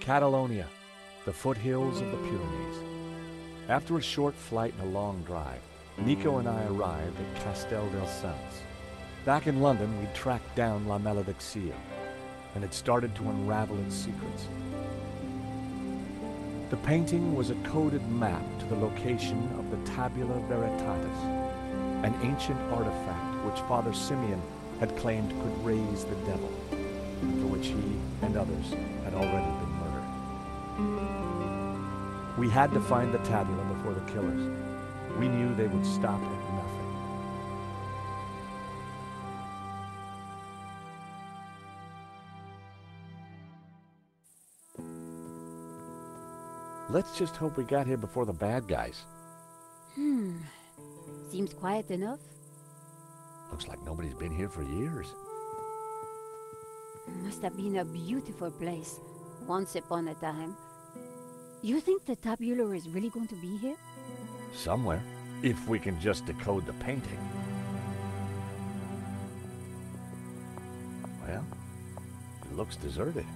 Catalonia, the foothills of the Pyrenees. After a short flight and a long drive, Nico and I arrived at Castel del Sans. Back in London, we'd tracked down La Malediccia and had started to unravel its secrets. The painting was a coded map to the location of the Tabula Veritatis, an ancient artifact which Father Simeon had claimed could raise the devil, for which he and others had already been murdered. We had to find the tabula before the killers. We knew they would stop at nothing. Let's just hope we got here before the bad guys. Seems quiet enough. Looks like nobody's been here for years. Must have been a beautiful place, once upon a time. You think the tabula is really going to be here? Somewhere, if we can just decode the painting. Well, it looks deserted.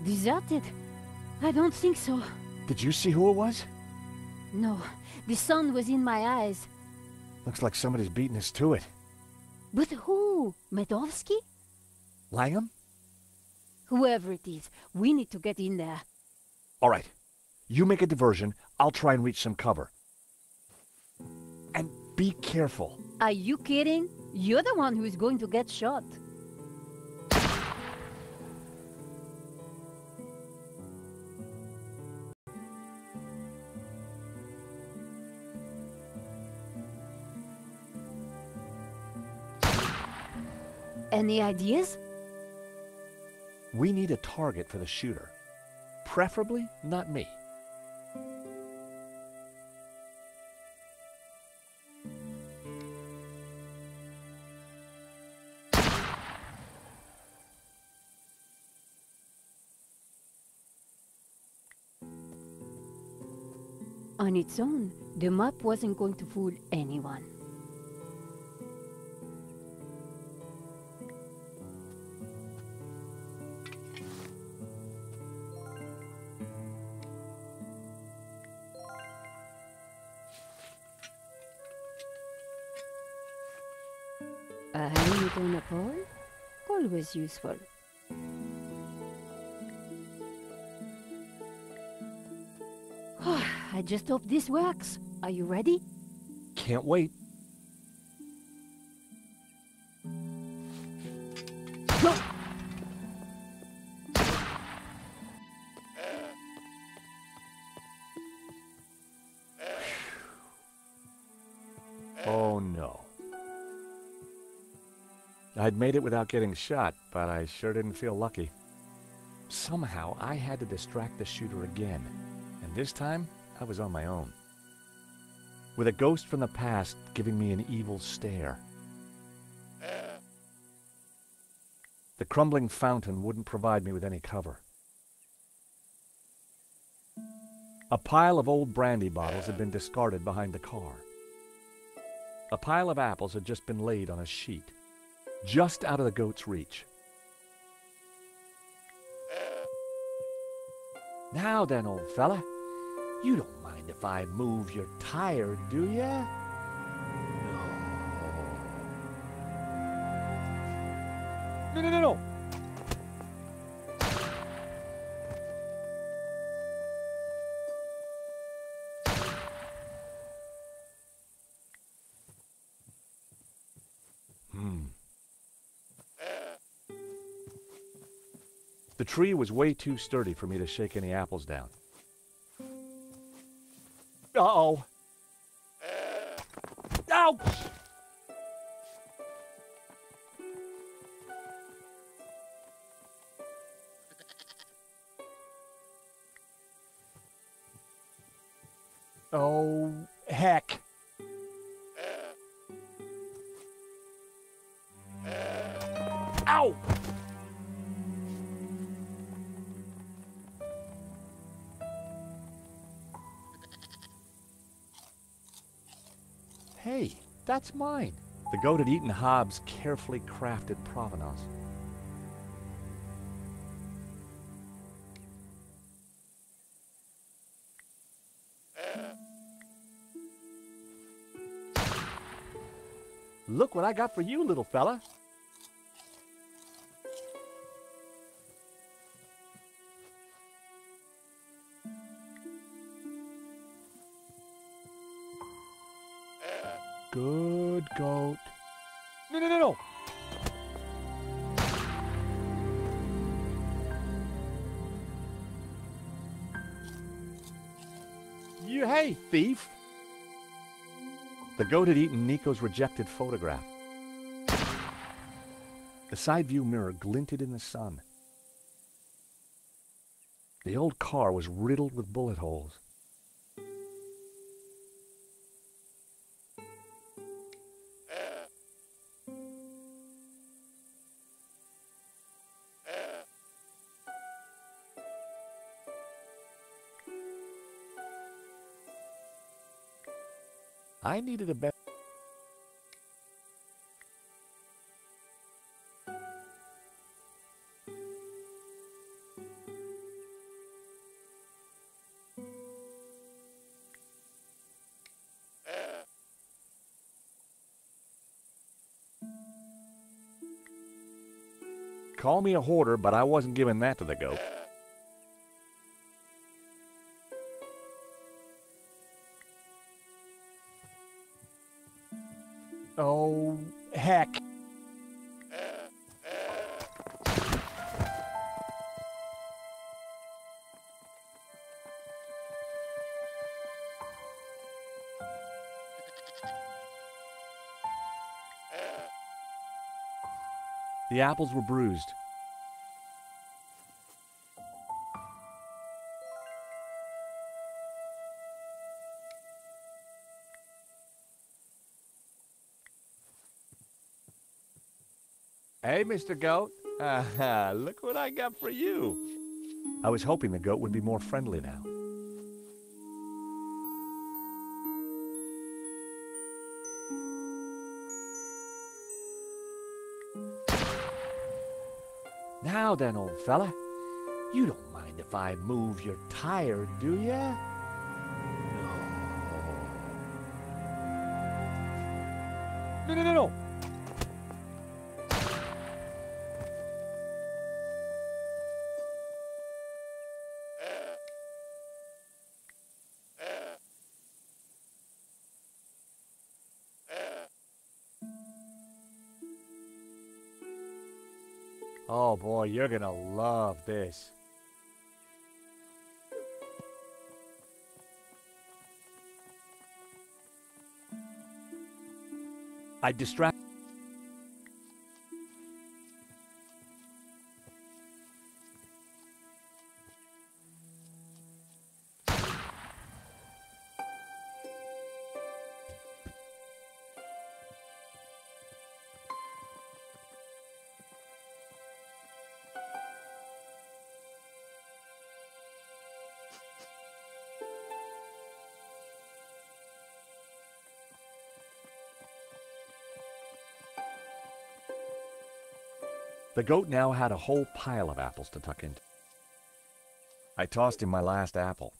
Deserted? I don't think so. Did you see who it was? No, the sun was in my eyes. Looks like somebody's beating us to it. But who? Medovsky? Langham? Whoever it is, we need to get in there. All right. You make a diversion. I'll try and reach some cover. And be careful. Are you kidding? You're the one who's going to get shot. Any ideas? We need a target for the shooter. Preferably not me. On its own, the map wasn't going to fool anyone. A helmet on a pole? Always useful. I just hope this works. Are you ready? Can't wait. Go! Oh no. I'd made it without getting shot, but I sure didn't feel lucky. Somehow I had to distract the shooter again, and this time I was on my own. With a ghost from the past giving me an evil stare. The crumbling fountain wouldn't provide me with any cover. A pile of old brandy bottles had been discarded behind the car. A pile of apples had just been laid on a sheet, just out of the goat's reach. Now then, old fella, you don't mind if I move your tire, do ya? No. No. The tree was way too sturdy for me to shake any apples down. Uh-oh. Ouch! Oh, heck. Ow! Hey, that's mine. The goat had eaten Hobbs' carefully crafted provenance. Look what I got for you, little fella. Good goat. No, no, no, no. Hey, thief. The goat had eaten Nico's rejected photograph. The side view mirror glinted in the sun. The old car was riddled with bullet holes. I needed a better... Call me a hoarder, but I wasn't giving that to the goat. Oh, heck. The apples were bruised. Hey, Mr. Goat. Look what I got for you. I was hoping the goat would be more friendly now. Now then, old fella, you don't mind if I move your tire, do ya? No, no, no, no. Oh boy, you're gonna love this. I distract... The goat now had a whole pile of apples to tuck into. I tossed him my last apple.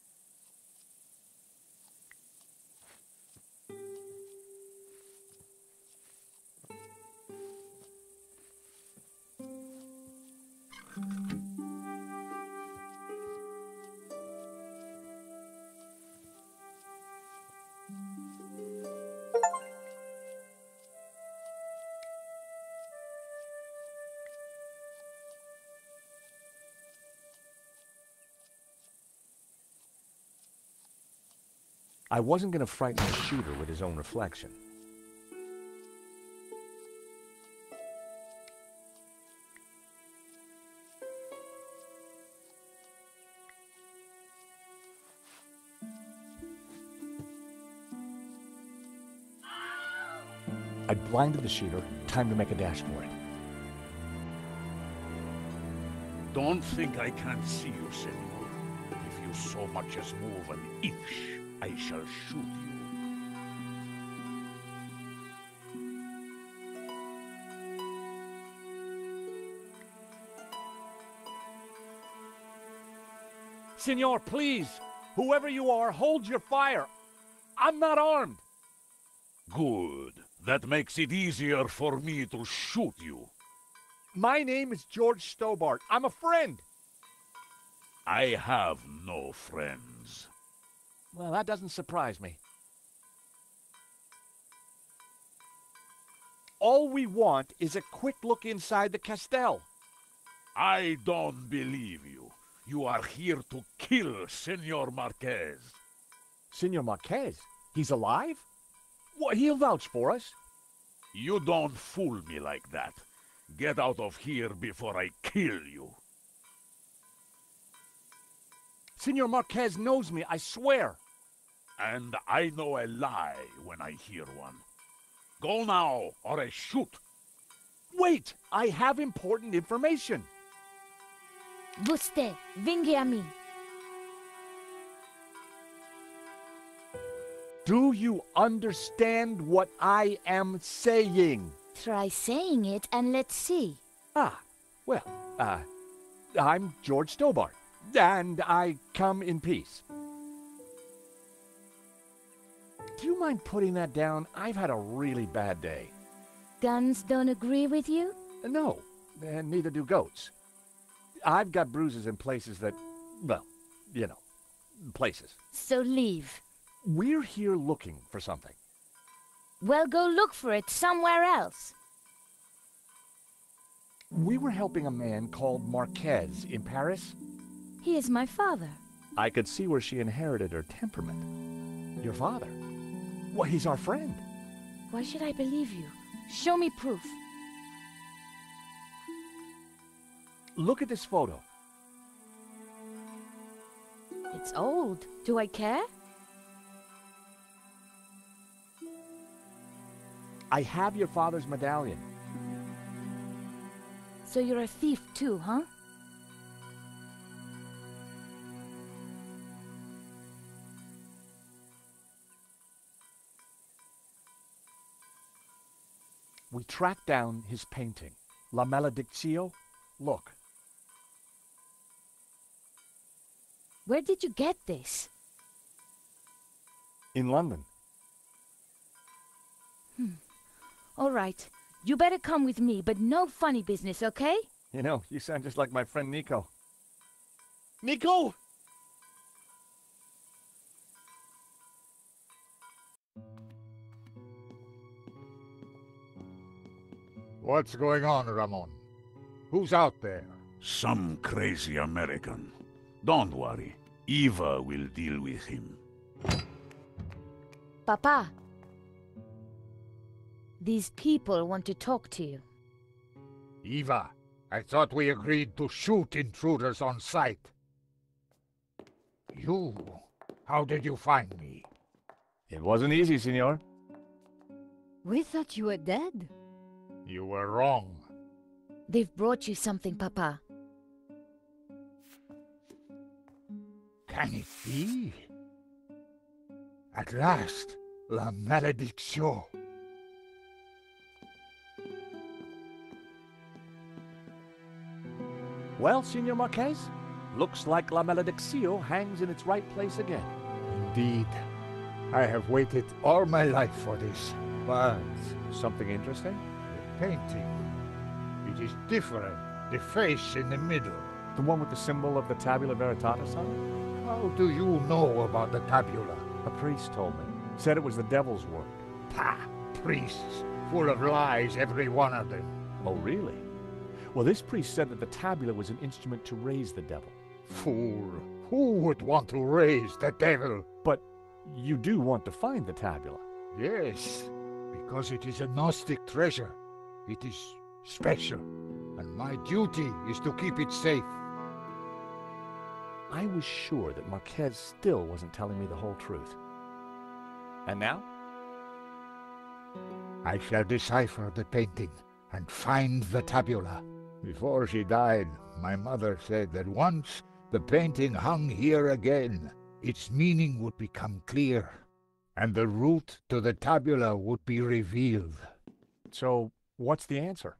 I wasn't going to frighten the shooter with his own reflection. I blinded the shooter. Time to make a dash for it. Don't think I can't see you, Senor. If you so much as move an inch, I shall shoot you. Senor, please! Whoever you are, hold your fire! I'm not armed! Good. That makes it easier for me to shoot you. My name is George Stobart. I'm a friend! I have no friends. Well, that doesn't surprise me. All we want is a quick look inside the Castel. I don't believe you. You are here to kill Senor Marquez. Senor Marquez? He's alive? What, he'll vouch for us. You don't fool me like that. Get out of here before I kill you. Senor Marquez knows me, I swear. And I know a lie when I hear one. Go now, or I shoot. Wait! I have important information. Vostè, venghi a mí. Do you understand what I am saying? Try saying it and let's see. Ah, well, I'm George Stobart, and I come in peace. Do you mind putting that down? I've had a really bad day. Guns don't agree with you? No, and neither do goats. I've got bruises in places that, well, you know, places. So leave. We're here looking for something. Well, go look for it somewhere else. We were helping a man called Marquez in Paris. He is my father. I could see where she inherited her temperament. Your father? Well, he's our friend. Why should I believe you? Show me proof. Look at this photo. It's old. Do I care? I have your father's medallion. So you're a thief too, huh? We tracked down his painting, La Maledictio. Look. Where did you get this? In London. All right. You better come with me, but no funny business, okay? You know, you sound just like my friend Nico. Nico! What's going on, Ramon? Who's out there? Some crazy American. Don't worry. Eva will deal with him. Papa. These people want to talk to you. Eva, I thought we agreed to shoot intruders on sight. You? How did you find me? It wasn't easy, senor. We thought you were dead. You were wrong. They've brought you something, Papa. Can it be? At last, La Maledictio. Well, Senor Marquez, looks like La Maledictio hangs in its right place again. Indeed. I have waited all my life for this. But something interesting? The painting. It is different. The face in the middle. The one with the symbol of the Tabula Veritatis on it? How do you know about the tabula? A priest told me. Said it was the devil's work. Pah! Priests. Full of lies, every one of them. Oh, really? Well, this priest said that the tabula was an instrument to raise the devil. Fool. Who would want to raise the devil? But you do want to find the tabula. Yes, because it is a Gnostic treasure. It is special, and my duty is to keep it safe. I was sure that Marquez still wasn't telling me the whole truth. And now? I shall decipher the painting and find the tabula. Before she died, my mother said that once the painting hung here again, its meaning would become clear, and the route to the tabula would be revealed. So, what's the answer?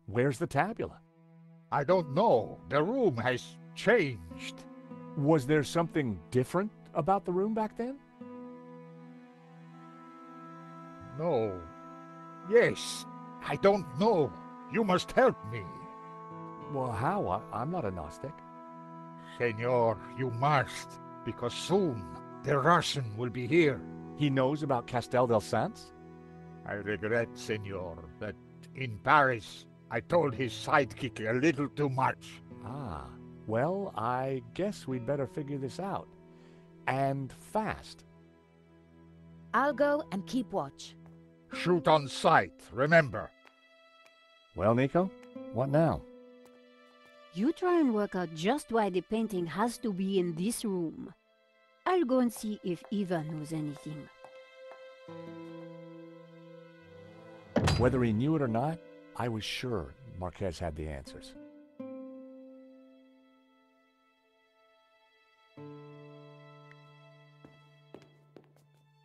Where's the tabula? I don't know. The room has changed. Was there something different about the room back then? No. Yes. I don't know. You must help me. Well, how? I'm not a Gnostic. Senor, you must, because soon the Russian will be here. He knows about Castel del Sans? I regret, senor, that in Paris I told his sidekick a little too much. Ah, well, I guess we'd better figure this out. And fast. I'll go and keep watch. Shoot on sight, remember. Well, Nico, what now? You try and work out just why the painting has to be in this room. I'll go and see if Eva knows anything. Whether he knew it or not, I was sure Marquez had the answers.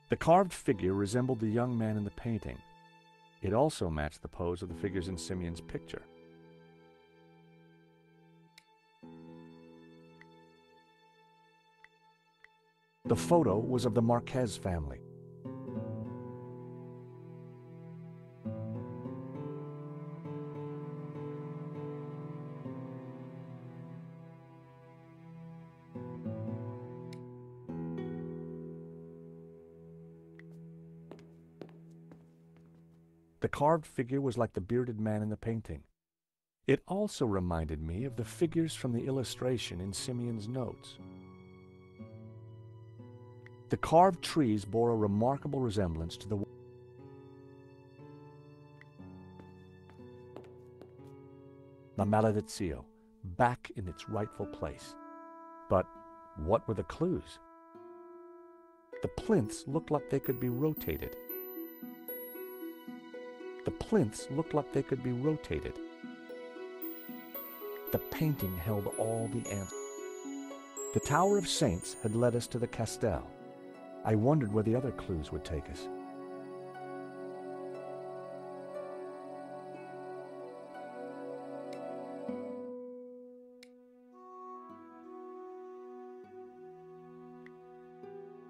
The carved figure resembled the young man in the painting. It also matched the pose of the figures in Simeon's picture. The photo was of the Marquez family. The carved figure was like the bearded man in the painting. It also reminded me of the figures from the illustration in Simeon's notes. The carved trees bore a remarkable resemblance to the La Maledizio, back in its rightful place. But what were the clues? The plinths looked like they could be rotated. The plinths looked like they could be rotated. The painting held all the answers. The Tower of Saints had led us to the Castel. I wondered where the other clues would take us.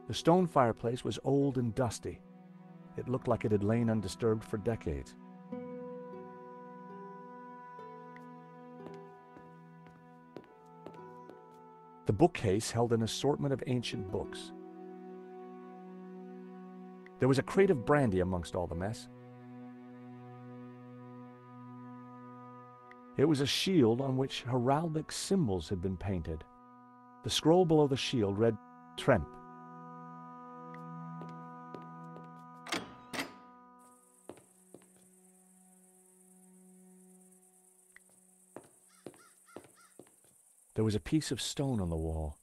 The stone fireplace was old and dusty. It looked like it had lain undisturbed for decades. The bookcase held an assortment of ancient books. There was a crate of brandy amongst all the mess. It was a shield on which heraldic symbols had been painted. The scroll below the shield read, Tremp. There was a piece of stone on the wall.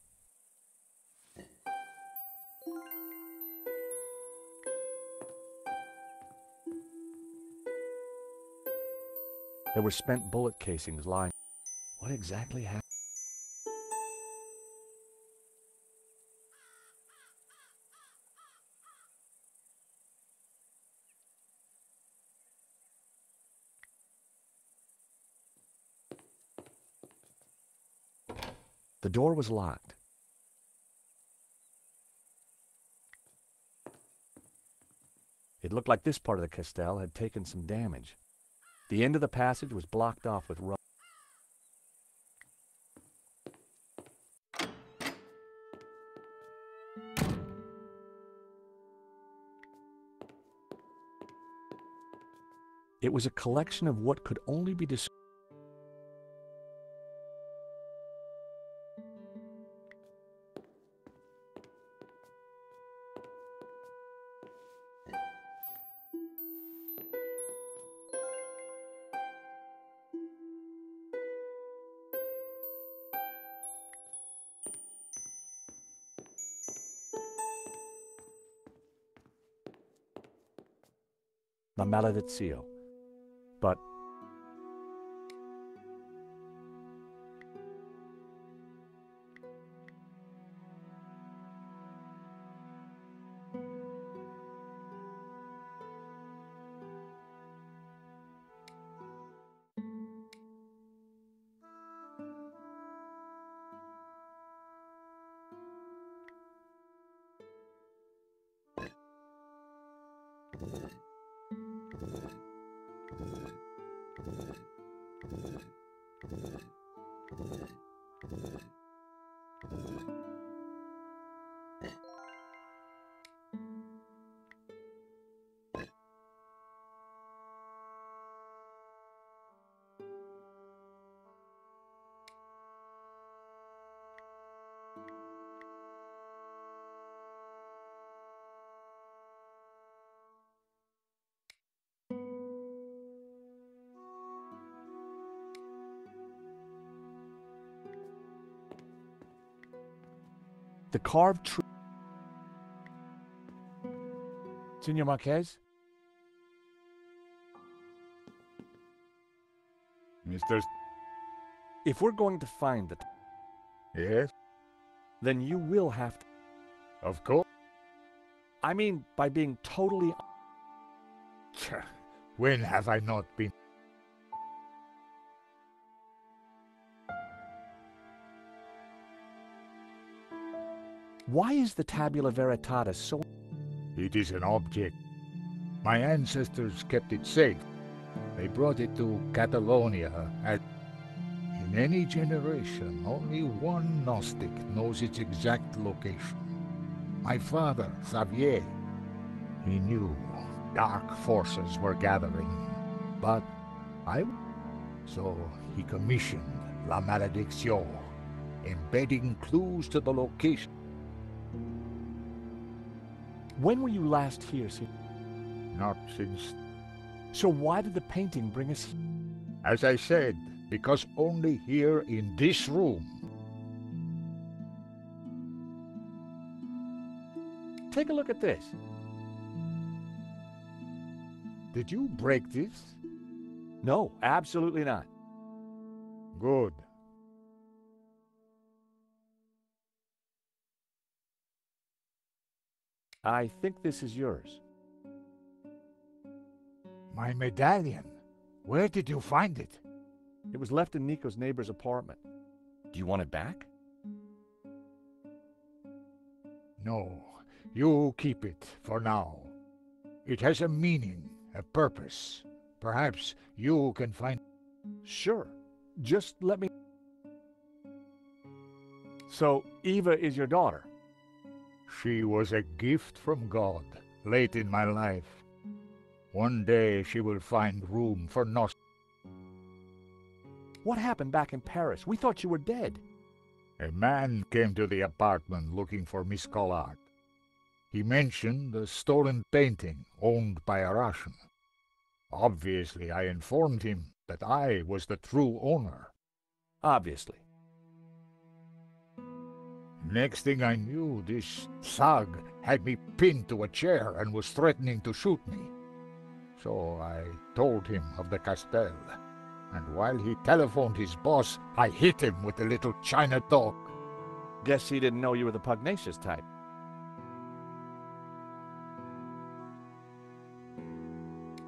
There were spent bullet casings lying. What exactly happened? The door was locked. It looked like this part of the Castel had taken some damage. The end of the passage was blocked off with rubble. It was a collection of what could only be described. La Maledizio. But The carved tree. Senor Marquez? Mr. If we're going to find it, Yes, then you will have to. of course. I mean, by being totally. When have I not been? Why is the Tabula Veritatis so. It is an object. My ancestors kept it safe. They brought it to Catalonia as... In any generation, only one Gnostic knows its exact location. My father, Xavier. He knew dark forces were gathering, but So he commissioned La Malediction, embedding clues to the location. When were you last here, Senor? Not since... So why did the painting bring us here? As I said, because only here in this room. Take a look at this. Did you break this? No, absolutely not. Good. I think this is yours. My medallion. Where did you find it? It was left in Nico's neighbor's apartment. Do you want it back? No, you keep it for now. It has a meaning, a purpose. Perhaps you can find... Sure. Just let me... So, Eva is your daughter? She was a gift from God, late in my life. One day she will find room for Gnostic. What happened back in Paris? We thought you were dead. A man came to the apartment looking for Miss Collard. He mentioned a stolen painting owned by a Russian. Obviously, I informed him that I was the true owner. Obviously. Next thing I knew, this thug had me pinned to a chair and was threatening to shoot me. So I told him of the Castel, and while he telephoned his boss, I hit him with the little China dog. Guess he didn't know you were the pugnacious type.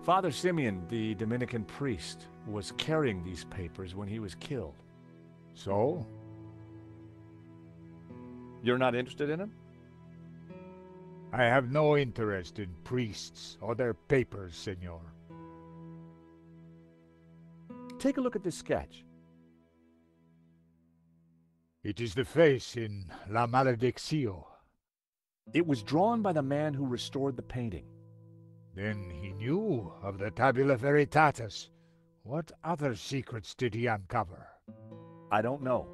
Father Simeon, the Dominican priest, was carrying these papers when he was killed. So? You're not interested in him? I have no interest in priests or their papers, senor. Take a look at this sketch. It is the face in La Malediction. It was drawn by the man who restored the painting. Then he knew of the Tabula Veritatis. What other secrets did he uncover? I don't know,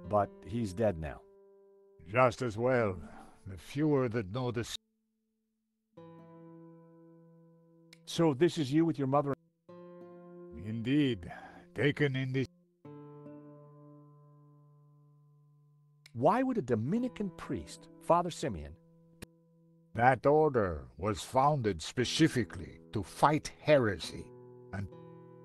but he's dead now. Just as well. The fewer that know the... So this is you with your mother? Indeed. Taken in this... Why would a Dominican priest, Father Simeon... That order was founded specifically to fight heresy, and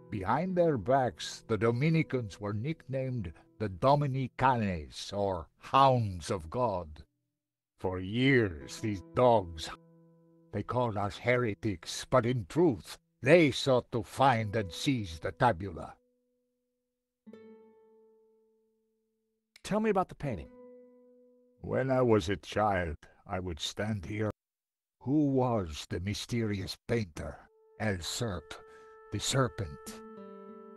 behind their backs the Dominicans were nicknamed the Dominicanes, or Hounds of God. For years these dogs, they called us heretics, but in truth they sought to find and seize the tabula. Tell me about the painting. When I was a child, I would stand here Who was the mysterious painter, El Serp, the serpent?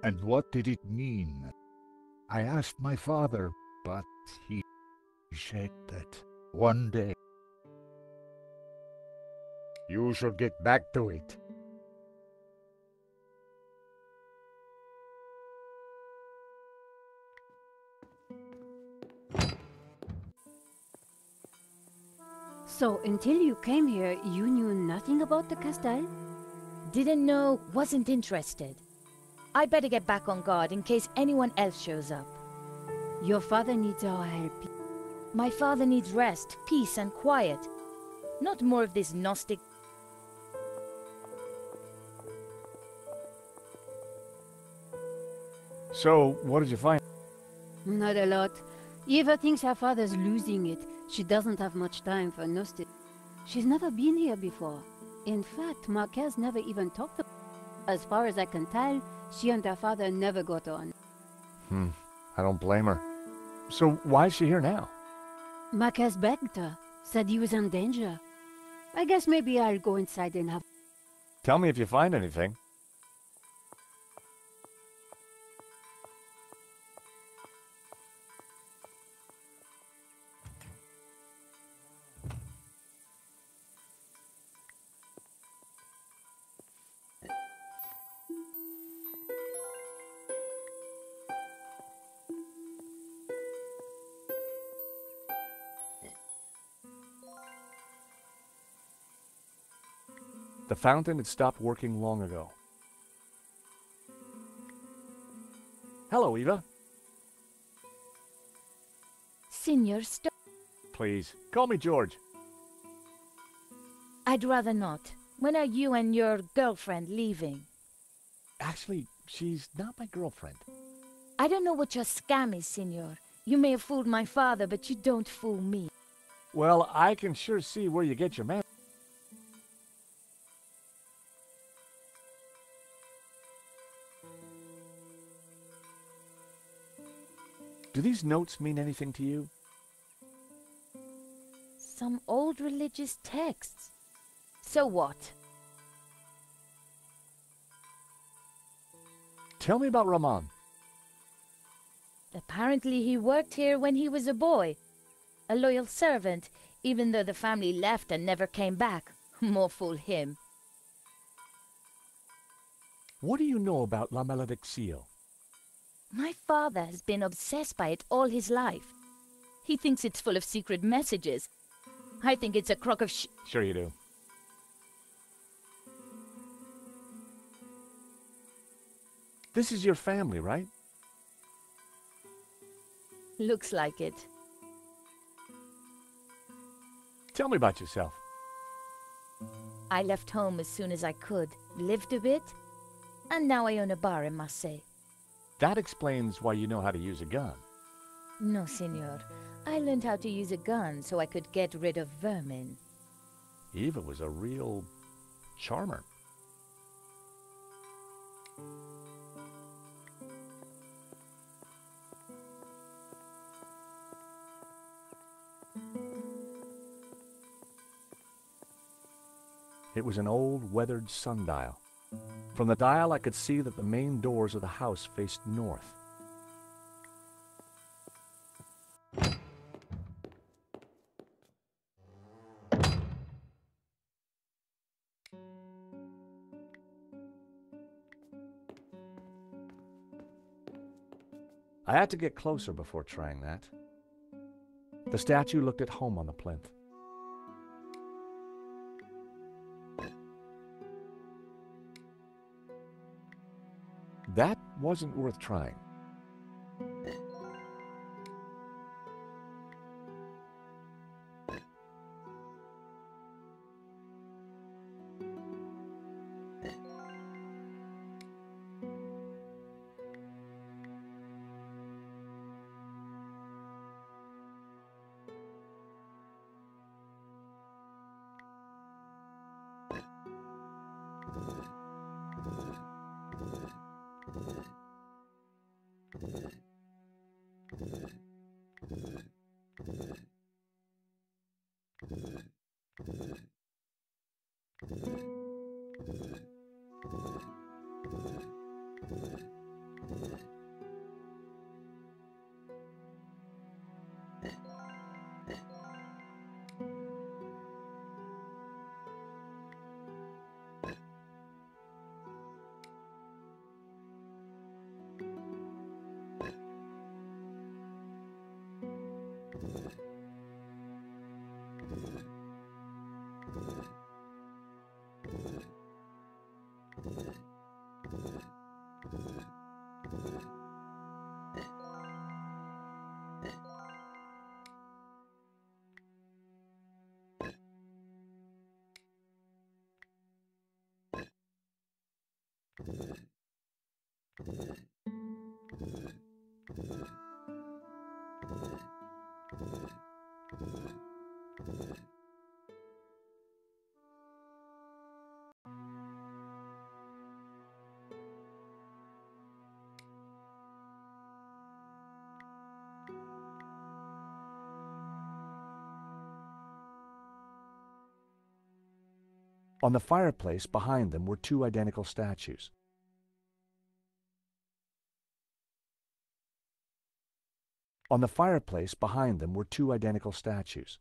And what did it mean? I asked my father, but he said that one day you should get back to it. So, until you came here, you knew nothing about the Castel? Didn't know, wasn't interested. I better get back on guard in case anyone else shows up. Your father needs our help. My father needs rest, peace, and quiet. Not more of this Gnostic... So, what did you find? Not a lot. Eva thinks her father's losing it. She doesn't have much time for Gnostic. She's never been here before. In fact, Marquez never even talked to her. As far as I can tell, she and her father never got on. I don't blame her. So, why is she here now? Marquez begged her, said he was in danger. I guess maybe I'll go inside and have... Tell me if you find anything. The fountain had stopped working long ago. Hello, Eva. Senor Please, call me George. I'd rather not. When are you and your girlfriend leaving? Actually, she's not my girlfriend. I don't know what your scam is, senor. You may have fooled my father, but you don't fool me. Well, I can sure see where you get your man. Do these notes mean anything to you? Some old religious texts. So what? Tell me about Rahman. Apparently he worked here when he was a boy. A loyal servant, even though the family left and never came back. More fool him. What do you know about La Malediccio? My father has been obsessed by it all his life. He thinks it's full of secret messages. I think it's a crock of Sure you do. This is your family, right? Looks like it. Tell me about yourself. I left home as soon as I could, lived a bit, and now I own a bar in Marseille. That explains why you know how to use a gun. No, senor. I learned how to use a gun so I could get rid of vermin. Eva was a real charmer. It was an old, weathered sundial. From the dial, I could see that the main doors of the house faced north. I had to get closer before trying that. The statue looked at home on the plinth. That wasn't worth trying. On the fireplace behind them were two identical statues. On the fireplace behind them were two identical statues.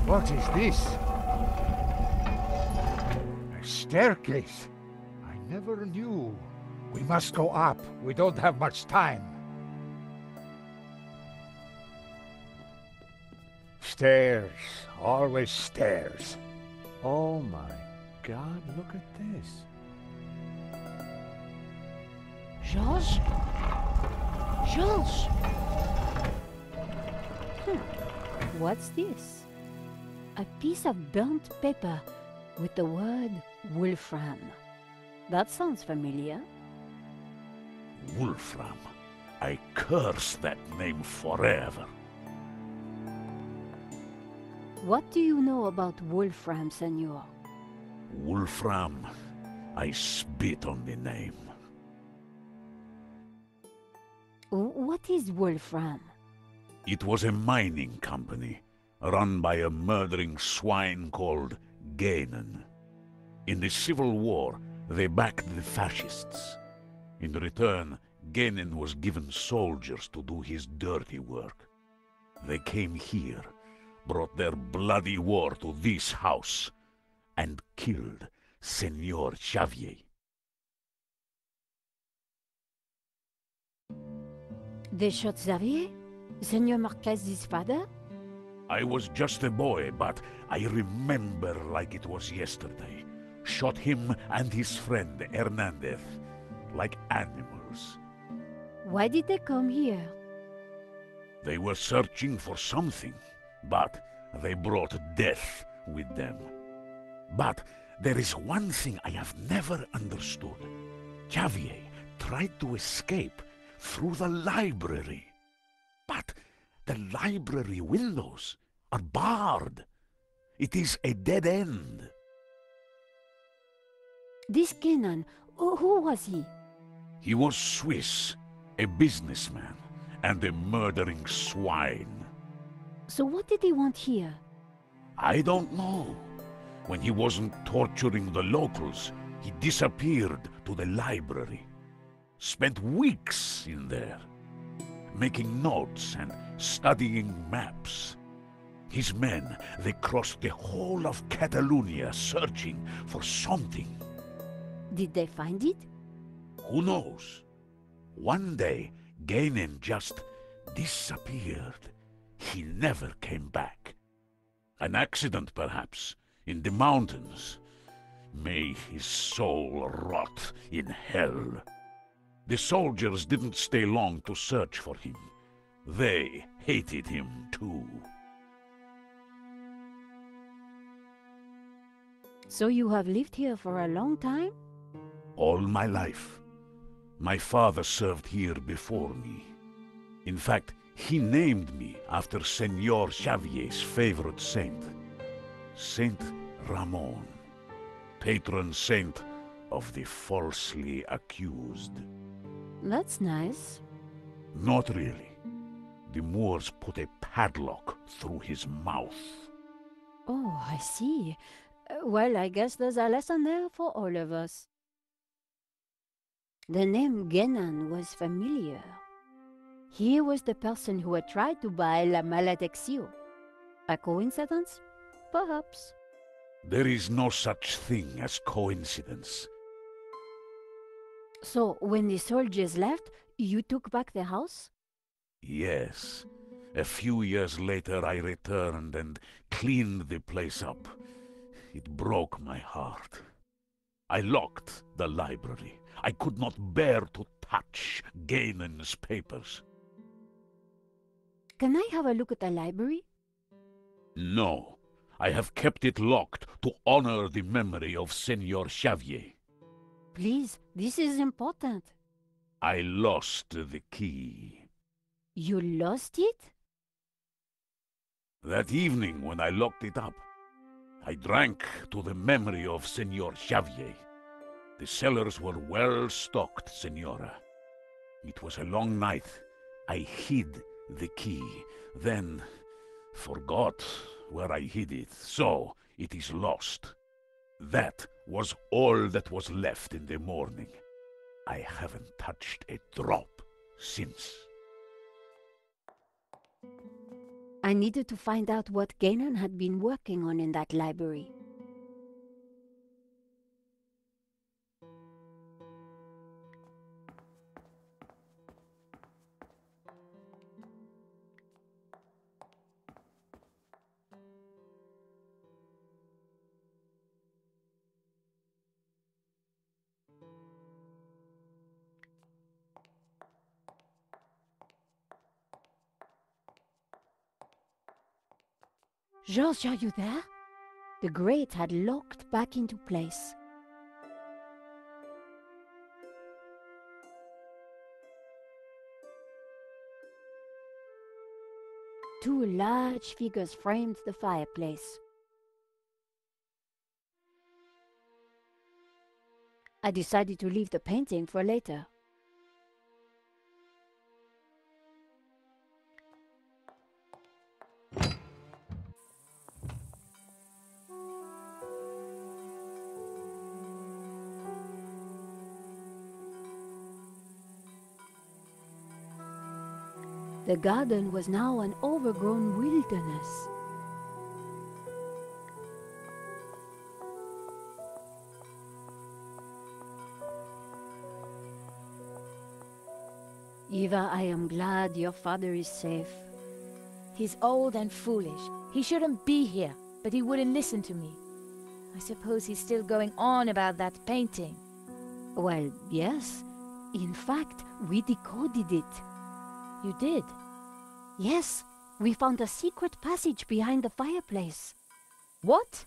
What is this? A staircase. I never knew. We must go up. We don't have much time. Stairs. Always stairs. Oh my God, look at this. Georges? Georges! What's this? A piece of burnt paper with the word Wolfram. That sounds familiar. Wolfram. I curse that name forever. What do you know about Wolfram, senor? Wolfram. I spit on the name. What is Wolfram? It was a mining company, run by a murdering swine called Gainen. In the Civil War, they backed the fascists. In return, Gainen was given soldiers to do his dirty work. They came here, brought their bloody war to this house, and killed Senor Xavier. They shot Xavier? Senor Marquez's father? I was just a boy, but I remember like it was yesterday. Shot him and his friend Hernandez, like animals. Why did they come here? They were searching for something, but they brought death with them. But there is one thing I have never understood. Xavier tried to escape through the library. But the library windows are barred. It is a dead end. This Gainen, who was he? He was Swiss, a businessman, and a murdering swine. So what did he want here? I don't know. When he wasn't torturing the locals, he disappeared to the library. Spent weeks in there, making notes and studying maps. His men, they crossed the whole of Catalonia searching for something. Did they find it? Who knows? One day, Gainen just disappeared. He never came back. An accident, perhaps, in the mountains. May his soul rot in hell. The soldiers didn't stay long to search for him. They hated him too. So you have lived here for a long time? All my life. My father served here before me. In fact, he named me after Senor Xavier's favorite saint, Saint Ramon, patron saint of the falsely accused. That's nice. Not really. The Moors put a padlock through his mouth. Oh, I see. Well, I guess there's a lesson there for all of us. The name Genan was familiar. He was the person who had tried to buy La Maledicción. A coincidence? Perhaps. There is no such thing as coincidence. So, when the soldiers left, you took back the house? Yes. A few years later I returned and cleaned the place up. It broke my heart. I locked the library. I could not bear to touch Gainen's papers. Can I have a look at the library? No. I have kept it locked to honor the memory of Senor Xavier. Please, this is important. I lost the key. You lost it? That evening when I locked it up, I drank to the memory of Senor Xavier. The cellars were well stocked, Senora. It was a long night. I hid the key, then forgot where I hid it, so it is lost. That was all that was left in the morning. I haven't touched a drop since. I needed to find out what Ganon had been working on in that library. George, are you there? The grate had locked back into place. Two large figures framed the fireplace. I decided to leave the painting for later. The garden was now an overgrown wilderness. Eva, I am glad your father is safe. He's old and foolish. He shouldn't be here, but he wouldn't listen to me. I suppose he's still going on about that painting. Well, yes. In fact, we decoded it. You did? Yes, we found a secret passage behind the fireplace. What?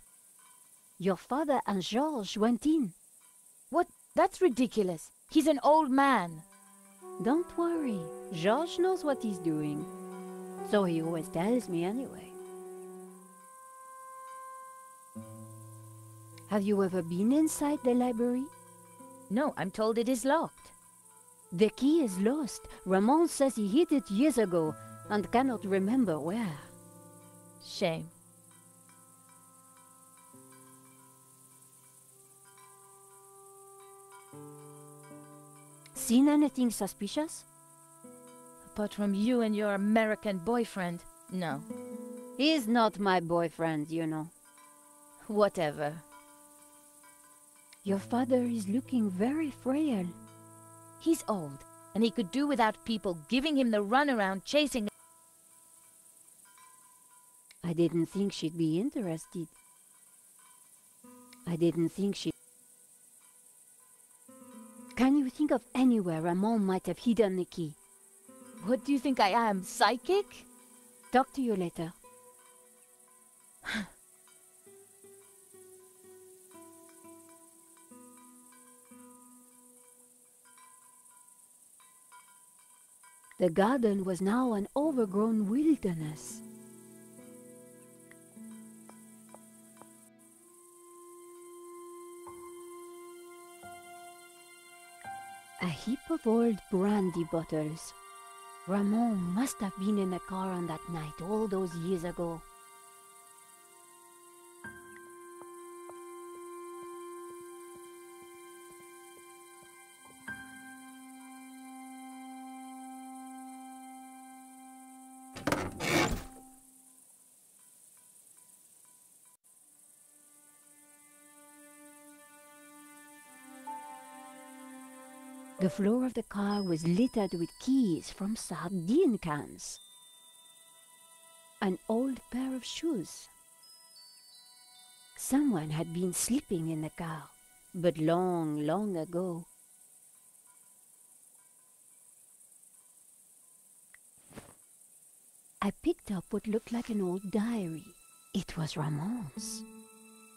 Your father and Georges went in. What? That's ridiculous. He's an old man. Don't worry, Georges knows what he's doing. So he always tells me anyway. Have you ever been inside the library? No, I'm told it is locked. The key is lost. Ramon says he hid it years ago and cannot remember where. Shame. Seen anything suspicious? Apart from you and your American boyfriend, no. He's not my boyfriend, you know. Whatever. Your father is looking very frail. He's old, and he could do without people giving him the runaround chasing. I didn't think she'd be interested. I didn't think she... Can you think of anywhere Ramon might have hidden the key? What do you think I am, psychic? Talk to you later. The garden was now an overgrown wilderness. A heap of old brandy bottles. Ramon must have been in the car on that night all those years ago. The floor of the car was littered with keys from sardine cans. An old pair of shoes. Someone had been sleeping in the car, but long, long ago. I picked up what looked like an old diary. It was Ramon's.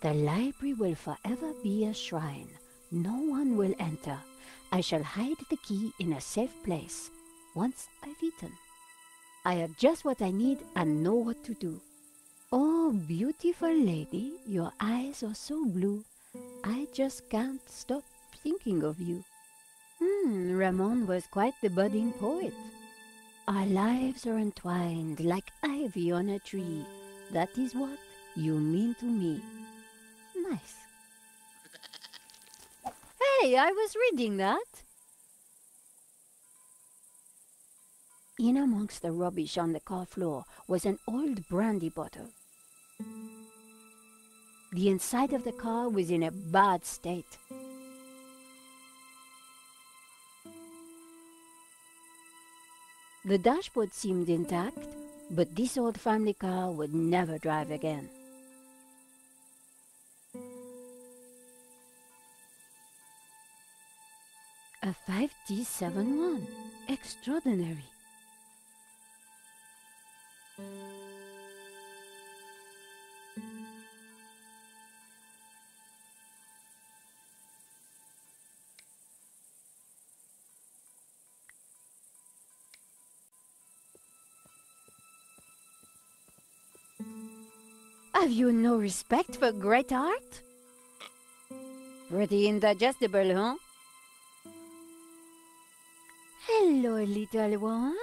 The library will forever be a shrine. No one will enter. I shall hide the key in a safe place, once I've eaten. I have just what I need and know what to do. Oh, beautiful lady, your eyes are so blue, I just can't stop thinking of you. Ramon was quite the budding poet. Our lives are entwined like ivy on a tree. That is what you mean to me. Nice. Hey, I was reading that. In amongst the rubbish on the car floor was an old brandy bottle. The inside of the car was in a bad state. The dashboard seemed intact, but this old family car would never drive again. A 5T71. Extraordinary. Have you no respect for great art? Pretty indigestible, huh? Hello, little one.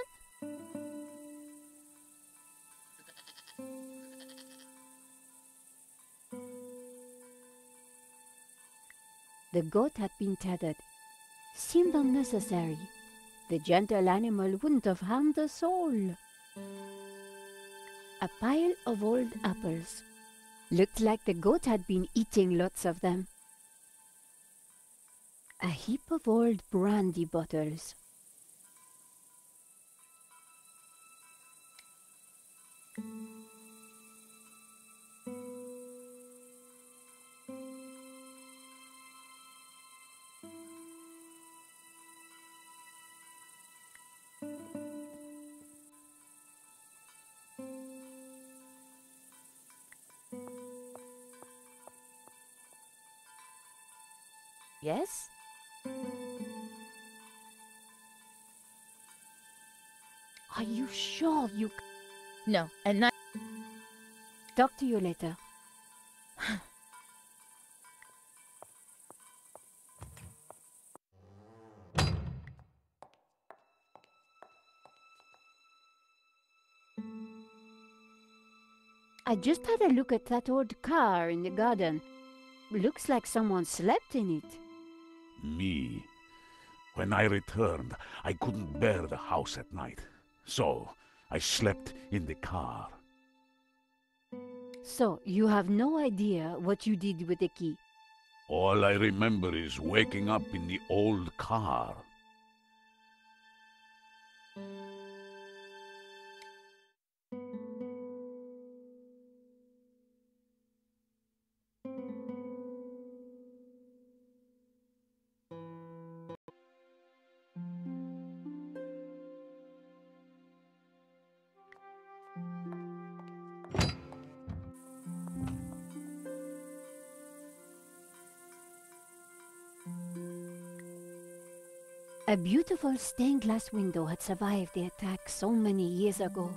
The goat had been tethered. Seemed unnecessary. The gentle animal wouldn't have harmed a soul. A pile of old apples. Looked like the goat had been eating lots of them. A heap of old brandy bottles. Yes? Are you sure you... No, and not... Talk to you later. I just had a look at that old car in the garden. Looks like someone slept in it. Me. When I returned, I couldn't bear the house at night. So, I slept in the car. So, you have no idea what you did with the key? All I remember is waking up in the old car. A beautiful stained glass window had survived the attack so many years ago.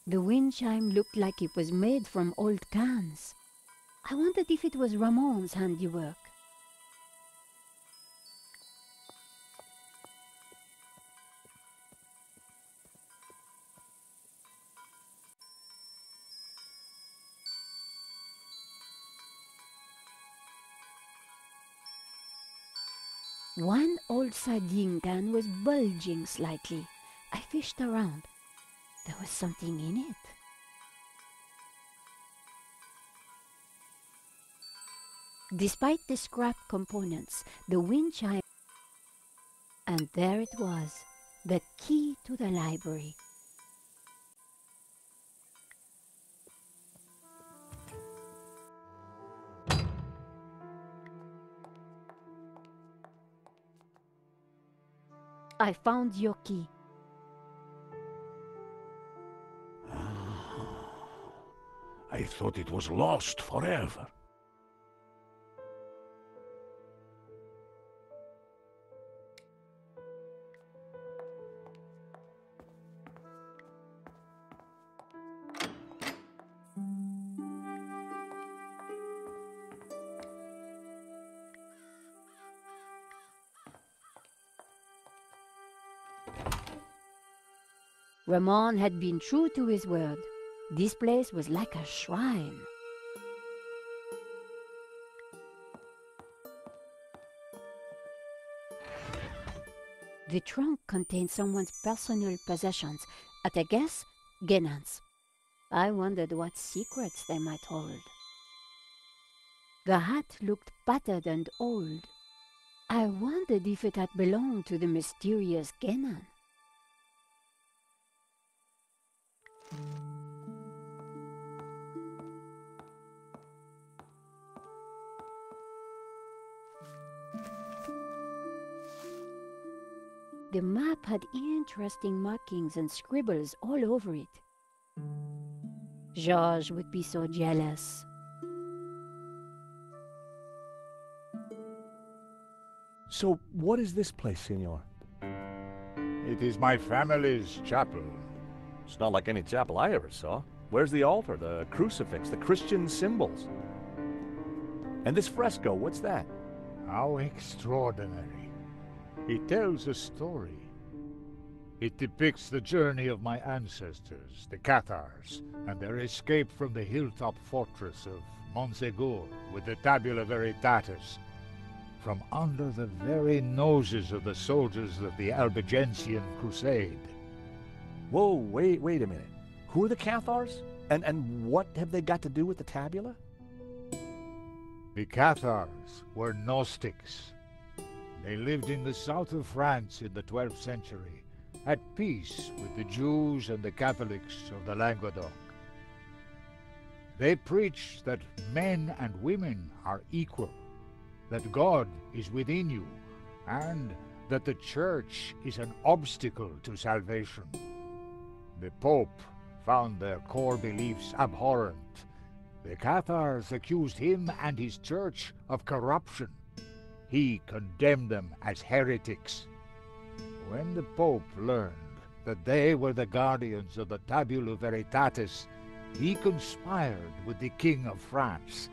The wind chime looked like it was made from old cans. I wondered if it was Ramon's handiwork. One old sardine can was bulging slightly. I fished around. There was something in it. Despite the scrap components, the wind chime... And there it was, the key to the library. I found your key. I thought it was lost forever. Ramon had been true to his word. This place was like a shrine. The trunk contained someone's personal possessions, at a guess, Genan's. I wondered what secrets they might hold. The hat looked battered and old. I wondered if it had belonged to the mysterious Genan. The map had interesting markings and scribbles all over it. Georges would be so jealous. So, what is this place, Signor? It is my family's chapel. It's not like any chapel I ever saw. Where's the altar, the crucifix, the Christian symbols? And this fresco, what's that? How extraordinary. It tells a story. It depicts the journey of my ancestors, the Cathars, and their escape from the hilltop fortress of Montségur with the Tabula Veritatis, from under the very noses of the soldiers of the Albigensian Crusade. Whoa, wait a minute. Who are the Cathars? And what have they got to do with the tabula? The Cathars were Gnostics. They lived in the south of France in the 12th century, at peace with the Jews and the Catholics of the Languedoc. They preach that men and women are equal, that God is within you, and that the Church is an obstacle to salvation. The Pope found their core beliefs abhorrent. The Cathars accused him and his Church of corruption. He condemned them as heretics. When the Pope learned that they were the guardians of the Tabula Veritatis, he conspired with the King of France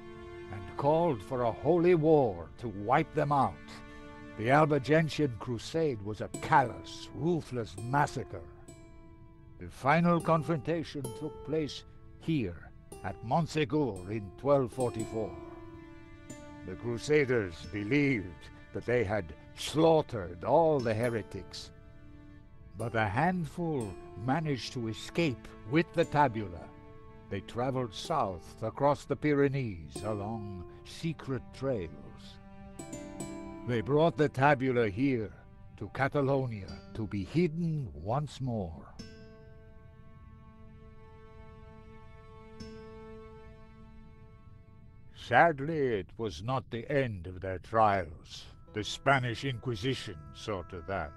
and called for a holy war to wipe them out. The Albigensian Crusade was a callous, ruthless massacre. The final confrontation took place here at Montségur in 1244. The Crusaders believed that they had slaughtered all the heretics. but a handful managed to escape with the tabula. They traveled south across the Pyrenees along secret trails. They brought the tabula here to Catalonia to be hidden once more. Sadly, it was not the end of their trials. The Spanish Inquisition saw to that.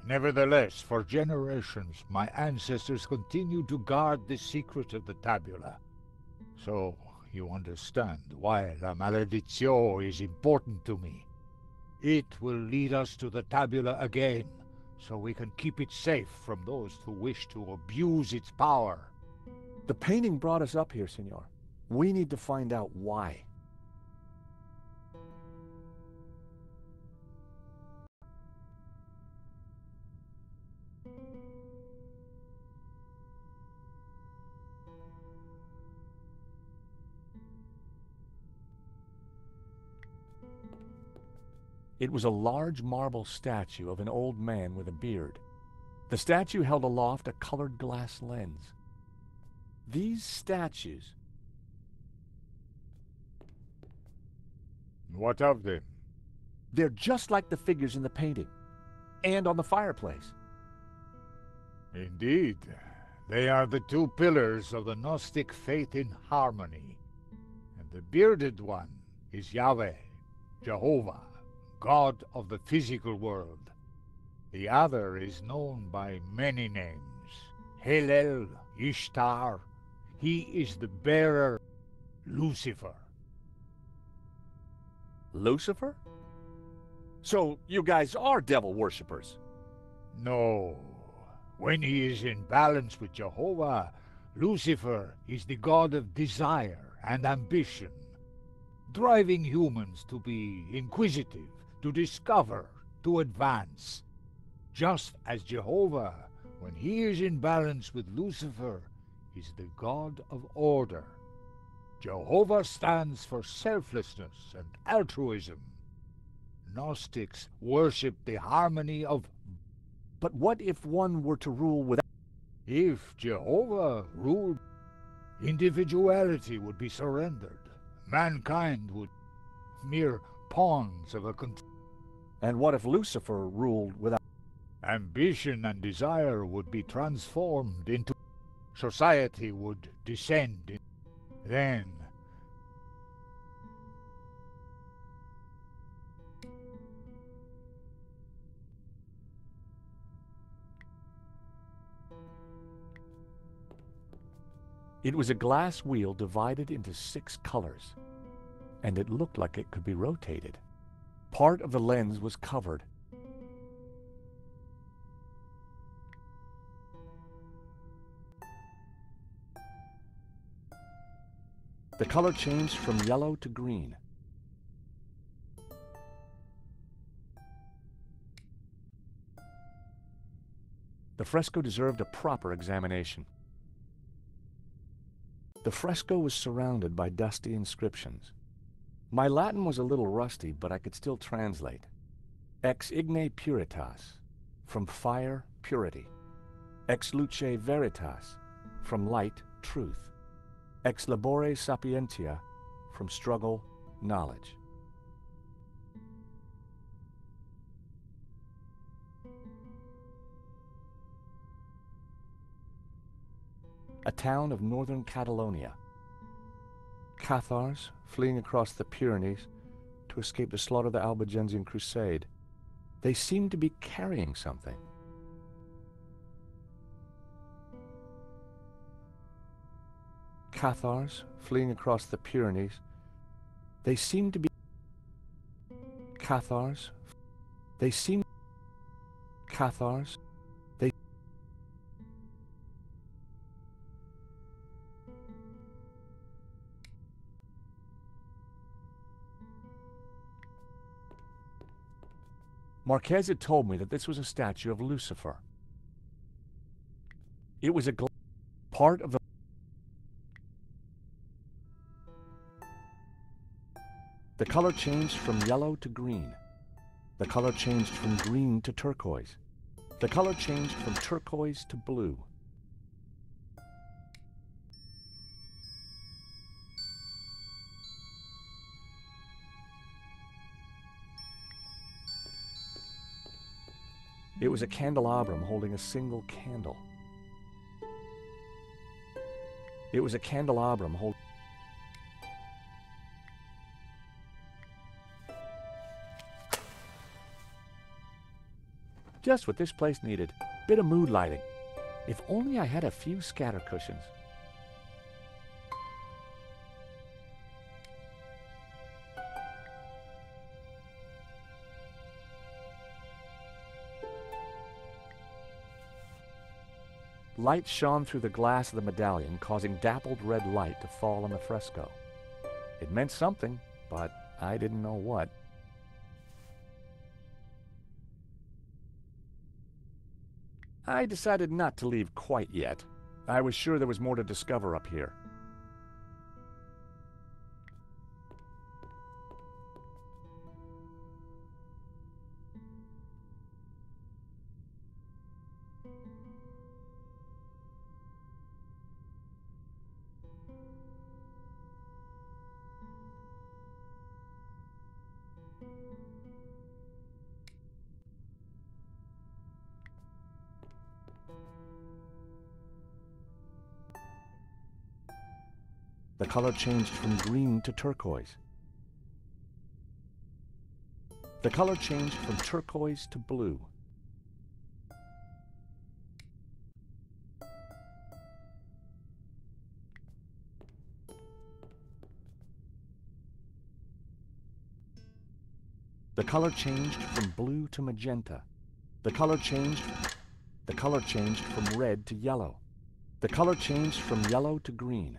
Nevertheless, for generations, my ancestors continued to guard the secret of the tabula. So, you understand why La Maledicció is important to me. It will lead us to the tabula again, so we can keep it safe from those who wish to abuse its power. The painting brought us up here, Senor. We need to find out why. It was a large marble statue of an old man with a beard. The statue held aloft a colored glass lens. These statues... What of them? They're just like the figures in the painting, and on the fireplace. Indeed. They are the two pillars of the Gnostic faith in harmony. And the bearded one is Yahweh, Jehovah, God of the physical world. The other is known by many names. Helel, Ishtar. He is the bearer, Lucifer. Lucifer? So you guys are devil worshippers? No. When he is in balance with Jehovah, Lucifer is the god of desire and ambition, driving humans to be inquisitive, to discover, to advance. Just as Jehovah, when he is in balance with Lucifer, is the god of order. Jehovah stands for selflessness and altruism. Gnostics worship the harmony of... But what if one were to rule without... If Jehovah ruled, individuality would be surrendered. Mankind would mere pawns of a control. And what if Lucifer ruled without... Ambition and desire would be transformed into... Society would descend in... Then... It was a glass wheel divided into 6 colors, and it looked like it could be rotated. Part of the lens was covered. The color changed from yellow to green. The fresco deserved a proper examination. The fresco was surrounded by dusty inscriptions. My Latin was a little rusty, but I could still translate. Ex igne puritas, from fire, purity. Ex luce veritas, from light, truth. Ex labore sapientia, from struggle, knowledge. A town of northern Catalonia. Cathars fleeing across the Pyrenees to escape the slaughter of the Albigensian Crusade. They seemed to be carrying something. Cathars fleeing across the Pyrenees. They seemed to be... Cathars. They seemed... Cathars. They... Marquez had told me that this was a statue of Lucifer. It was a part of the... The color changed from yellow to green. The color changed from green to turquoise. The color changed from turquoise to blue. It was a candelabrum holding a single candle. It was a candelabrum holding... Just what this place needed. Bit of mood lighting. If only I had a few scatter cushions. Light shone through the glass of the medallion, causing dappled red light to fall on the fresco. It meant something, but I didn't know what. I decided not to leave quite yet. I was sure there was more to discover up here. The color changed from green to turquoise. The color changed from turquoise to blue. The color changed from blue to magenta. The color changed from red to yellow. The color changed from yellow to green.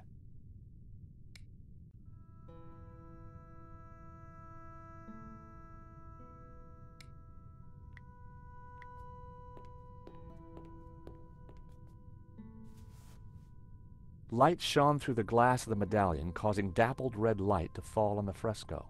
Light shone through the glass of the medallion, causing dappled red light to fall on the fresco.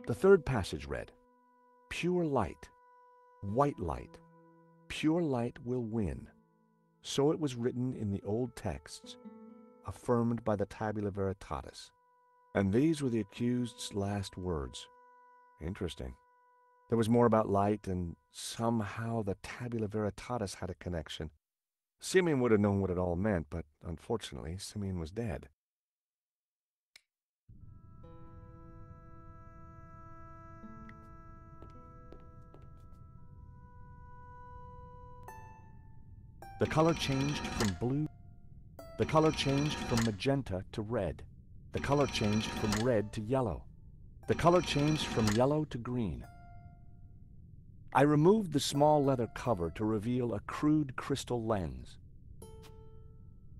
The third passage read, "Pure light, white light, pure light will win." So it was written in the old texts, affirmed by the Tabula Veritatis. And these were the accused's last words. Interesting. There was more about light, and somehow the Tabula Veritatis had a connection. Simeon would have known what it all meant, but unfortunately, Simeon was dead. The color changed from blue. The color changed from magenta to red. The color changed from red to yellow. The color changed from yellow to green. I removed the small leather cover to reveal a crude crystal lens.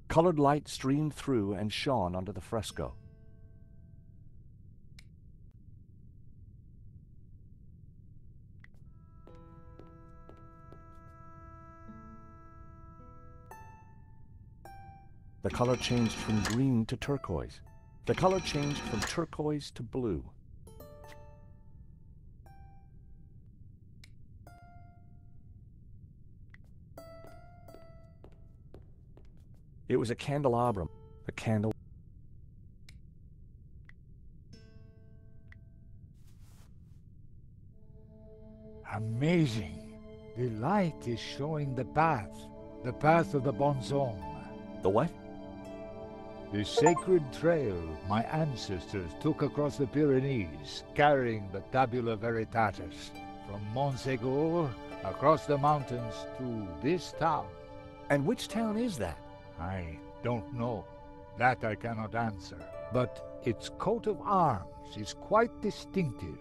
Colored light streamed through and shone onto the fresco. The color changed from green to turquoise. The color changed from turquoise to blue. It was a candelabrum, a candle. Amazing. The light is showing the path of the Bonzone. The what? The sacred trail my ancestors took across the Pyrenees, carrying the Tabula Veritatis, from Montségur across the mountains to this town. And which town is that? I don't know. That I cannot answer. But Its coat of arms is quite distinctive.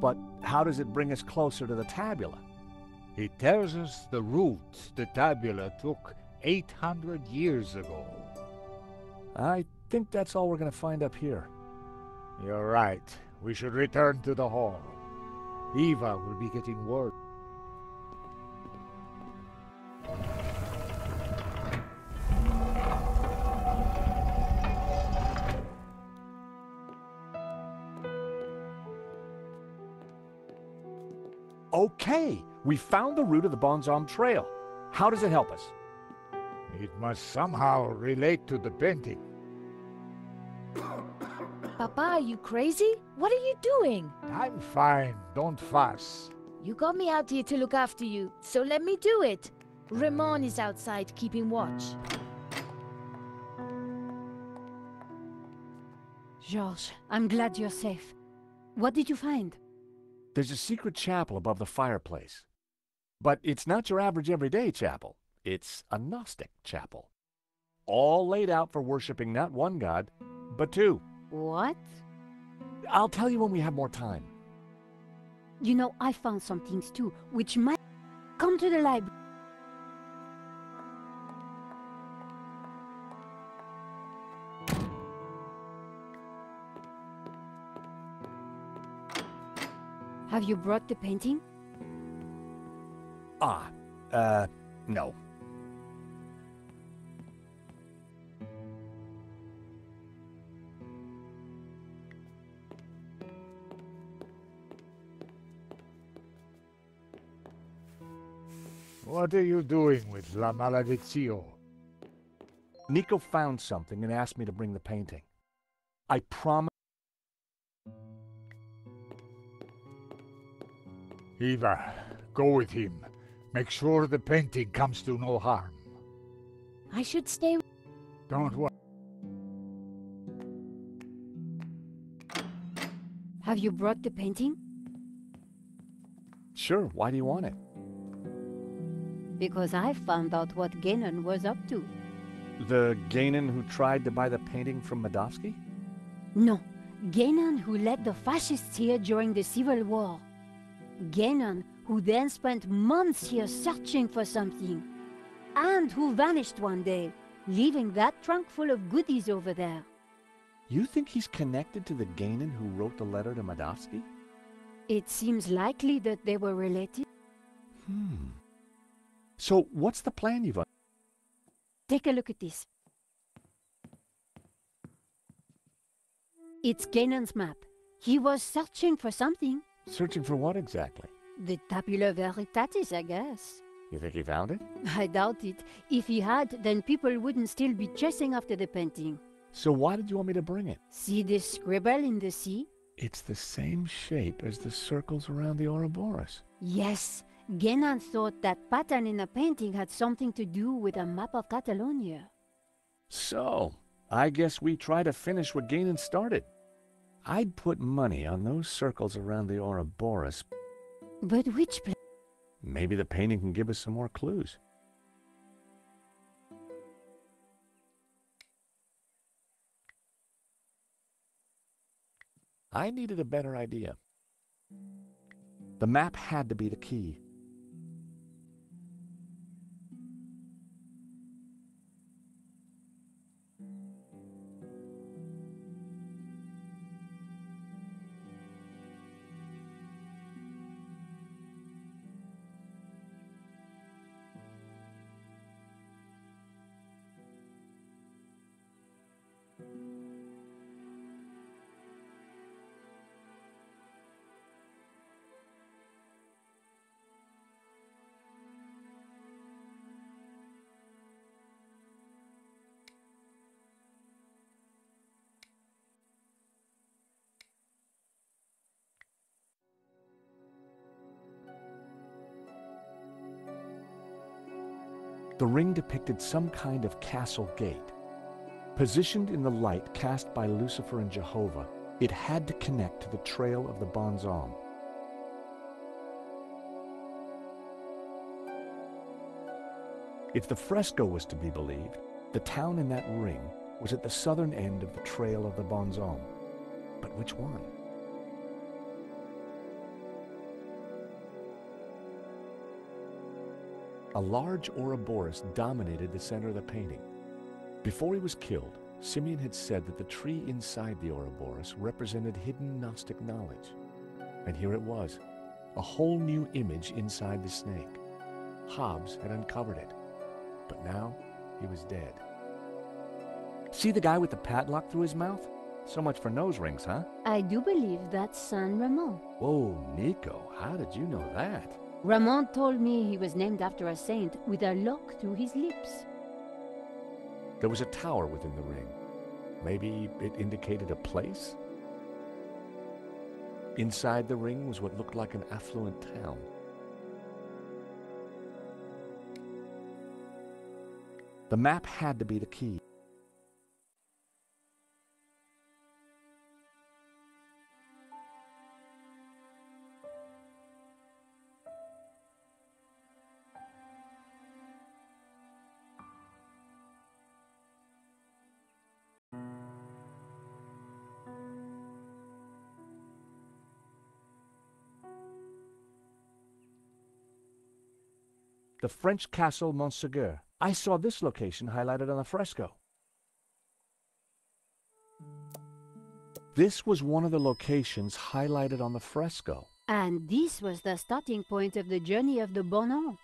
But how does it bring us closer to the tabula? It tells us the route the tabula took 800 years ago. I think that's all we're going to find up here. You're right. We should return to the hall. Eva will be getting word. Okay, we found the route of the Bonzom Trail. How does it help us? It must somehow relate to the painting. Papa, are you crazy? What are you doing? I'm fine, don't fuss. You got me out here to look after you, so let me do it. Ramon is outside keeping watch. Georges, I'm glad you're safe. What did you find? There's a secret chapel above the fireplace. But it's not your average everyday chapel. It's a Gnostic chapel. All laid out for worshiping not one god, but two. What? I'll tell you when we have more time. You know, I found some things too, which might come to the library. Have you brought the painting? No. What are you doing with La Maledizio? Nico found something and asked me to bring the painting. I promise. Eva, go with him. Make sure the painting comes to no harm. I should stay. Don't worry. Have you brought the painting? Sure, why do you want it? Because I found out what Genon was up to. The Gainan who tried to buy the painting from Medovsky? No, Genon who led the fascists here during the Civil War. Genon who then spent months here searching for something. And who vanished one day, leaving that trunk full of goodies over there. You think he's connected to the Gainan who wrote the letter to Medovsky? It seems likely that they were related. So what's the plan you've... Take a look at this. It's Ganon's map. He was searching for something. Searching for what exactly? The Tabula Veritatis, I guess. You think he found it? I doubt it. If he had, then people wouldn't still be chasing after the painting. So why did you want me to bring it? See this scribble in the sea? It's the same shape as the circles around the Ouroboros. Yes. Genon thought that pattern in the painting had something to do with a map of Catalonia. So, I guess we try to finish what Gainan started. I'd put money on those circles around the Ouroboros. But which place? Maybe the painting can give us some more clues. I needed a better idea. The map had to be the key. The ring depicted some kind of castle gate. Positioned in the light cast by Lucifer and Jehovah, it had to connect to the trail of the Bonzom. If the fresco was to be believed, the town in that ring was at the southern end of the Trail of the Bonzon. But which one? A large Ouroboros dominated the center of the painting. Before he was killed, Simeon had said that the tree inside the Ouroboros represented hidden Gnostic knowledge. And here it was, a whole new image inside the snake. Hobbes had uncovered it, but now he was dead. See the guy with the padlock through his mouth? So much for nose rings, huh? I do believe that's San Ramon. Whoa, Nico, how did you know that? Ramon told me he was named after a saint with a lock through his lips. There was a tower within the ring. Maybe it indicated a place? Inside the ring was what looked like an affluent town. The map had to be the key. The French castle Montségur. I saw this location highlighted on the fresco. This was one of the locations highlighted on the fresco. And this was the starting point of the journey of the Bonan,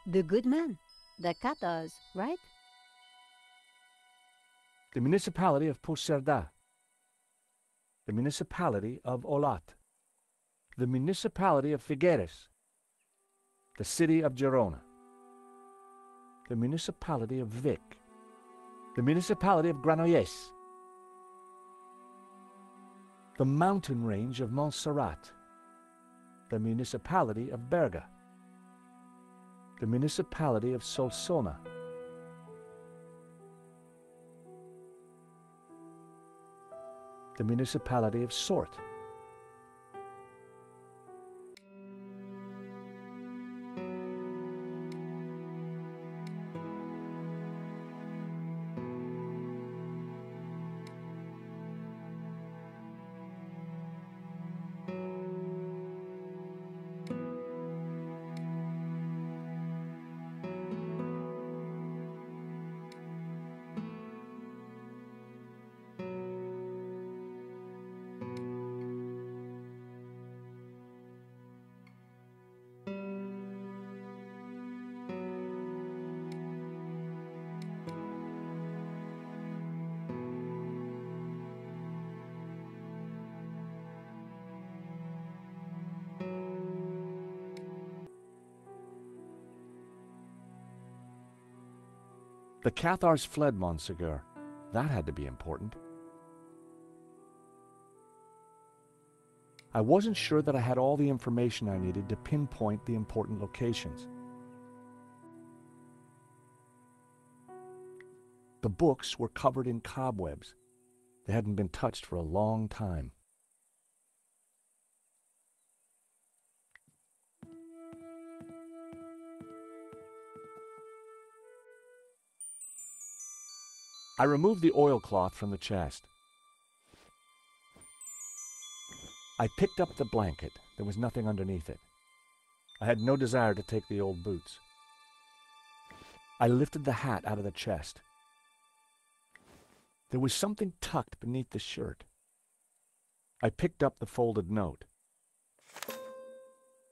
the good man, the Cathars, right? The municipality of Puigcerdà. The municipality of Olot. The municipality of Figueres. The city of Girona. The municipality of Vic, the municipality of Granollers, the mountain range of Montserrat, the municipality of Berga, the municipality of Solsona, the municipality of Sort, The Cathars fled Montségur. That had to be important. I wasn't sure that I had all the information I needed to pinpoint the important locations. The books were covered in cobwebs. They hadn't been touched for a long time. I removed the oilcloth from the chest. I picked up the blanket. There was nothing underneath it. I had no desire to take the old boots. I lifted the hat out of the chest. There was something tucked beneath the shirt. I picked up the folded note.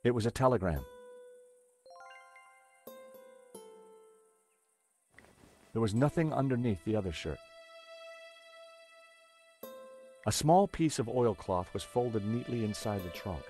It was a telegram. There was nothing underneath the other shirt. A small piece of oilcloth was folded neatly inside the trunk.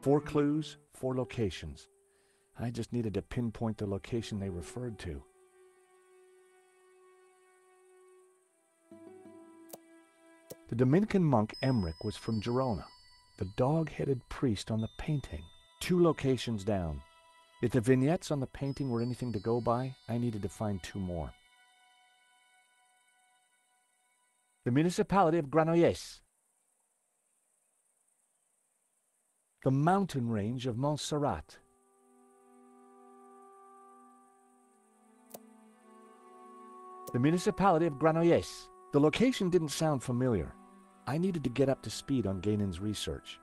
4 clues, 4 locations. I just needed to pinpoint the location they referred to. The Dominican monk Emmerich was from Girona, the dog-headed priest on the painting. 2 locations down. If the vignettes on the painting were anything to go by, I needed to find 2 more. The municipality of Granollers. The mountain range of Montserrat. The municipality of Granollers. The location didn't sound familiar. I needed to get up to speed on Guénin's research.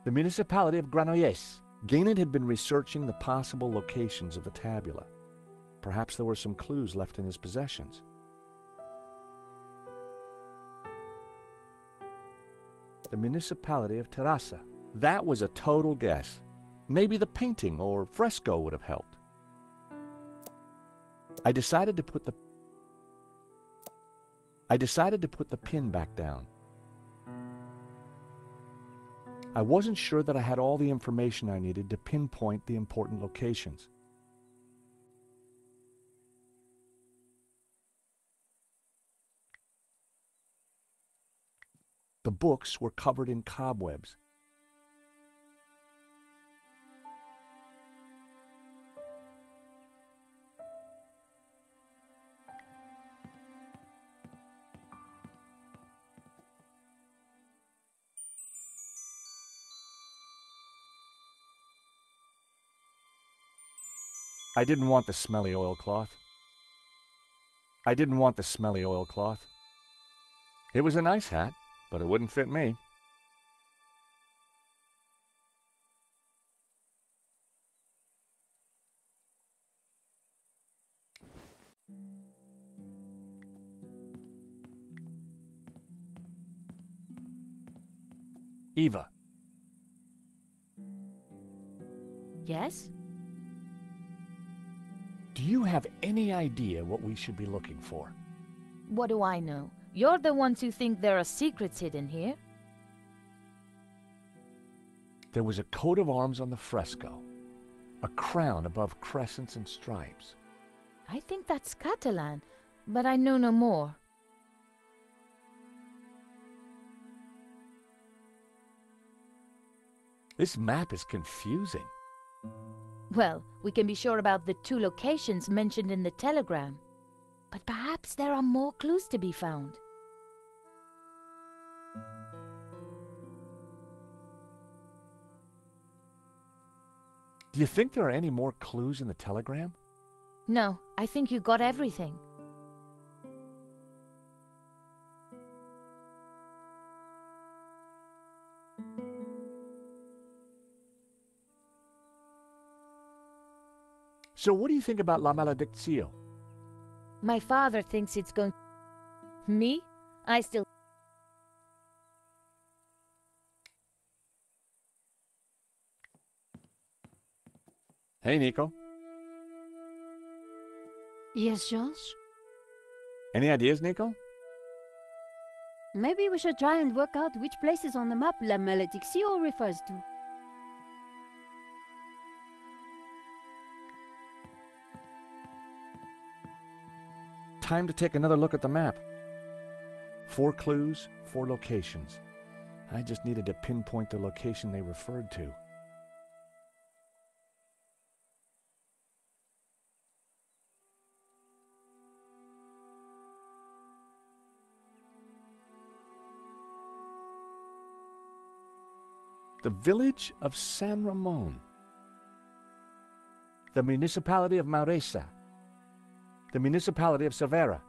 The municipality of Granollers. Guénin had been researching the possible locations of the tabula. Perhaps there were some clues left in his possessions. The municipality of Terrassa. That was a total guess. Maybe the painting or fresco would have helped. I decided to put the pin back down. I wasn't sure that I had all the information I needed to pinpoint the important locations. The books were covered in cobwebs. I didn't want the smelly oilcloth. It was a nice hat, but it wouldn't fit me. Eva. Yes? Do you have any idea what we should be looking for? What do I know? You're the ones who think there are secrets hidden here. There was a coat of arms on the fresco, a crown above crescents and stripes. I think that's Catalan, but I know no more. This map is confusing. Well, we can be sure about the 2 locations mentioned in the telegram. But perhaps there are more clues to be found. Do you think there are any more clues in the telegram? No, I think you got everything. So what do you think about La Maledictio? My father thinks it's going... Me? I still... Hey, Nico. Yes, George? Any ideas, Nico? Maybe we should try and work out which places on the map La Maledictio refers to. Time to take another look at the map. 4 clues, 4 locations. I just needed to pinpoint the location they referred to. The village of San Ramon. The municipality of Mauresa. The municipality of Cervera.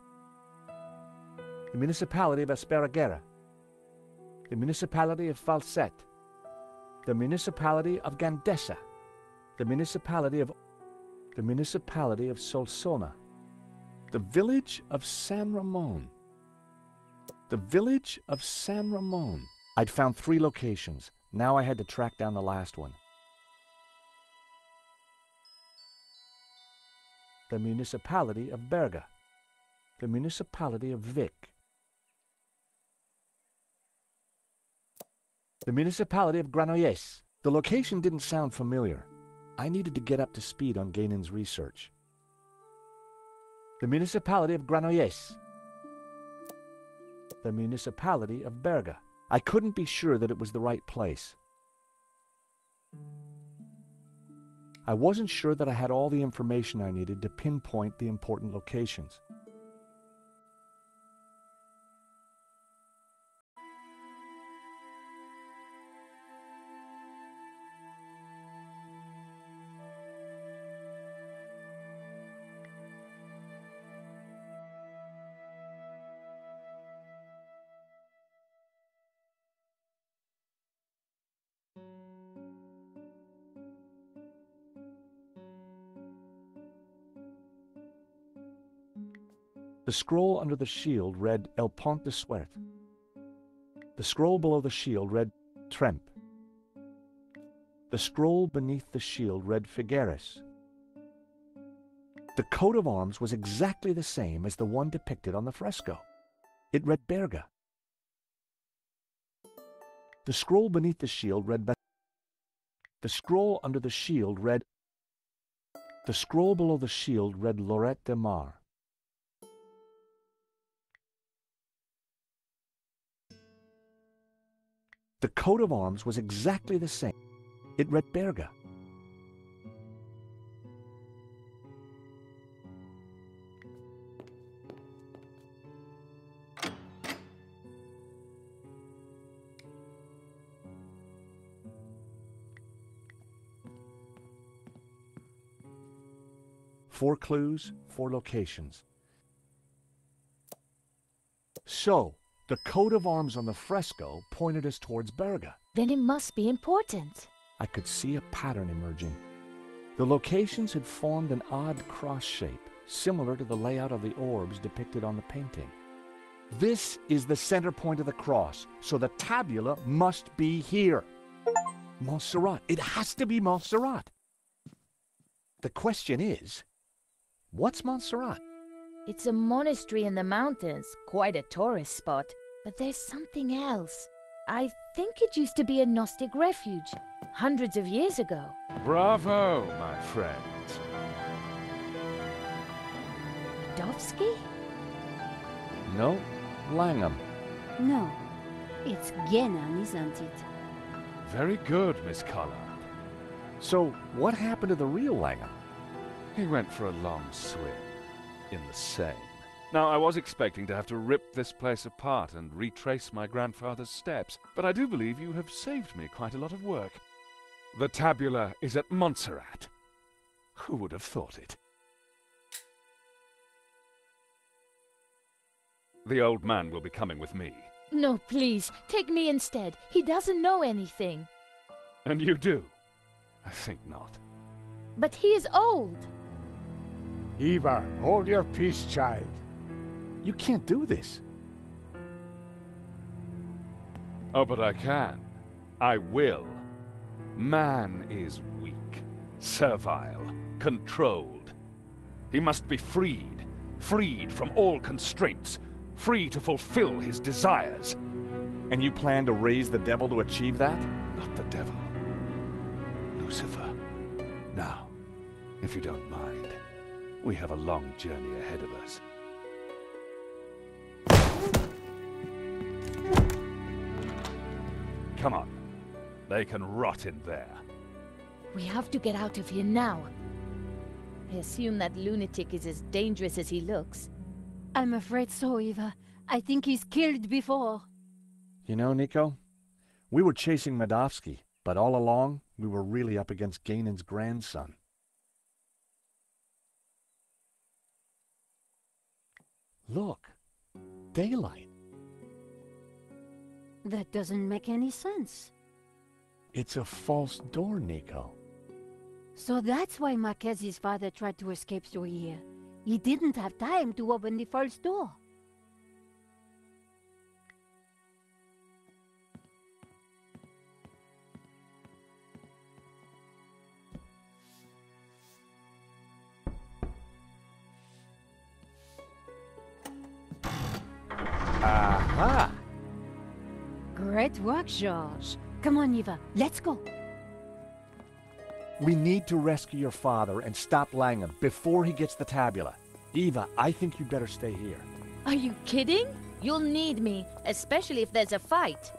The municipality of Esparraguera. The municipality of Falset. The municipality of Gandesa. The municipality of Solsona. The village of San Ramon. The village of San Ramon. I'd found 3 locations. Now I had to track down the last one. The municipality of Berga. The municipality of Vic. The municipality of Granollers. The location didn't sound familiar. I needed to get up to speed on Gainon's research. The municipality of Granollers. The municipality of Berga. I couldn't be sure that it was the right place. I wasn't sure that I had all the information I needed to pinpoint the important locations. The scroll under the shield read El Pont de Suert. The scroll below the shield read Tremp. The scroll beneath the shield read Figueres. The coat of arms was exactly the same as the one depicted on the fresco. It read Berga. The scroll beneath the shield read The scroll under the shield read The scroll below the shield read Lorette de Mar. The coat of arms was exactly the same. It read Berga. Four clues, four locations. So, the coat of arms on the fresco pointed us towards Berga. Then it must be important. I could see a pattern emerging. The locations had formed an odd cross shape, similar to the layout of the orbs depicted on the painting. This is the center point of the cross, so the tabula must be here. Montserrat. It has to be Montserrat. The question is, what's Montserrat? It's a monastery in the mountains, quite a tourist spot. But there's something else. I think it used to be a Gnostic refuge, hundreds of years ago. Bravo, my friend. Dovsky? No, Langham. No, it's Genan, isn't it? Very good, Miss Collard. So, what happened to the real Langham? He went for a long swim in the Seine. Now, I was expecting to have to rip this place apart and retrace my grandfather's steps, but I do believe you have saved me quite a lot of work. The tabula is at Montserrat. Who would have thought it? The old man will be coming with me. No, please, take me instead. He doesn't know anything. And you do? I think not. But he is old. Eva, hold your peace, child. You can't do this. Oh, but I can. I will. Man is weak, servile, controlled. He must be freed from all constraints, free to fulfill his desires. And you plan to raise the devil to achieve that? Not the devil. Lucifer. Now, if you don't mind, we have a long journey ahead of us. Come on. They can rot in there. We have to get out of here now. I assume that lunatic is as dangerous as he looks. I'm afraid so, Eva. I think he's killed before. You know, Nico, we were chasing Medovsky, but all along, we were really up against Gainon's grandson. Look, daylight. That doesn't make any sense. It's a false door, Nico. So that's why Marquez's father tried to escape through here. He didn't have time to open the false door. Aha! Great work, George. Come on, Eva, let's go. We need to rescue your father and stop Langham before he gets the tabula. Eva, I think you'd better stay here. Are you kidding? You'll need me, especially if there's a fight.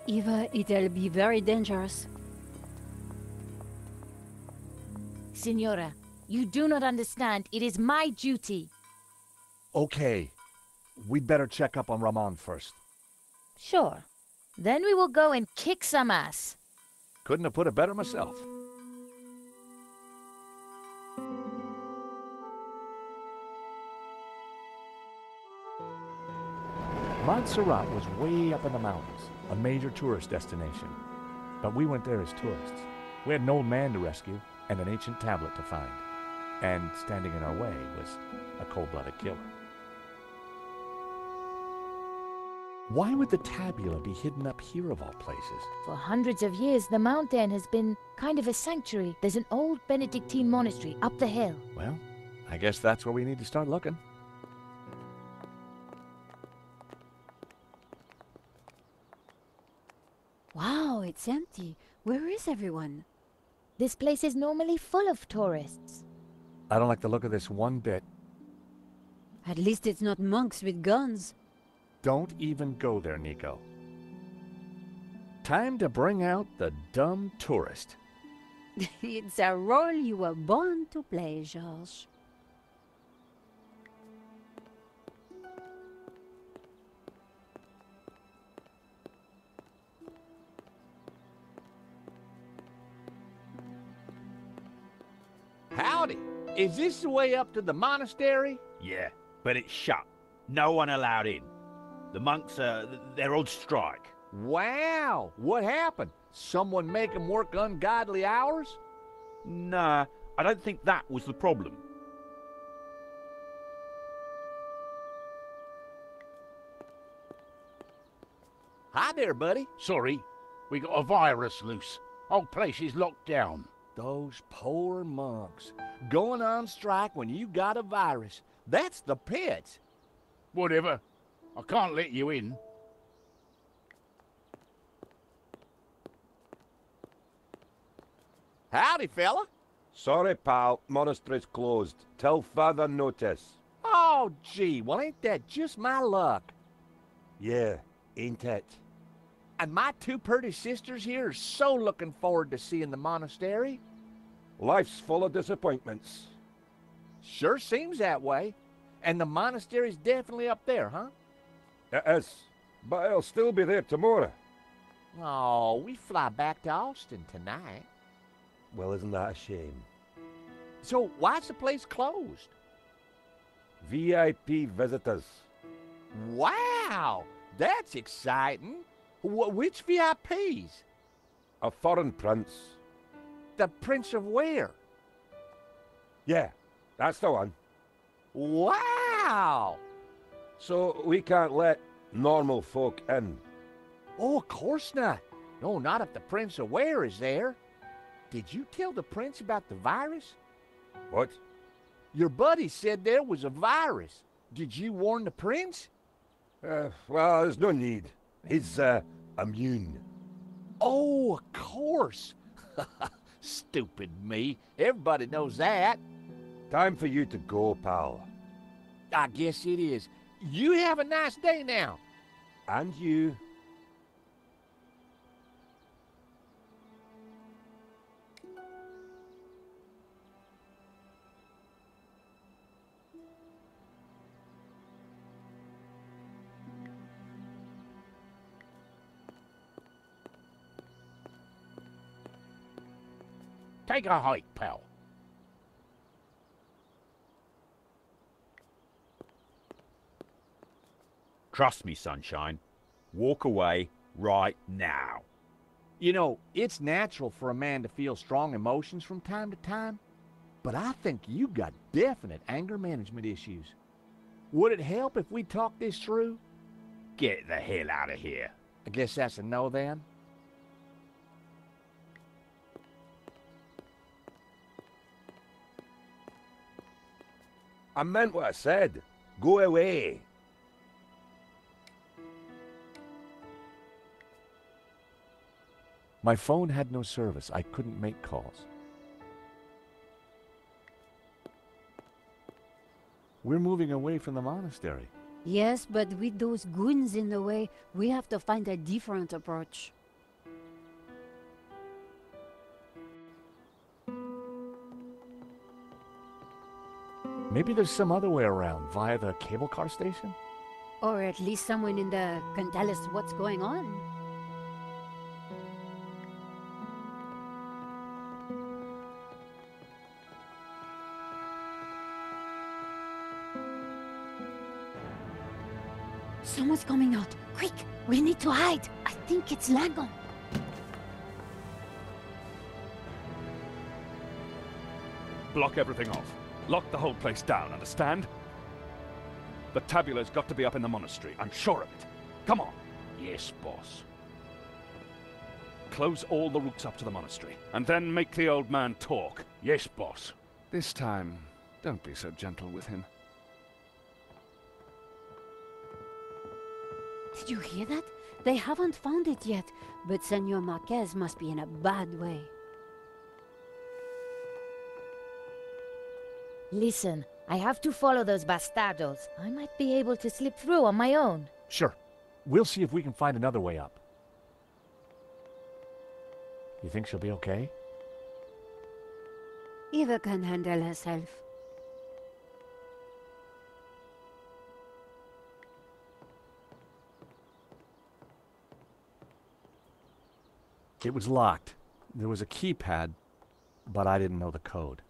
Eva, it'll be very dangerous. Signora, you do not understand. It is my duty. Okay. We'd better check up on Ramon first. Sure. Then we will go and kick some ass. Couldn't have put it better myself. Montserrat was way up in the mountains, a major tourist destination. But we went there as tourists. We had an old man to rescue and an ancient tablet to find. And standing in our way was a cold-blooded killer. Why would the tabula be hidden up here of all places? For hundreds of years, the mountain has been kind of a sanctuary. There's an old Benedictine monastery up the hill. Well, I guess that's where we need to start looking. Wow, it's empty. Where is everyone? This place is normally full of tourists. I don't like the look of this one bit. At least it's not monks with guns. Don't even go there, Nico. Time to bring out the dumb tourist. It's a role you were born to play, Georges. Howdy. Is this the way up to the monastery? Yeah, but it's shut. No one allowed in. The monks, they're on strike. Wow. What happened? Someone make 'em work ungodly hours? Nah, I don't think that was the problem. Hi there, buddy. Sorry, we got a virus loose. Whole place is locked down. Those poor monks. Going on strike when you got a virus. That's the pits. Whatever. I can't let you in. Howdy, fella. Sorry, pal. Monastery's closed. Till further notice. Oh, gee. Well, ain't that just my luck? Yeah, ain't it? And my two pretty sisters here are so looking forward to seeing the monastery. Life's full of disappointments. Sure seems that way. And the monastery's definitely up there, huh? It is. But it'll still be there tomorrow. Oh, we fly back to Austin tonight. Well, isn't that a shame? So why's the place closed? VIP visitors. Wow, that's exciting. Which VIPs? A foreign prince. The Prince of where? Yeah, that's the one. Wow! So we can't let normal folk in. Oh, of course not. No, not if the Prince of where is there. Did you tell the prince about the virus? What? Your buddy said there was a virus. Did you warn the prince? Well, there's no need. He's, immune. Oh, of course. Stupid me. Everybody knows that. Time for you to go, pal. I guess it is. You have a nice day now. And you. Take a hike, pal. Trust me, Sunshine. Walk away right now. You know, it's natural for a man to feel strong emotions from time to time, but I think you got definite anger management issues. Would it help if we talked this through? Get the hell out of here. I guess that's a no then. I meant what I said. Go away. My phone had no service. I couldn't make calls. We're moving away from the monastery. Yes, but with those goons in the way, we have to find a different approach. Maybe there's some other way around, via the cable car station? Or at least someone in there can tell us what's going on. Someone's coming out. Quick! We need to hide! I think it's Langon. Block everything off. Lock the whole place down, understand? The tabula's got to be up in the monastery. I'm sure of it. Come on. Yes, boss. Close all the routes up to the monastery, and then make the old man talk. Yes, boss. This time, don't be so gentle with him. Did you hear that? They haven't found it yet, but Senor Marquez must be in a bad way. Listen, I have to follow those bastardos. I might be able to slip through on my own. Sure. We'll see if we can find another way up. You think she'll be okay? Eva can handle herself. It was locked. There was a keypad, but I didn't know the code.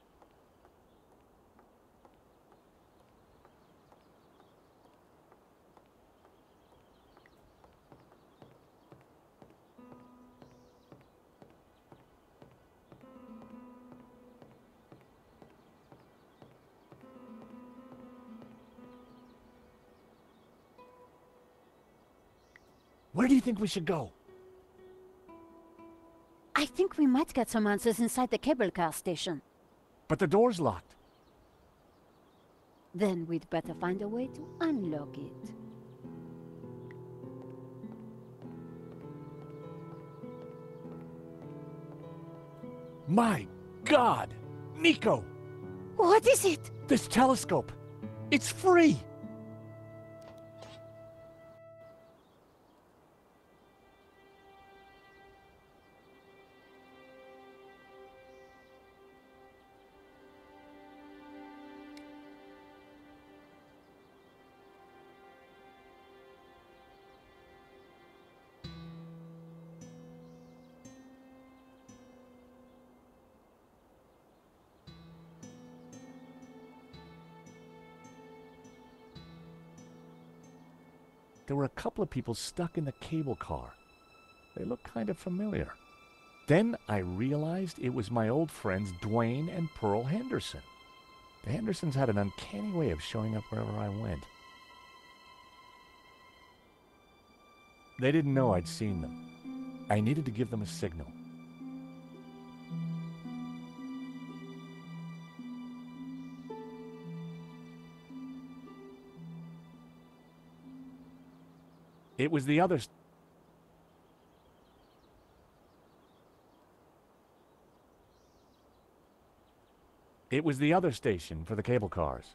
Where do you think we should go? I think we might get some answers inside the cable car station. But the door's locked. Then we'd better find a way to unlock it. My God! Nico! What is it? This telescope! It's free! There were a couple of people stuck in the cable car. They looked kind of familiar. Then I realized it was my old friends Dwayne and Pearl Henderson. The Hendersons had an uncanny way of showing up wherever I went. They didn't know I'd seen them. I needed to give them a signal. It was the other... It was the other station for the cable cars.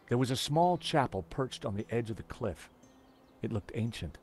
There was a small chapel perched on the edge of the cliff. It looked ancient.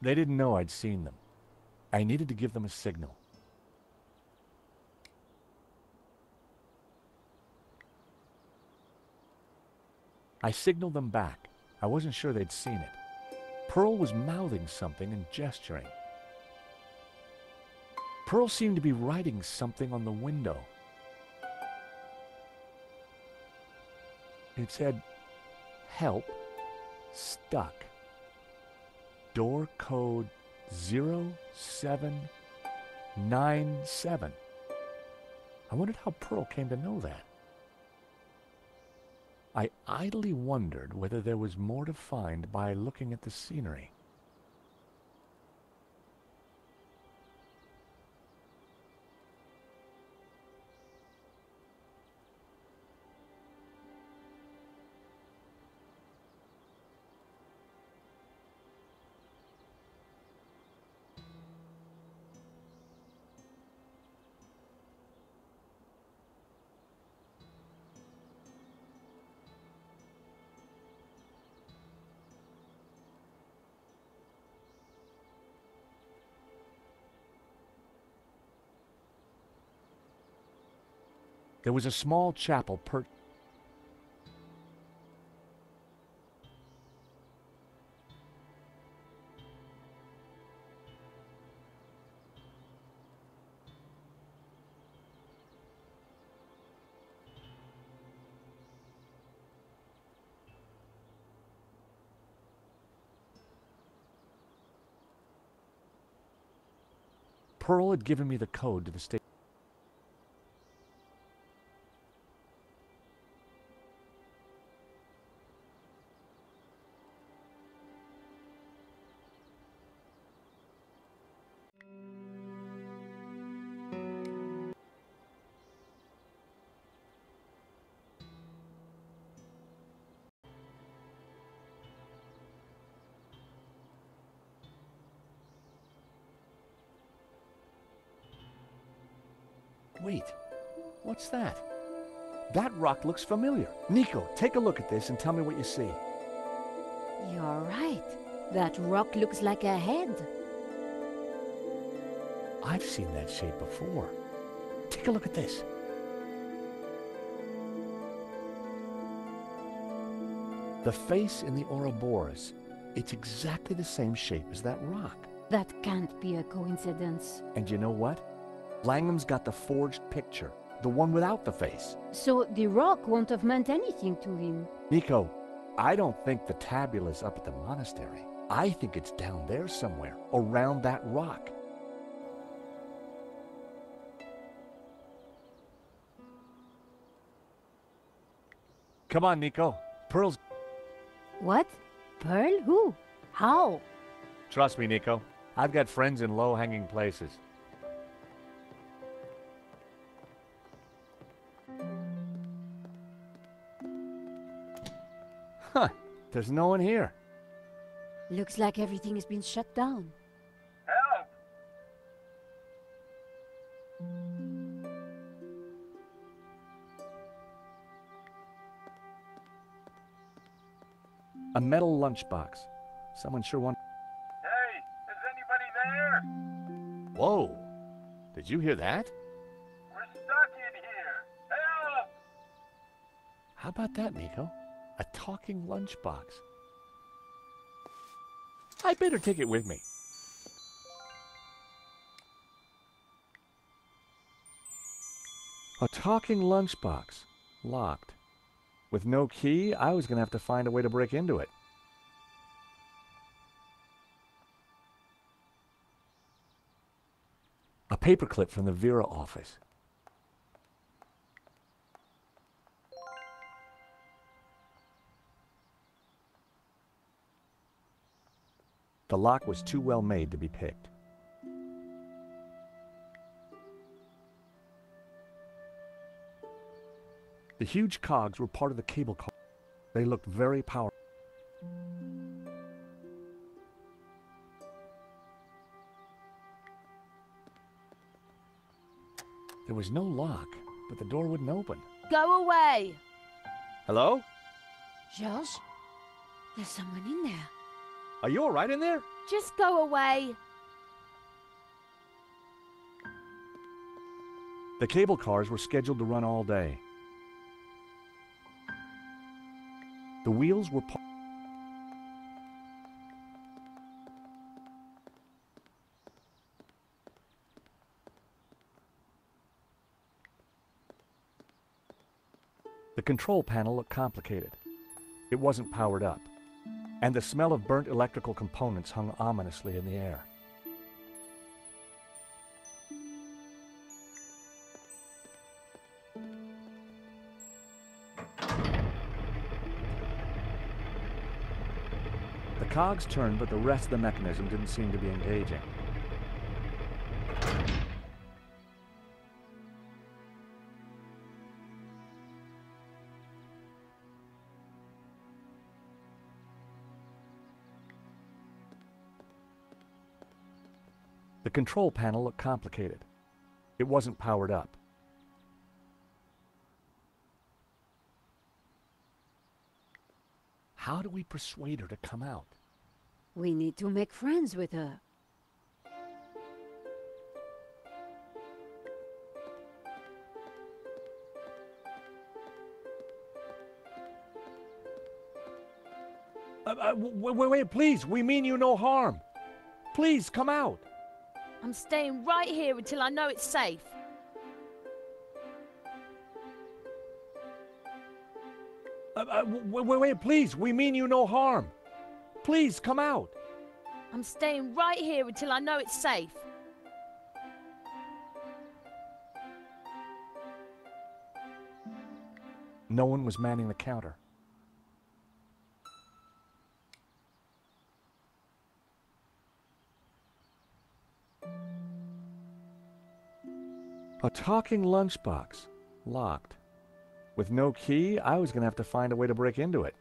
They didn't know I'd seen them. I needed to give them a signal. I signaled them back. I wasn't sure they'd seen it. Pearl was mouthing something and gesturing. Pearl seemed to be writing something on the window. It said, "Help, stuck. Door code 0797. I wondered how Pearl came to know that. I idly wondered whether there was more to find by looking at the scenery. There was a small chapel Pearl had given me the code to the station. Wait, what's that? That rock looks familiar. Nico, take a look at this and tell me what you see. You're right. That rock looks like a head. I've seen that shape before. Take a look at this. The face in the Ouroboros, it's exactly the same shape as that rock. That can't be a coincidence. And you know what? Langham's got the forged picture, the one without the face. So the rock won't have meant anything to him. Nico, I don't think the tabula's up at the monastery. I think it's down there somewhere, around that rock. Come on, Nico. Pearl's... What? Pearl? Who? How? Trust me, Nico. I've got friends in low-hanging places. Huh. There's no one here. Looks like everything has been shut down. Help! A metal lunchbox. Someone sure want... Hey, is anybody there? Whoa! Did you hear that? We're stuck in here. Help! How about that, Nico? A talking lunchbox. I better take it with me. A talking lunchbox. Locked. With no key, I was going to have to find a way to break into it. A paperclip from the Vera office. The lock was too well made to be picked. The huge cogs were part of the cable car. They looked very powerful. There was no lock, but the door wouldn't open. Go away! Hello? Georges? There's someone in there. Are you all right in there? Just go away. The cable cars were scheduled to run all day. The wheels were The control panel looked complicated. It wasn't powered up, and the smell of burnt electrical components hung ominously in the air. The cogs turned, but the rest of the mechanism didn't seem to be engaging. The control panel looked complicated. It wasn't powered up. How do we persuade her to come out? We need to make friends with her. Wait, please, we mean you no harm. Please, come out. I'm staying right here until I know it's safe. Wait, please, we mean you no harm. Please, come out. I'm staying right here until I know it's safe. No one was manning the counter. A talking lunchbox. Locked. With no key, I was going to have to find a way to break into it.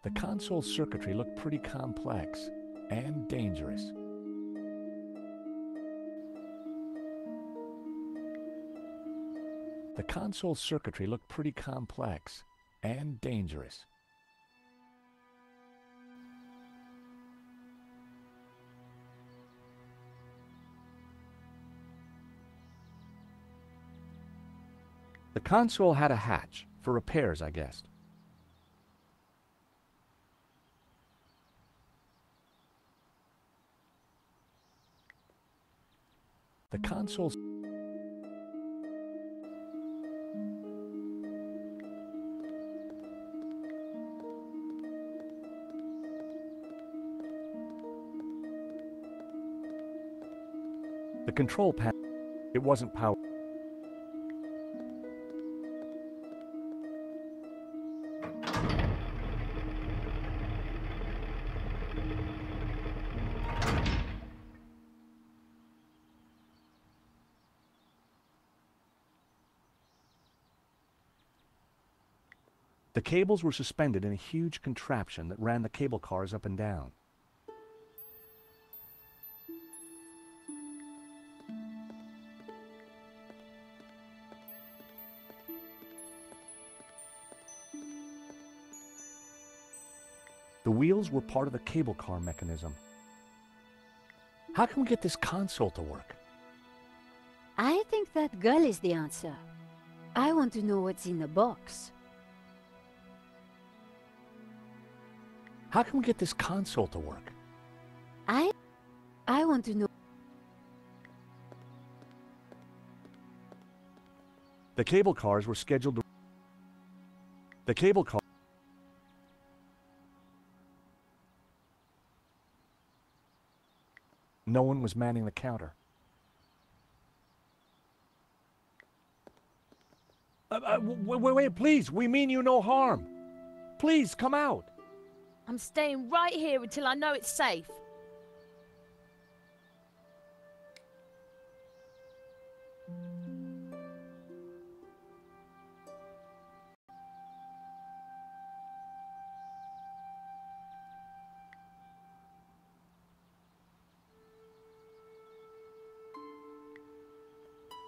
The console circuitry looked pretty complex and dangerous. The console circuitry looked pretty complex and dangerous. The console had a hatch for repairs, I guessed. The console... The control panel, it wasn't powered. The cables were suspended in a huge contraption that ran the cable cars up and down. The wheels were part of the cable car mechanism. How can we get this console to work? I think that girl is the answer. I want to know what's in the box. How can we get this console to work? I want to know. The cable cars were scheduled to... The cable car... No one was manning the counter. Wait, please, we mean you no harm. Please, come out. I'm staying right here until I know it's safe.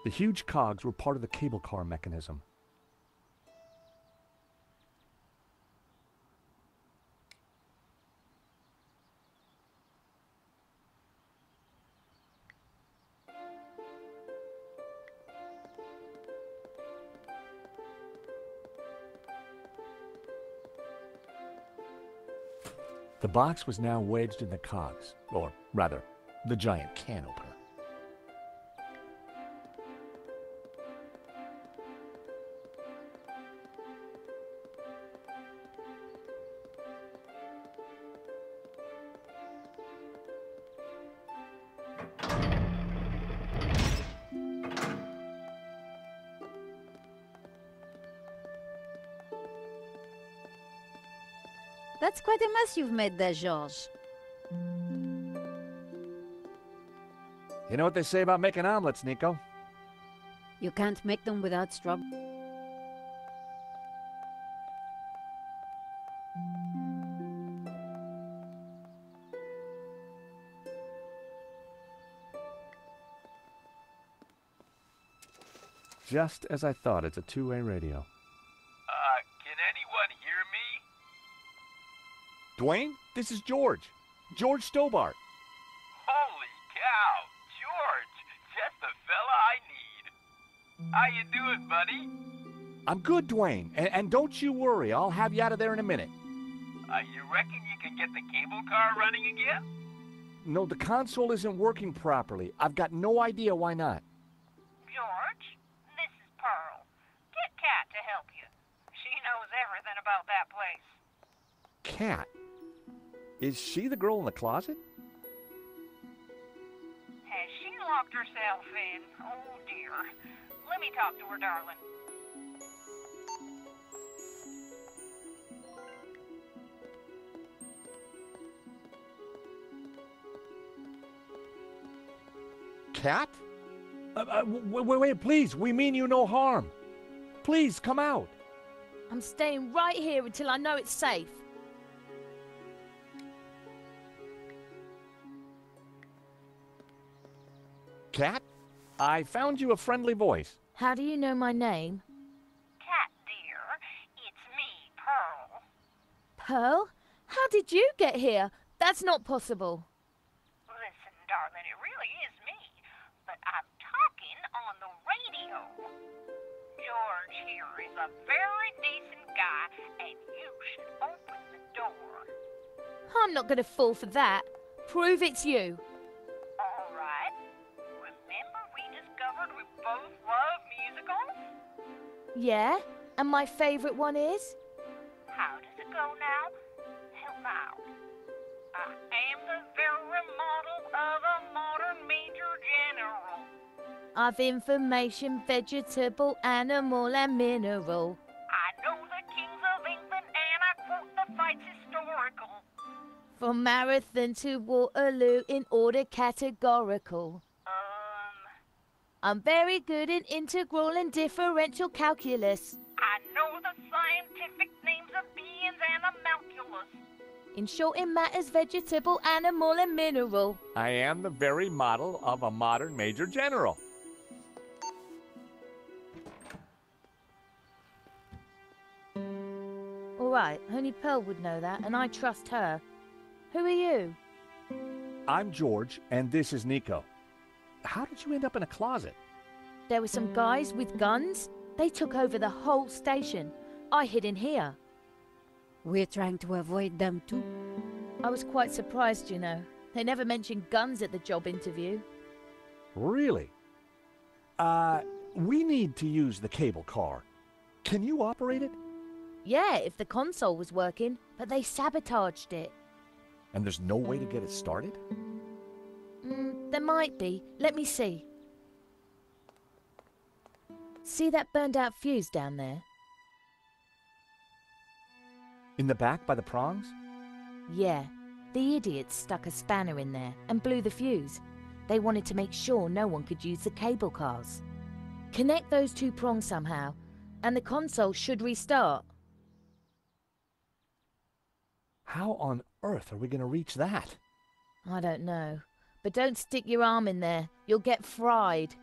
The huge cogs were part of the cable car mechanism. The box was now wedged in the cogs, or rather, the giant can opener. That's quite a mess you've made there, Georges. You know what they say about making omelets, Nico? You can't make them without straw. Just as I thought, it's a two-way radio. Can anyone hear me? Dwayne, this is George. George Stobart. Holy cow, George, just the fella I need. How you doing, buddy? I'm good, Dwayne, and don't you worry, I'll have you out of there in a minute. You reckon you can get the cable car running again? No, the console isn't working properly. I've got no idea why not. George, this is Pearl. Get Kat to help you. She knows everything about that place. Kat? Is she the girl in the closet? Has she locked herself in? Oh, dear. Let me talk to her, darling. Kat? Wait, please. We mean you no harm. Please, come out. I'm staying right here until I know it's safe. Kat? I found you a friendly voice. How do you know my name? Kat, dear, it's me, Pearl. Pearl? How did you get here? That's not possible. Listen, darling, it really is me, but I'm talking on the radio. George here is a very decent guy, and you should open the door. I'm not going to fall for that. Prove it's you. All right. Remember we discovered we both love musicals? Yeah? And my favourite one is? How does it go now? Help out. I am the very model of a modern major general. Of information, vegetable, animal, and mineral. I know the kings of England, and I quote the fights historical. From Marathon to Waterloo in order categorical. I'm very good in integral and differential calculus. I know the scientific names of beings and homunculus. In short, it matters vegetable, animal, and mineral. I am the very model of a modern major general. All right, only Pearl would know that, and I trust her. Who are you? I'm George, and this is Nico. How did you end up in a closet? There were some guys with guns. They took over the whole station. I hid in here. We're trying to avoid them too. I was quite surprised, you know. They never mentioned guns at the job interview. Really? We need to use the cable car. Can you operate it? Yeah, if the console was working, but they sabotaged it. And there's no way to get it started? There might be. Let me see. See that burned out fuse down there? In the back by the prongs? Yeah. The idiots stuck a spanner in there and blew the fuse. They wanted to make sure no one could use the cable cars. Connect those two prongs somehow, and the console should restart. How on earth are we going to reach that? I don't know. But don't stick your arm in there. You'll get fried.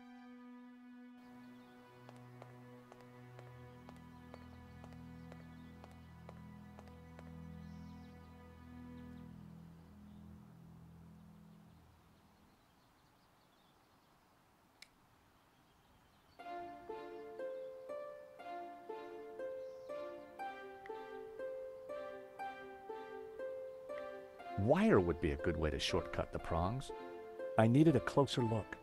Wire would be a good way to shortcut the prongs. I needed a closer look.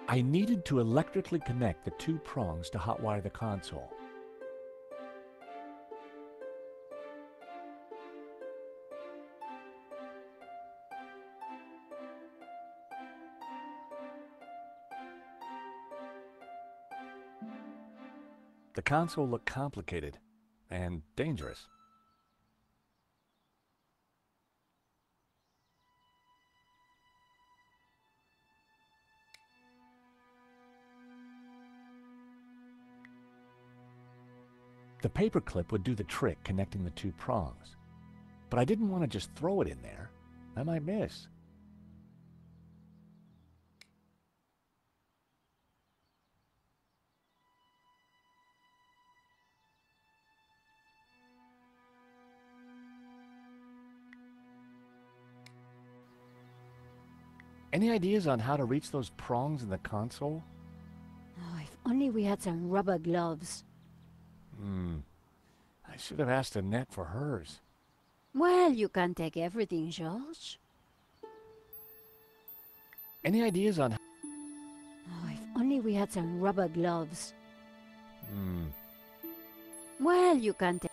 I needed to electrically connect the two prongs to hotwire the console. The console looked complicated and dangerous. The paperclip would do the trick connecting the two prongs, but I didn't want to just throw it in there. I might miss. Any ideas on how to reach those prongs in the console? Oh, if only we had some rubber gloves. I should have asked Annette for hers. Well, you can't take everything, George. Any ideas on... Oh, if only we had some rubber gloves. Well, you can't take...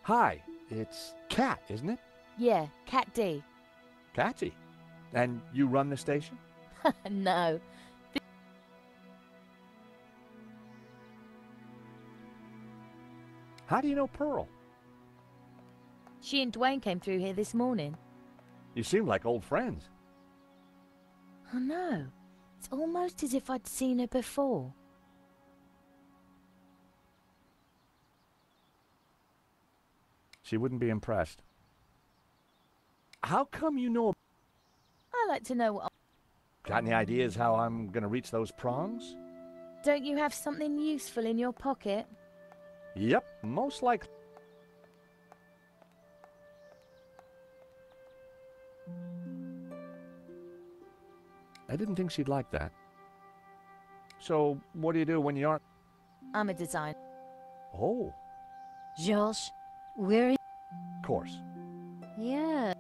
Hi, it's Kat, isn't it? Yeah, Cat D. Katsy. And you run the station? No. How do you know Pearl? She and Dwayne came through here this morning. You seem like old friends. I know. It's almost as if I'd seen her before. She wouldn't be impressed. How come you know? I like to know what... Got any ideas how I'm gonna reach those prongs? Don't you have something useful in your pocket? Yep, most likely. I didn't think she'd like that. So, what do you do when you aren't? I'm a designer. Oh, George, we're in... of course. Yeah.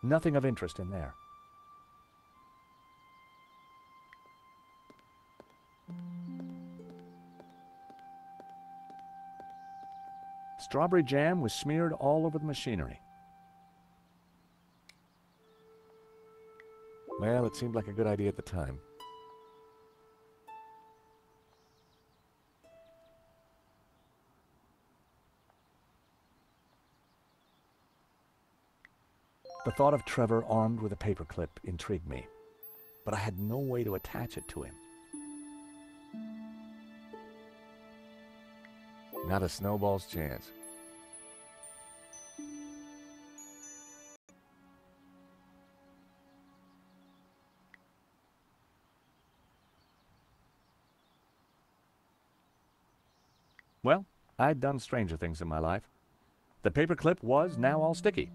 Nothing of interest in there. Strawberry jam was smeared all over the machinery. Well, it seemed like a good idea at the time. The thought of Trevor armed with a paperclip intrigued me, but I had no way to attach it to him. Not a snowball's chance. Well, I'd done stranger things in my life. The paperclip was now all sticky.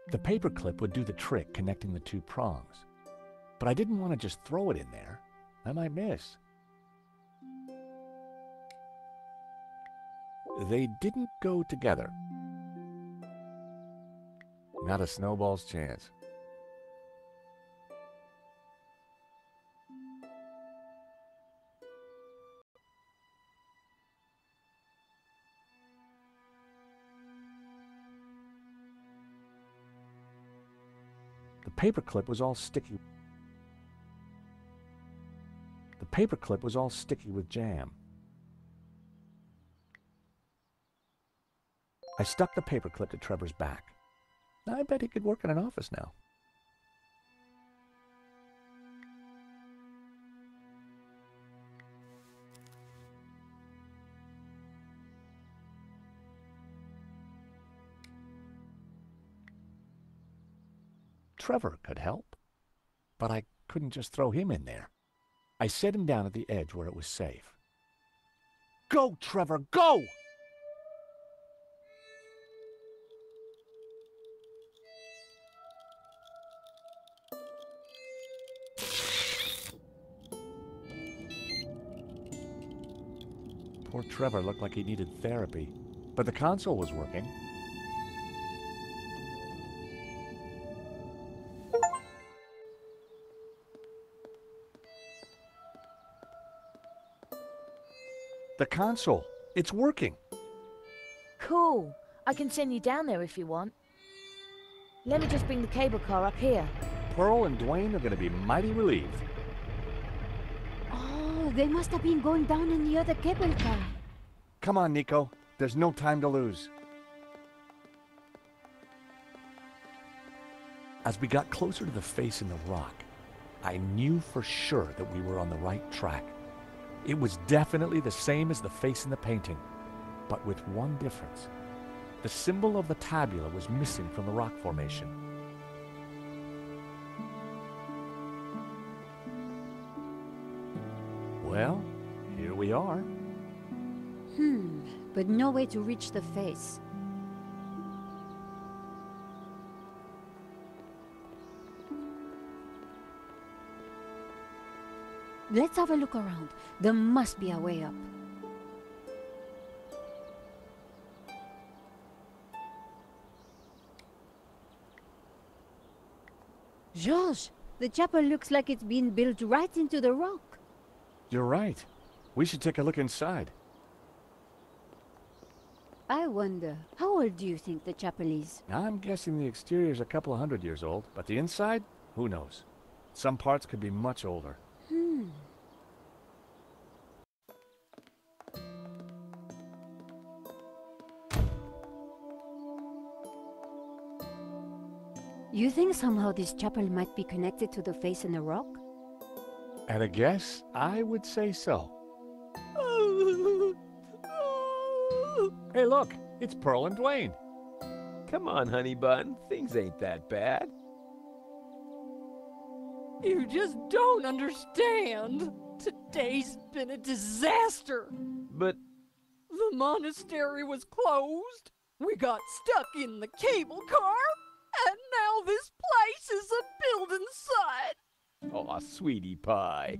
The paperclip would do the trick connecting the two prongs, but I didn't want to just throw it in there. I might miss. They didn't go together. Not a snowball's chance. The paperclip was all sticky. The paperclip was all sticky with jam. I stuck the paperclip to Trevor's back. I bet he could work in an office now. Trevor could help. But I couldn't just throw him in there. I set him down at the edge where it was safe. Go, Trevor, go! Poor Trevor looked like he needed therapy, but the console was working. The console, it's working. Cool. I can send you down there if you want. Let me just bring the cable car up here. Pearl and Dwayne are going to be mighty relieved. Oh, they must have been going down in the other cable car. Come on, Nico. There's no time to lose. As we got closer to the face in the rock, I knew for sure that we were on the right track. It was definitely the same as the face in the painting, but with one difference. The symbol of the tabula was missing from the rock formation. Well, here we are. But no way to reach the face. Let's have a look around. There must be a way up. George, the chapel looks like it's been built right into the rock. You're right. We should take a look inside. I wonder, how old do you think the chapel is? I'm guessing the exterior's a couple of 100 years old, but the inside? Who knows? Some parts could be much older. You think somehow this chapel might be connected to the face in the rock? At a guess, I would say so. Hey, look! It's Pearl and Dwayne. Come on, honey bun. Things ain't that bad. You just don't understand. Today's been a disaster. But the monastery was closed. We got stuck in the cable car. And now this place is a building site. Aw, sweetie pie.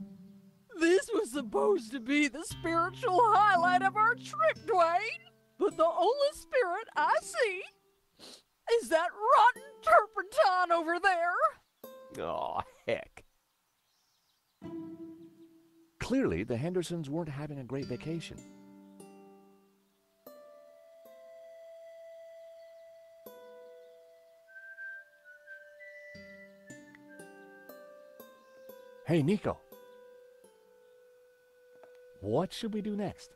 This was supposed to be the spiritual highlight of our trip, Dwayne. But the only spirit I see is that rotten turpentine over there. Aw, heck. Clearly, the Hendersons weren't having a great vacation. Hey, Nico. What should we do next?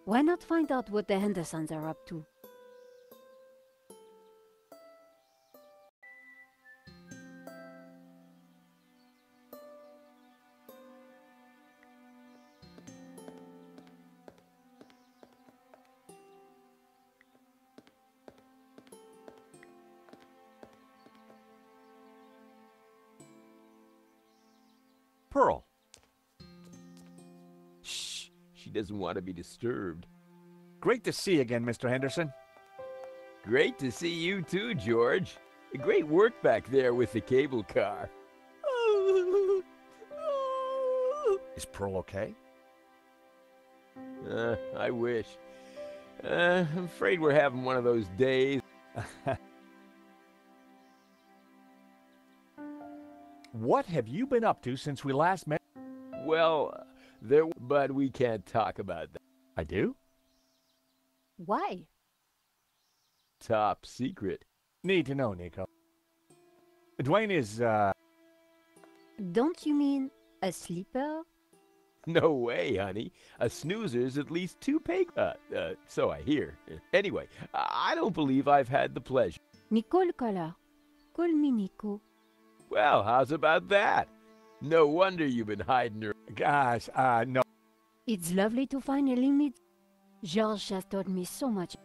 Why not find out what the Hendersons are up to? Pearl. Shh, she doesn't want to be disturbed. Great to see you again, Mr. Henderson. Great to see you too, George. Great work back there with the cable car. Is Pearl okay? I wish. I'm afraid we're having one of those days. What have you been up to since we last met? Well, but we can't talk about that. I do? Why? Top secret. Need to know, Nico. Dwayne is, Don't you mean a sleeper? No way, honey. A snoozer's at least 2 so I hear. Anyway, I don't believe I've had the pleasure. Nicole Collar. Call me Nico. Well, how's about that? No wonder you've been hiding her. Gosh, no. It's lovely to finally meet. George has taught me so much.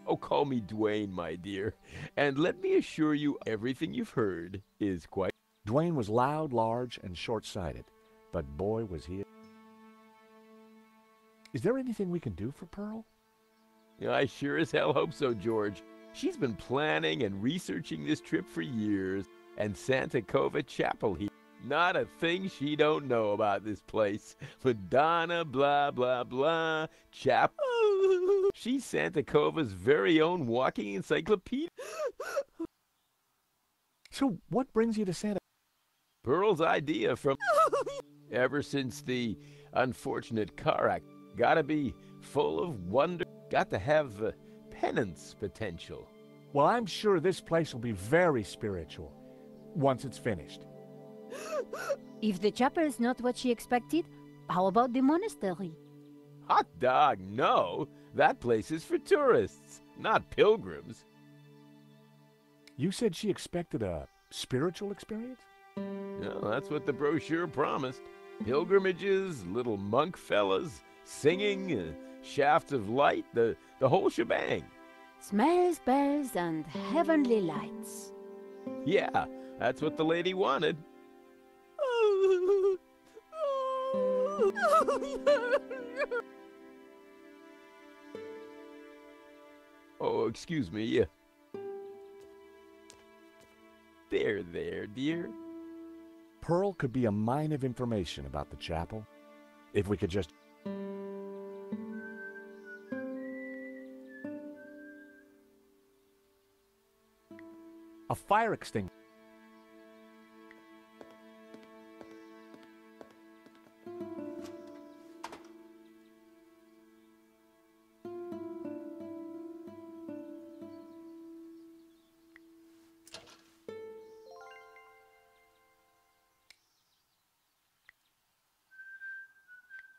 Oh, call me Dwayne, my dear. And let me assure you, everything you've heard is quite... Dwayne was loud, large, and short-sighted, but boy was he... Is there anything we can do for Pearl? I sure as hell hope so, George. She's been planning and researching this trip for years, and Santa Cova Chapel here. Not a thing she don't know about this place. Madonna, blah, blah, blah, Chapel. She's Santa Cova's very own walking encyclopedia. So what brings you to Santa? Pearl's idea from... Ever since the unfortunate car accident. Gotta be full of wonder. Got to have penance potential. Well, I'm sure this place will be very spiritual once it's finished. If the chapel is not what she expected, how about the monastery? Hot dog, no. That place is for tourists, not pilgrims. You said she expected a spiritual experience? Well, that's what the brochure promised. Pilgrimages, little monk fellas, singing, shafts of light, the whole shebang. Smells, bells, and heavenly lights. Yeah, that's what the lady wanted. Oh, excuse me. There, dear. Pearl could be a mine of information about the chapel, if we could just... A fire extinguisher.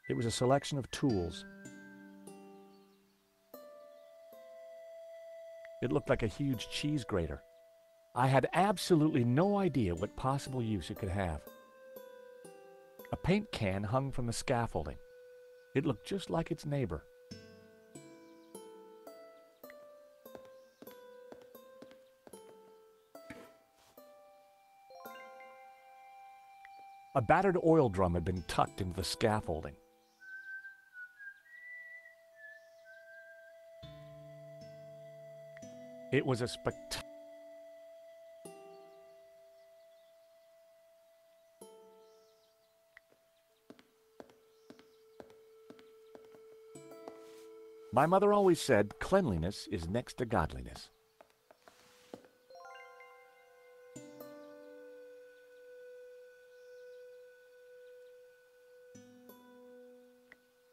It was a selection of tools. It looked like a huge cheese grater. I had absolutely no idea what possible use it could have. A paint can hung from the scaffolding. It looked just like its neighbor. A battered oil drum had been tucked into the scaffolding. It was a spectacular... My mother always said cleanliness is next to godliness.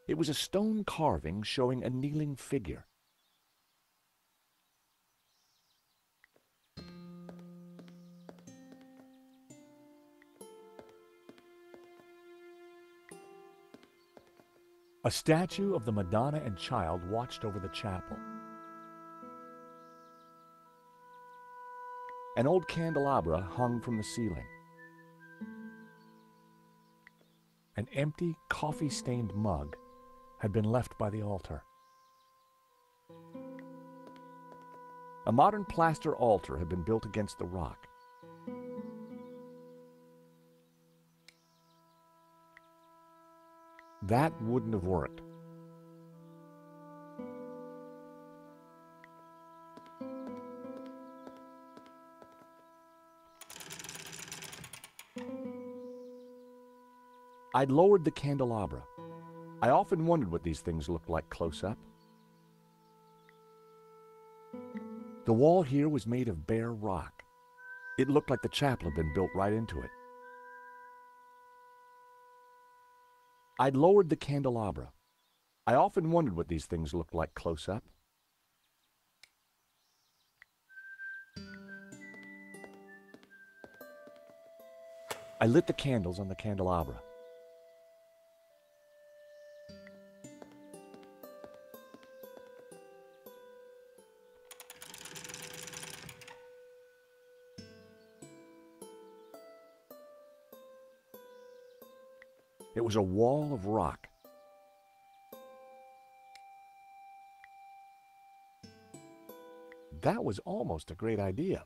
It was a stone carving showing a kneeling figure. A statue of the Madonna and Child watched over the chapel. An old candelabra hung from the ceiling. An empty, coffee-stained mug had been left by the altar. A modern plaster altar had been built against the rock. That wouldn't have worked. I'd lowered the candelabra. I often wondered what these things looked like close up. The wall here was made of bare rock. It looked like the chapel had been built right into it. I'd lowered the candelabra. I often wondered what these things looked like close up. I lit the candles on the candelabra. It was a wall of rock. That was almost a great idea.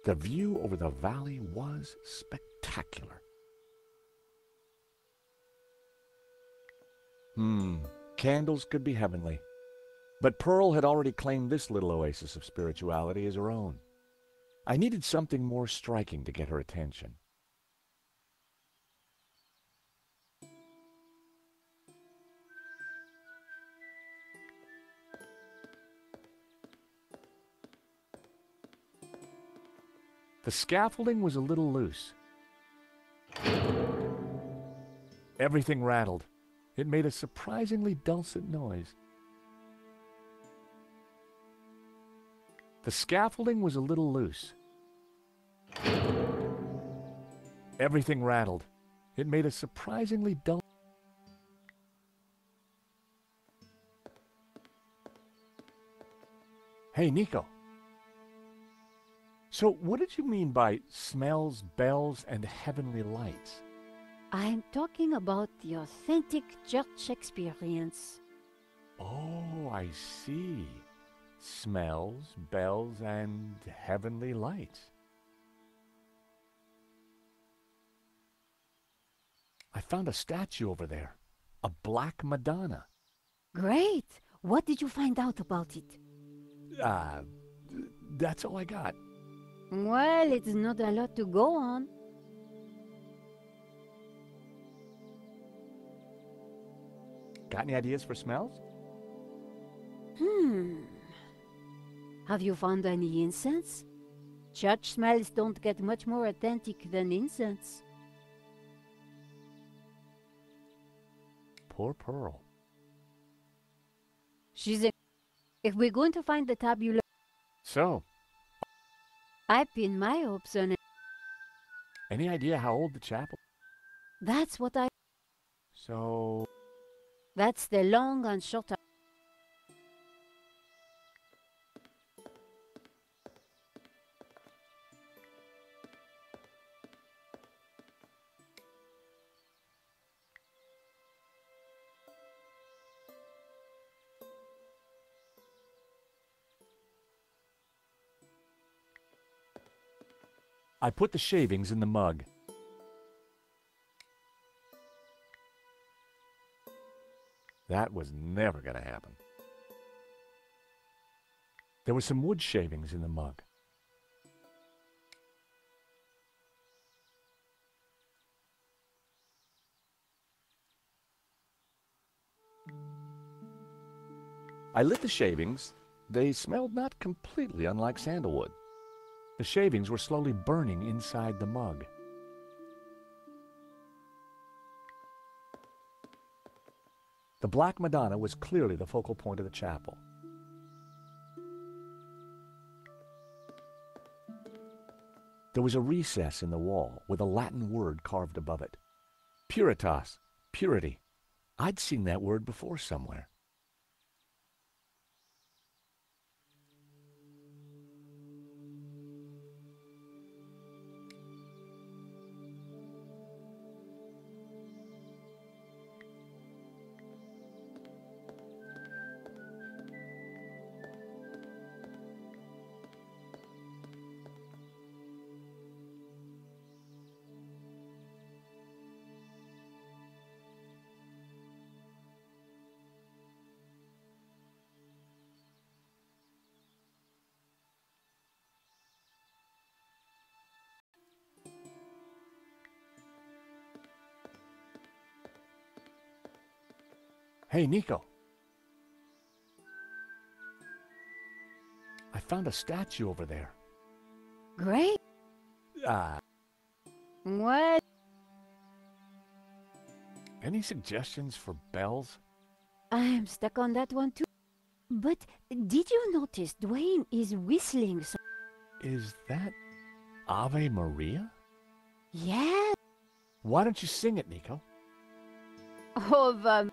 The view over the valley was spectacular. Candles could be heavenly. But Pearl had already claimed this little oasis of spirituality as her own. I needed something more striking to get her attention. The scaffolding was a little loose. Everything rattled. It made a surprisingly dulcet noise. The scaffolding was a little loose. Everything rattled. It made a surprisingly dull. Hey, Nico. So what did you mean by smells, bells, and heavenly lights? I'm talking about the authentic church experience. Oh, I see. Smells, bells, and heavenly lights. I found a statue over there. A Black Madonna. Great! What did you find out about it? That's all I got. Well, it's not a lot to go on. Got any ideas for smells? Have you found any incense? Church smells don't get much more authentic than incense. Poor Pearl. If we're going to find the tabula... So, I pin my hopes on it. any idea how old the chapel? That's what I... So... That's the long and short... I put the shavings in the mug. That was never going to happen. There were some wood shavings in the mug. I lit the shavings. They smelled not completely unlike sandalwood. The shavings were slowly burning inside the mug. The Black Madonna was clearly the focal point of the chapel. There was a recess in the wall with a Latin word carved above it. Puritas, purity. I'd seen that word before somewhere. Hey, Nico. I found a statue over there. Great. What? Any suggestions for bells? I'm stuck on that one too. But did you notice Dwayne is whistling so... Is that Ave Maria? Yeah. Why don't you sing it, Nico? Of,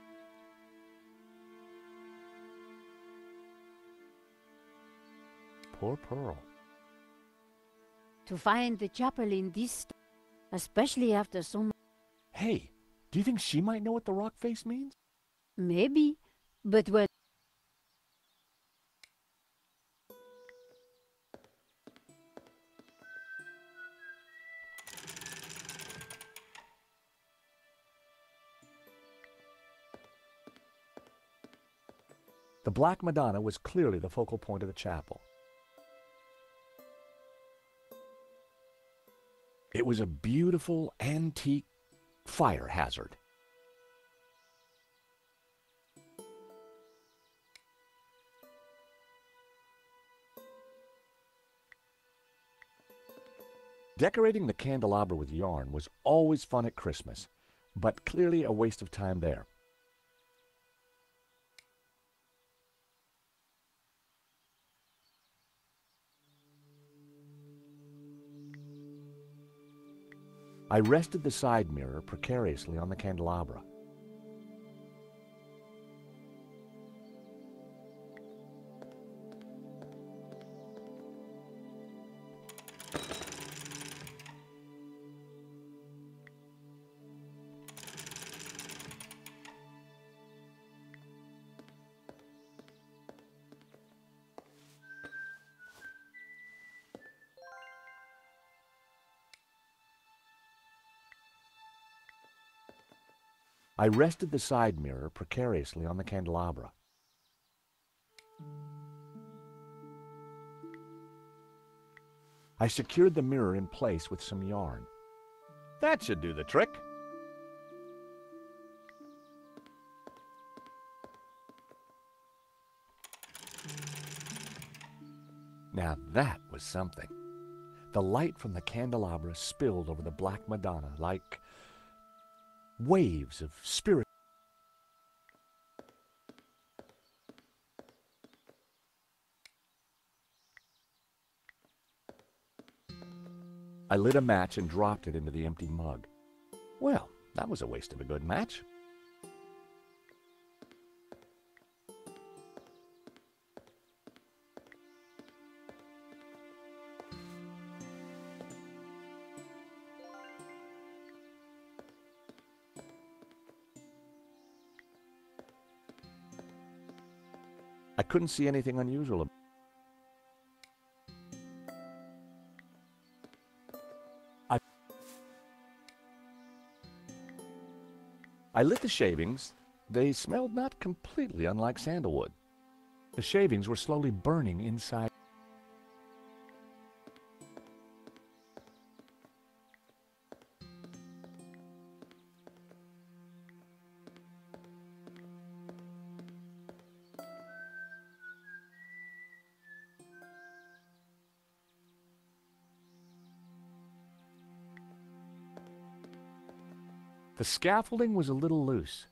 Poor Pearl. to find the chapel in this, especially after so much. Hey, do you think she might know what the rock face means? Maybe, but when The Black Madonna was clearly the focal point of the chapel. It was a beautiful, antique fire hazard. Decorating the candelabra with yarn was always fun at Christmas, but clearly a waste of time there. I rested the side mirror precariously on the candelabra. I rested the side mirror precariously on the candelabra. I secured the mirror in place with some yarn. That should do the trick. Now that was something. The light from the candelabra spilled over the Black Madonna like waves of spirit. I lit a match and dropped it into the empty mug. Well, that was a waste of a good match. I couldn't see anything unusual. I lit the shavings. They smelled not completely unlike sandalwood. The shavings were slowly burning inside. The scaffolding was a little loose.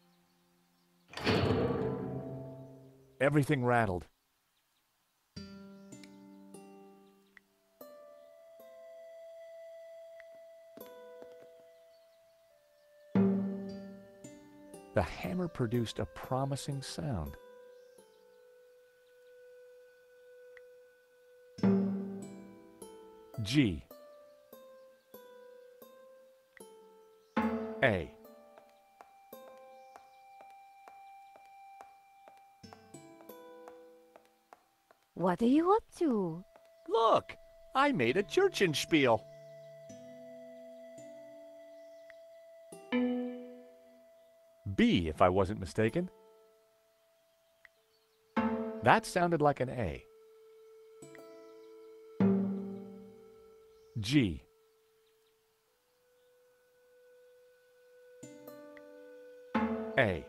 Everything rattled. The hammer produced a promising sound. G. A. What are you up to? Look, I made a Churchenspiel. B, if I wasn't mistaken. That sounded like an A. G. A.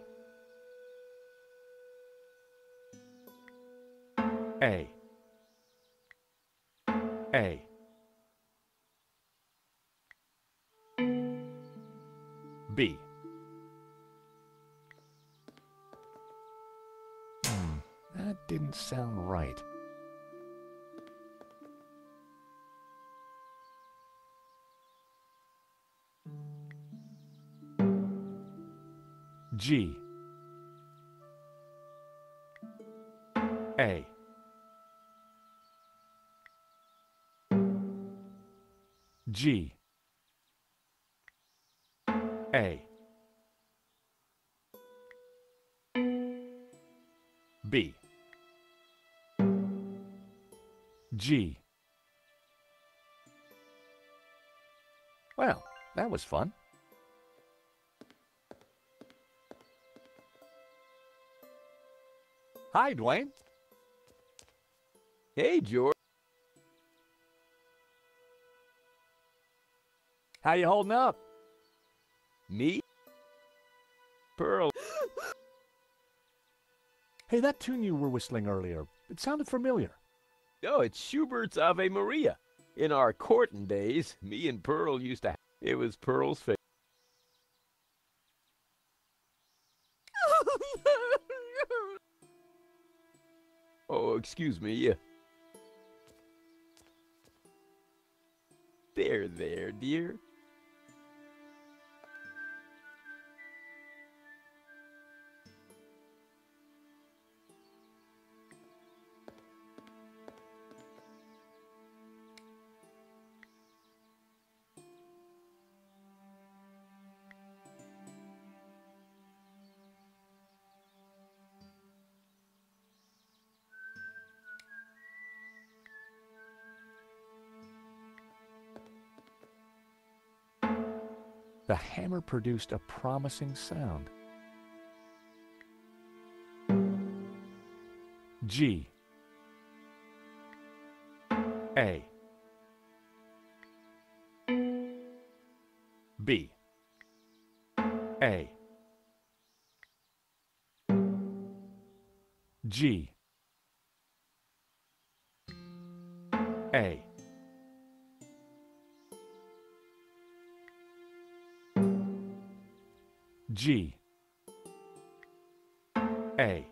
A. A. B. That didn't sound right. G. A. G. A. B. G. Well, that was fun. Hi, Dwayne. Hey, George. How you holding up? Me? Pearl. Hey, that tune you were whistling earlier, it sounded familiar. Oh, it's Schubert's Ave Maria. In our courting days, me and Pearl used to. It was Pearl's favorite. Oh, excuse me. There, dear. The hammer produced a promising sound. G. A. B. A. G. A. G. A.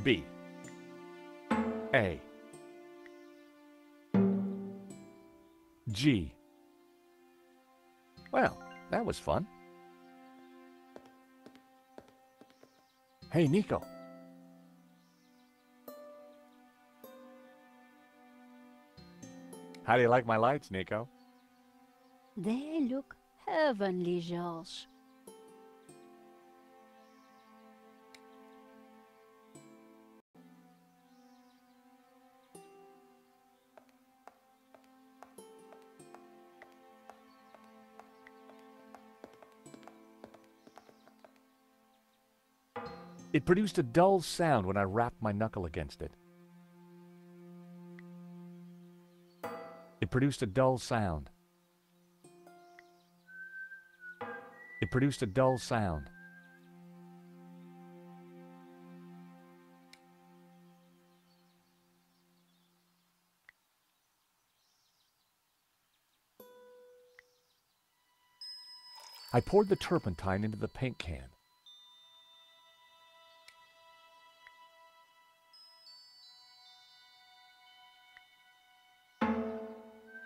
B. A. G. Well, that was fun. Hey, Nico. How do you like my lights, Nico? They look heavenly, George. It produced a dull sound when I rapped my knuckle against it. It produced a dull sound. It produced a dull sound. I poured the turpentine into the paint can.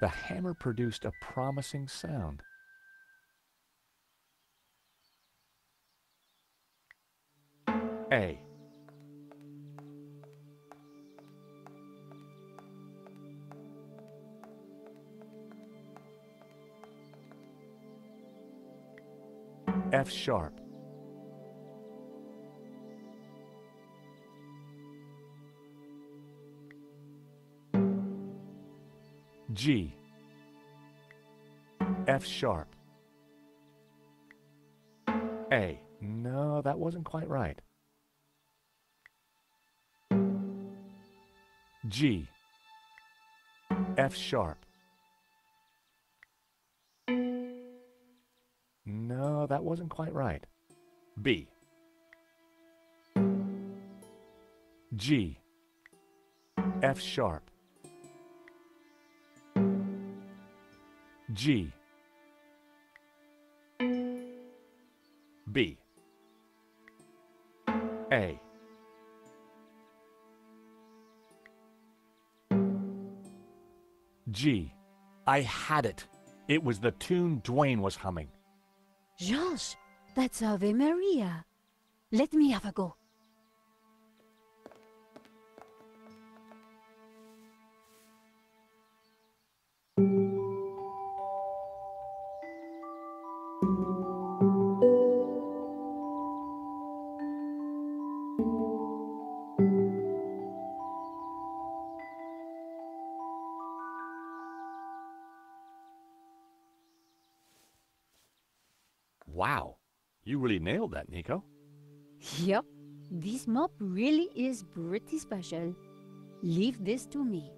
The hammer produced a promising sound. A. F sharp. G. F sharp. A. No, that wasn't quite right. G. F sharp. No, that wasn't quite right. B. G. F sharp. G. B. A. G. I had it. It was the tune Dwayne was humming. George, that's Ave Maria. Let me have a go. Wow, you really nailed that, Nico. Yep, this mop really is pretty special. Leave this to me.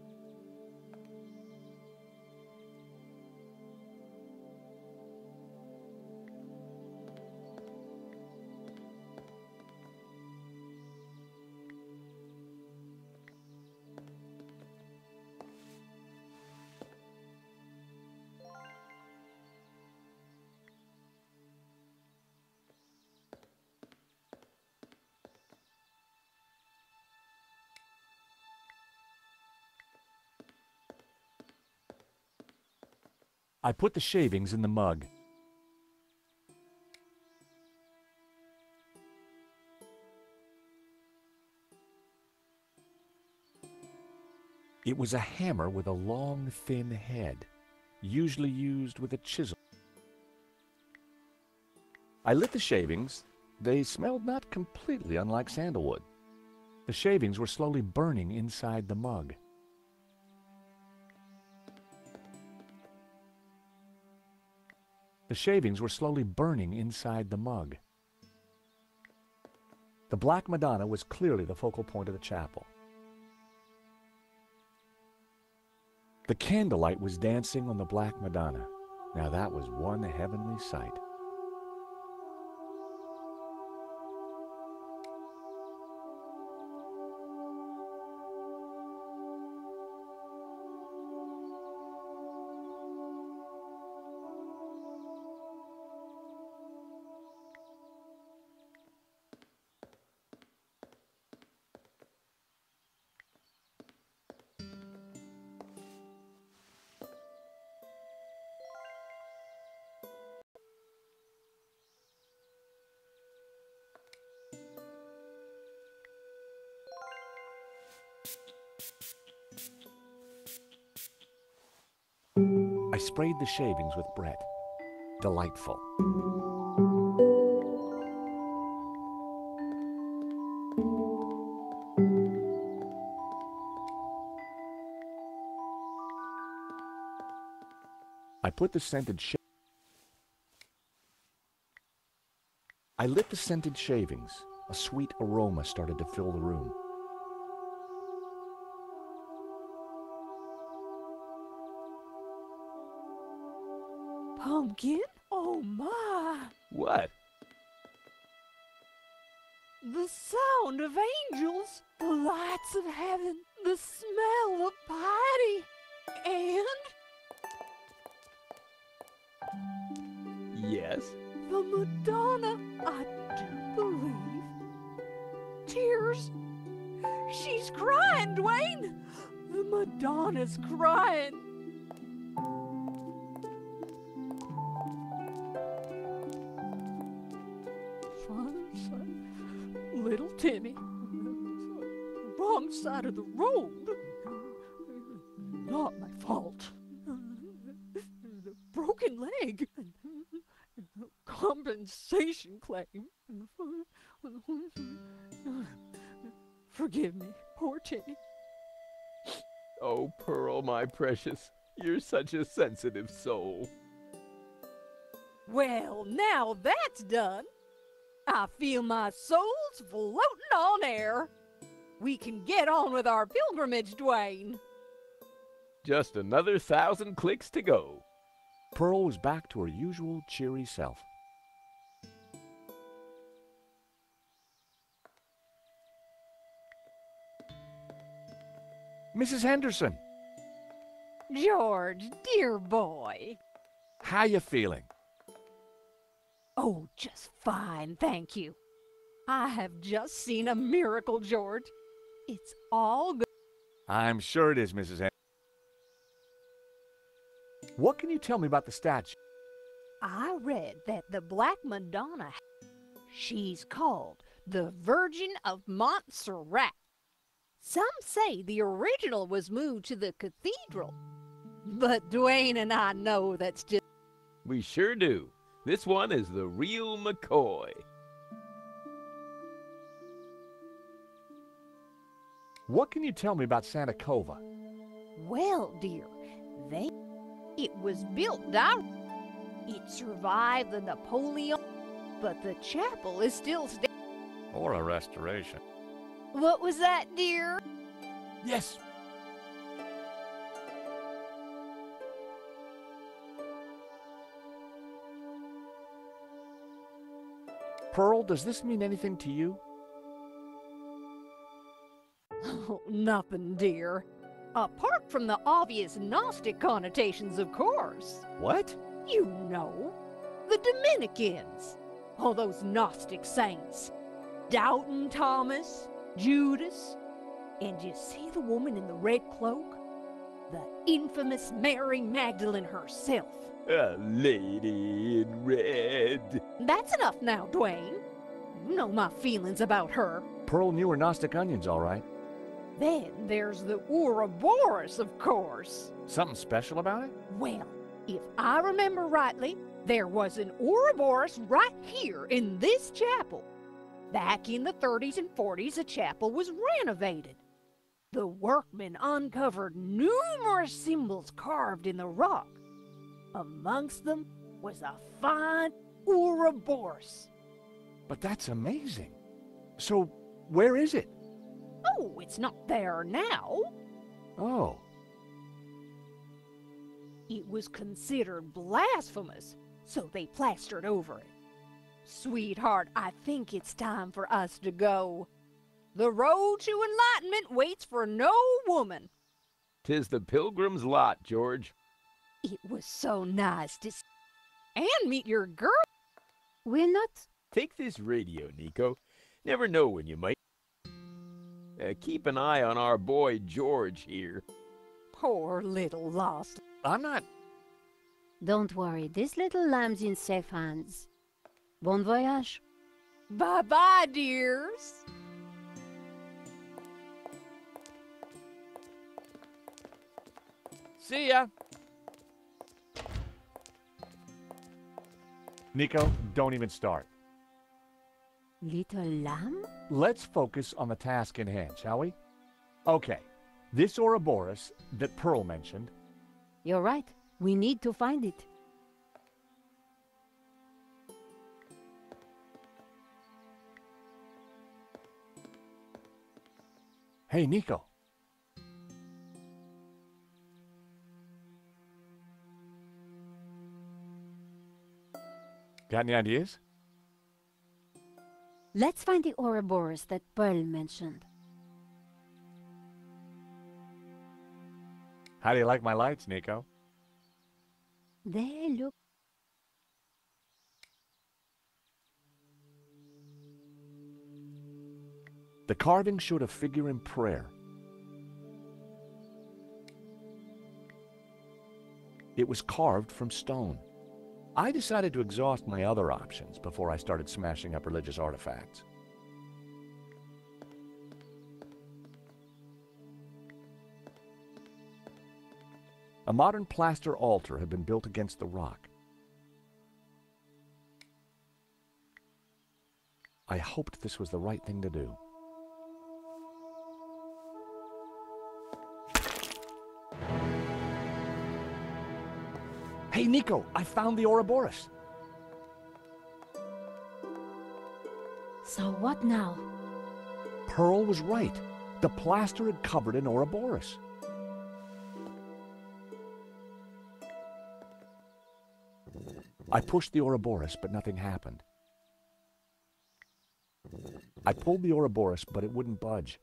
I put the shavings in the mug. It was a hammer with a long, thin head, usually used with a chisel. I lit the shavings. They smelled not completely unlike sandalwood. The shavings were slowly burning inside the mug. The shavings were slowly burning inside the mug. The Black Madonna was clearly the focal point of the chapel. The candlelight was dancing on the Black Madonna. Now that was one heavenly sight. I sprayed the shavings with Brett. Delightful. I put the scented I lit the scented shavings. A sweet aroma started to fill the room. Pumpkin? Oh my! What? The sound of angels, the lights of heaven, the smell of piety, and Yes? the Madonna, I do believe. Tears. She's crying, Dwayne! The Madonna's crying. Little Timmy. Wrong side of the road. Not my fault. The broken leg. Compensation claim. Forgive me, poor Timmy. Oh, Pearl, my precious, you're such a sensitive soul. Well, now that's done. I feel my soul's floating on air. We can get on with our pilgrimage, Dwayne. Just another 1,000 clicks to go. Pearl was back to her usual cheery self. Mrs. Henderson! George, dear boy. How you feeling? Oh, just fine, thank you. I have just seen a miracle, George. It's all good. I'm sure it is, Mrs. Henderson. What can you tell me about the statue? I read that the Black Madonna, she's called the Virgin of Montserrat. Some say the original was moved to the cathedral, but Dwayne and I know that's just... We sure do. This one is the real McCoy. What can you tell me about Santa Cova? Well, dear, it was built direct. It survived the Napoleon but the chapel is still standing. Or a restoration. What was that, dear? Yes. Pearl, does this mean anything to you? Oh, nothing, dear. Apart from the obvious Gnostic connotations, of course. What? You know, the Dominicans. All those Gnostic saints. Doubting Thomas, Judas, and you see the woman in the red cloak? The infamous Mary Magdalene herself. A lady in red. That's enough now, Dwayne. You know my feelings about her. Pearl knew her Gnostic onions, all right. Then there's the Ouroboros, of course. Something special about it? Well, if I remember rightly, there was an Ouroboros right here in this chapel. Back in the 30s and 40s, the chapel was renovated. The workmen uncovered numerous symbols carved in the rock. Amongst them was a fine Ouroboros. But that's amazing. So, where is it? Oh, it's not there now. Oh. It was considered blasphemous, so they plastered over it. Sweetheart, I think it's time for us to go. The road to enlightenment waits for no woman. 'Tis the pilgrim's lot, George. It was so nice to and meet your girl. We're not... Take this radio, Nico. Never know when you might. Keep an eye on our boy George here. Poor little lost. I'm not... Don't worry, this little lamb's in safe hands. Bon voyage. Bye-bye, dears. See ya. Nico, don't even start. Little lamb? Let's focus on the task in hand, shall we? Okay, this Ouroboros that Pearl mentioned. You're right. We need to find it. Hey, Nico. Got any ideas? Let's find the Ouroboros that Pearl mentioned. How do you like my lights, Nico? They look... The carving showed a figure in prayer. It was carved from stone. I decided to exhaust my other options before I started smashing up religious artifacts. A modern plaster altar had been built against the rock. I hoped this was the right thing to do. Hey, Nico, I found the Ouroboros. So what now? Pearl was right. The plaster had covered an Ouroboros. I pushed the Ouroboros, but nothing happened. I pulled the Ouroboros, but it wouldn't budge.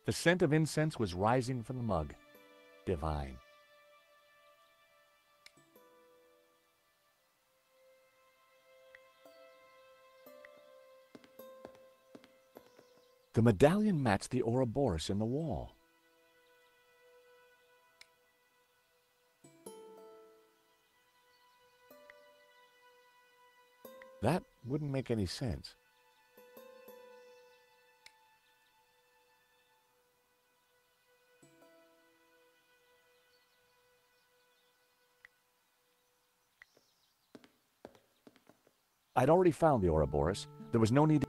The scent of incense was rising from the mug. Divine. The medallion matched the Ouroboros in the wall. That wouldn't make any sense. I'd already found the Ouroboros. There was no need to...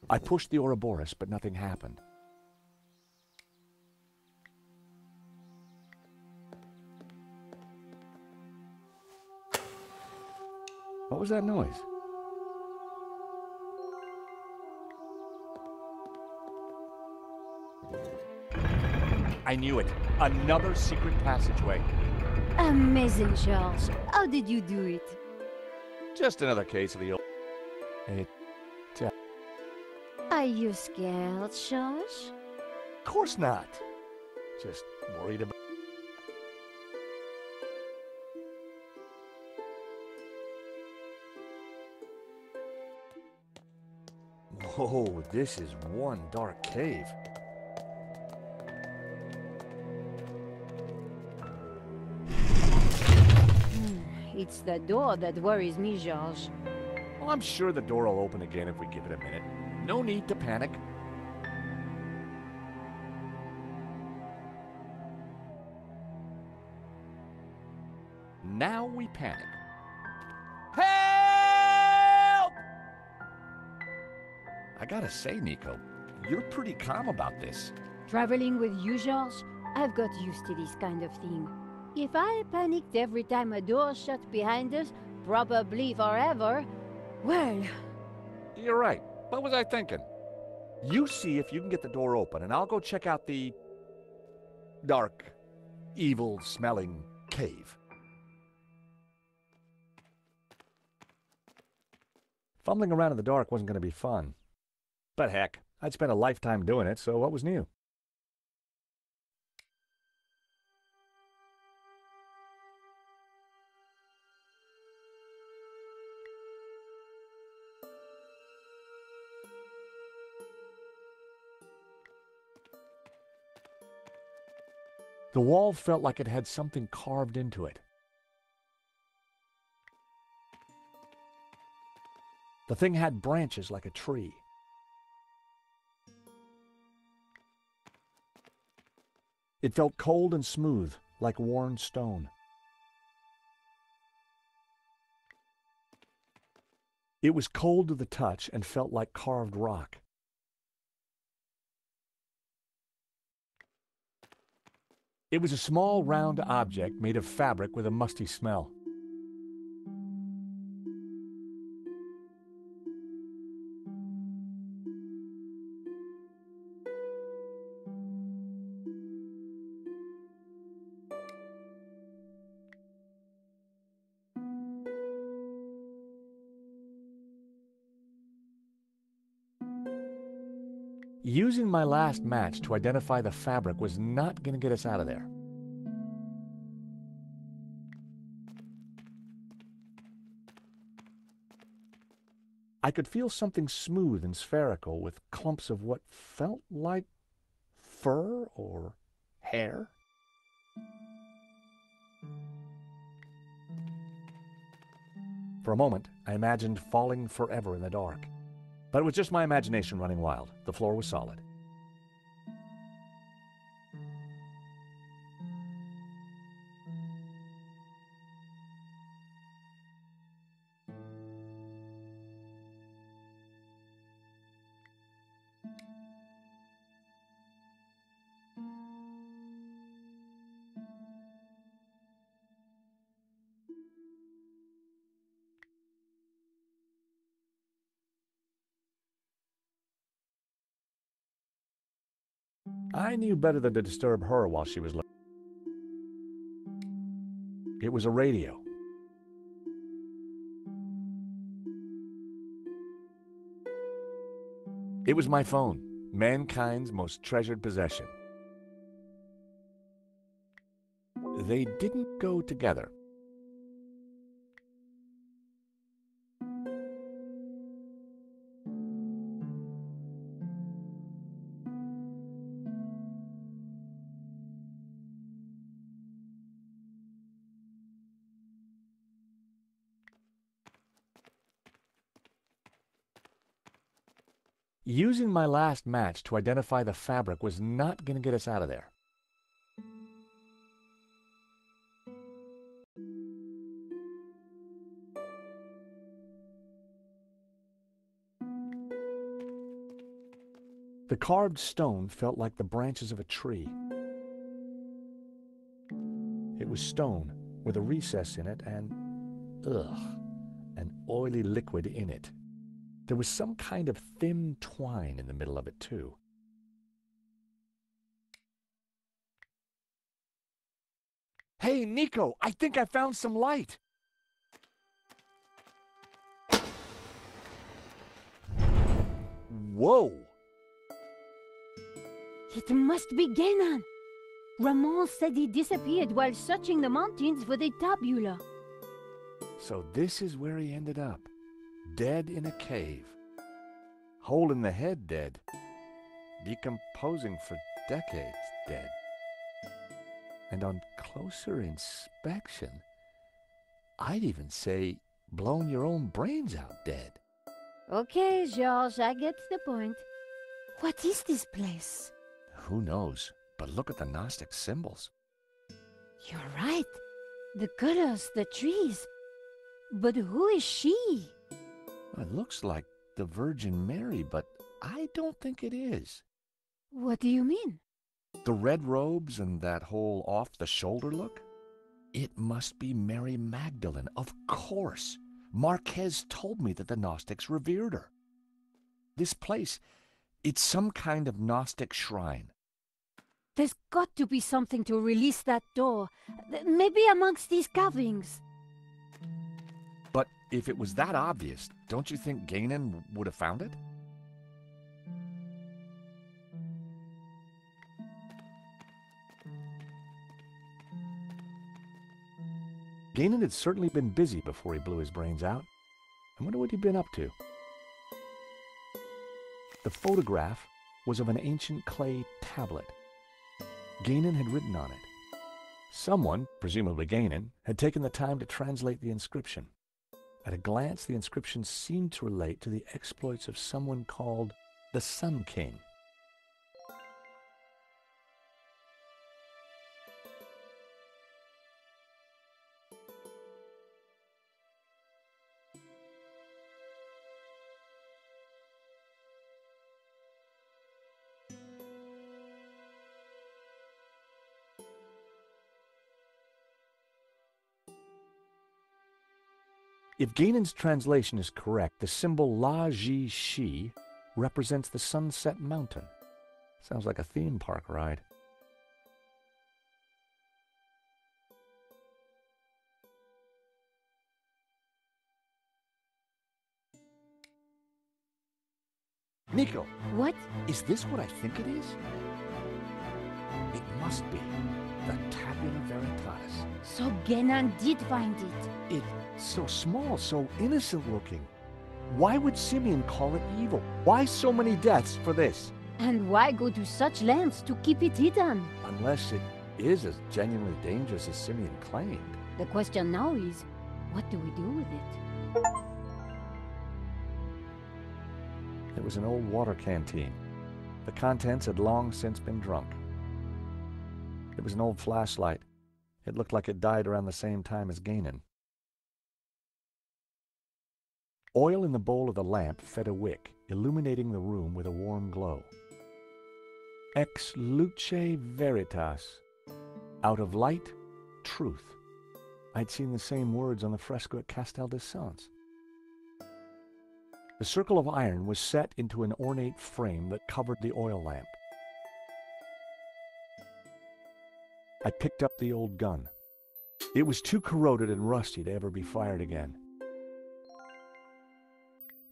I pushed the Ouroboros, but nothing happened. What was that noise? I knew it. Another secret passageway. Amazing, George. How did you do it? Just another case of the old... Are you scared, George? Of course not. Just worried about... Whoa, this is one dark cave. It's the door that worries me, George. Well, I'm sure the door will open again if we give it a minute. No need to panic. Now we panic. Help! I gotta say, Nico, you're pretty calm about this. Traveling with you, George, I've got used to this kind of thing. If I panicked every time a door shut behind us, probably forever, well... You're right. What was I thinking? You see if you can get the door open, and I'll go check out the... dark, evil-smelling cave. Fumbling around in the dark wasn't going to be fun. But heck, I'd spent a lifetime doing it, so what was new? The wall felt like it had something carved into it. The thing had branches like a tree. It felt cold and smooth, like worn stone. It was cold to the touch and felt like carved rock. It was a small, round object made of fabric with a musty smell. Using my last match to identify the fabric was not going to get us out of there. I could feel something smooth and spherical with clumps of what felt like fur or hair. For a moment, I imagined falling forever in the dark. But it was just my imagination running wild. The floor was solid. I knew better than to disturb her while she was listening. It was a radio. It was my phone, mankind's most treasured possession. They didn't go together. Using my last match to identify the fabric was not going to get us out of there. The carved stone felt like the branches of a tree. It was stone with a recess in it and, an oily liquid in it. There was some kind of thin twine in the middle of it, too. Hey, Nico, I think I found some light. Whoa! It must be Gainan. Ramon said he disappeared while searching the mountains for the tabula. So this is where he ended up. Dead in a cave. Hole in the head dead. Decomposing for decades dead. And on closer inspection, I'd even say blown your own brains out dead. Okay, George, I get the point. What is this place? Who knows? But look at the Gnostic symbols. You're right. The colors, the trees. But who is she? It looks like the Virgin Mary, but I don't think it is. What do you mean? The red robes and that whole off-the-shoulder look? It must be Mary Magdalene, of course. Marquez told me that the Gnostics revered her. This place, it's some kind of Gnostic shrine. There's got to be something to release that door. Maybe amongst these carvings. But if it was that obvious, don't you think Gainan would have found it? Gainan had certainly been busy before he blew his brains out. I wonder what he'd been up to. The photograph was of an ancient clay tablet. Gainan had written on it. Someone, presumably Gainan, had taken the time to translate the inscription. At a glance, the inscription seemed to relate to the exploits of someone called the Sun King. If Gainan's translation is correct, the symbol La Ji Shi represents the Sunset Mountain. Sounds like a theme park ride. Nico! What? Is this what I think it is? It must be the Tabula Veritatis. So Gainan did find it. It's so small, so innocent looking. Why would Simeon call it evil? Why so many deaths for this? And why go to such lengths to keep it hidden? Unless it is as genuinely dangerous as Simeon claimed. The question now is, what do we do with it? It was an old water canteen. The contents had long since been drunk. It was an old flashlight. It looked like it died around the same time as Gainan. Oil in the bowl of the lamp fed a wick, illuminating the room with a warm glow. Ex luce veritas. Out of light, truth. I'd seen the same words on the fresco at Castel de Sants. The circle of iron was set into an ornate frame that covered the oil lamp. I picked up the old gun. It was too corroded and rusty to ever be fired again.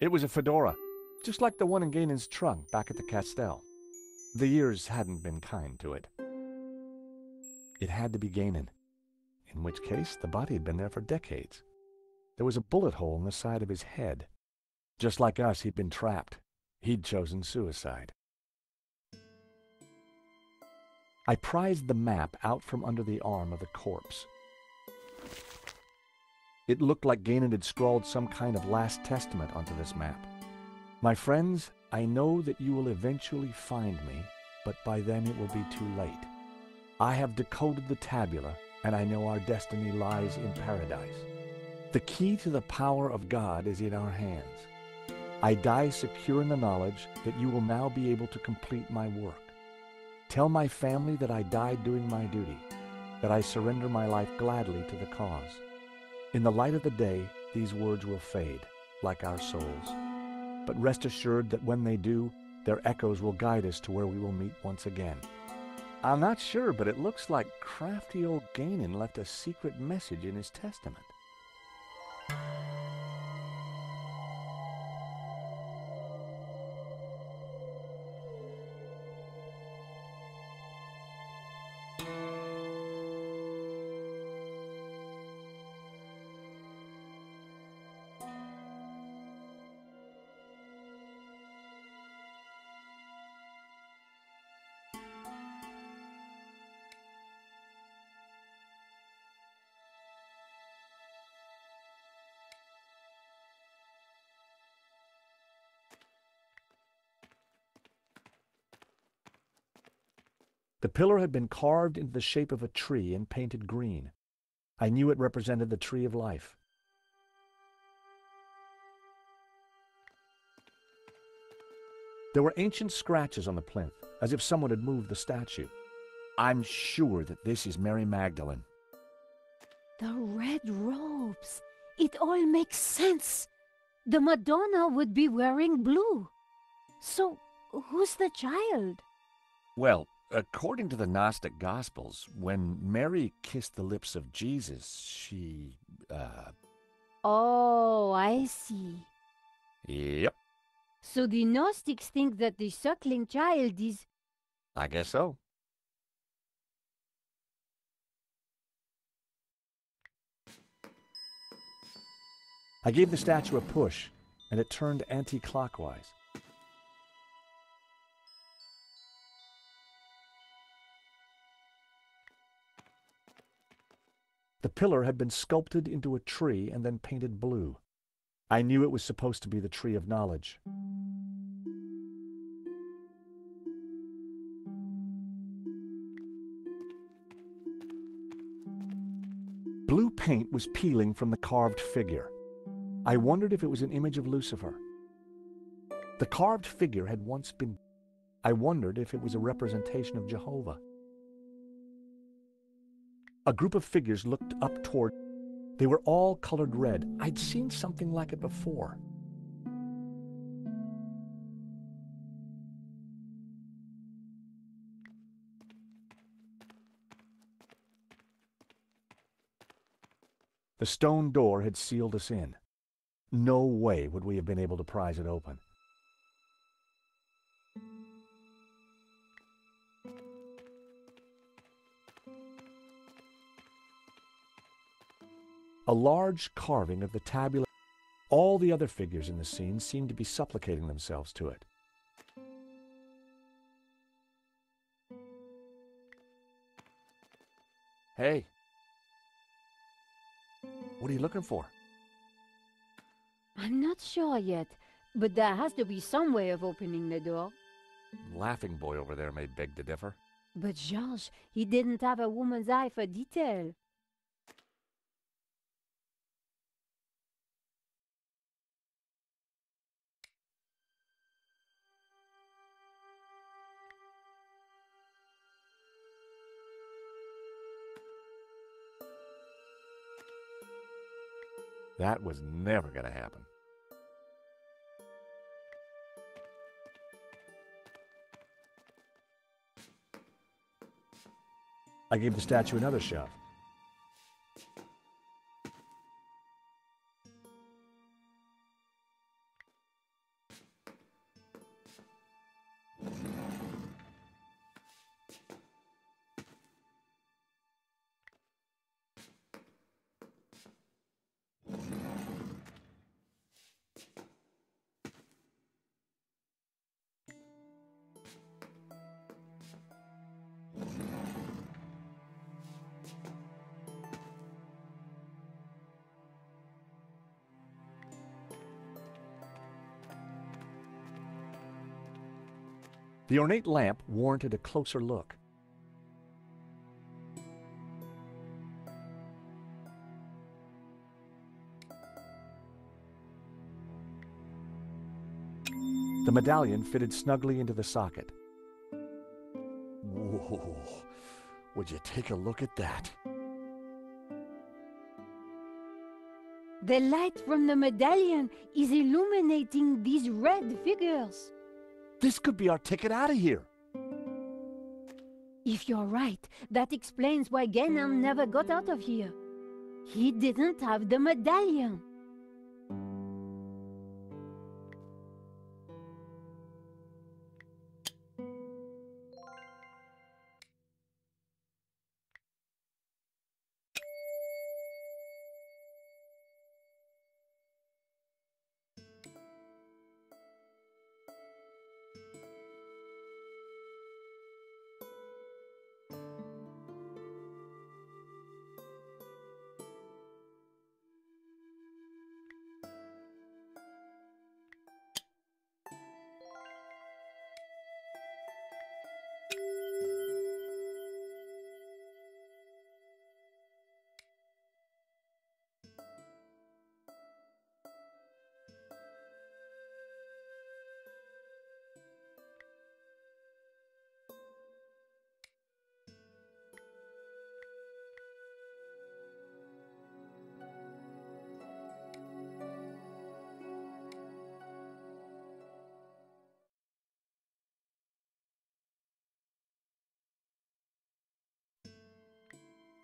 It was a Fedora, just like the one in Gainan's trunk back at the Castel. The years hadn't been kind to it. It had to be Gainan, in which case the body had been there for decades. There was a bullet hole in the side of his head. Just like us, he'd been trapped. He'd chosen suicide. I prized the map out from under the arm of the corpse. It looked like Gainan had scrawled some kind of last testament onto this map. My friends, I know that you will eventually find me, but by then it will be too late. I have decoded the tabula, and I know our destiny lies in paradise. The key to the power of God is in our hands. I die secure in the knowledge that you will now be able to complete my work. Tell my family that I died doing my duty, that I surrender my life gladly to the cause. In the light of the day, these words will fade, like our souls. But rest assured that when they do, their echoes will guide us to where we will meet once again. I'm not sure, but it looks like crafty old Ganon left a secret message in his testament. The pillar had been carved into the shape of a tree and painted green. I knew it represented the tree of life. There were ancient scratches on the plinth, as if someone had moved the statue. I'm sure that this is Mary Magdalene. The red robes. It all makes sense. The Madonna would be wearing blue. So, who's the child? Well, according to the Gnostic Gospels, when Mary kissed the lips of Jesus, she, Oh, I see. Yep, So the Gnostics think that the suckling child is... I guess so. I gave the statue a push, and it turned anti-clockwise. The pillar had been sculpted into a tree and then painted blue. I knew it was supposed to be the tree of knowledge. Blue paint was peeling from the carved figure. I wondered if it was an image of Lucifer. The carved figure had once been... I wondered if it was a representation of Jehovah. A group of figures looked up toward... They were all colored red. I'd seen something like it before. The stone door had sealed us in. No way would we have been able to prise it open. A large carving of the tabula. All the other figures in the scene seemed to be supplicating themselves to it. Hey. What are you looking for? I'm not sure yet, but there has to be some way of opening the door. Laughing boy over there may beg to differ. But Georges, he didn't have a woman's eye for detail. That was never going to happen. I gave the statue another shove. The ornate lamp warranted a closer look. The medallion fitted snugly into the socket. Whoa, would you take a look at that? The light from the medallion is illuminating these red figures. This could be our ticket out of here. If you're right, that explains why Ganon never got out of here. He didn't have the medallion.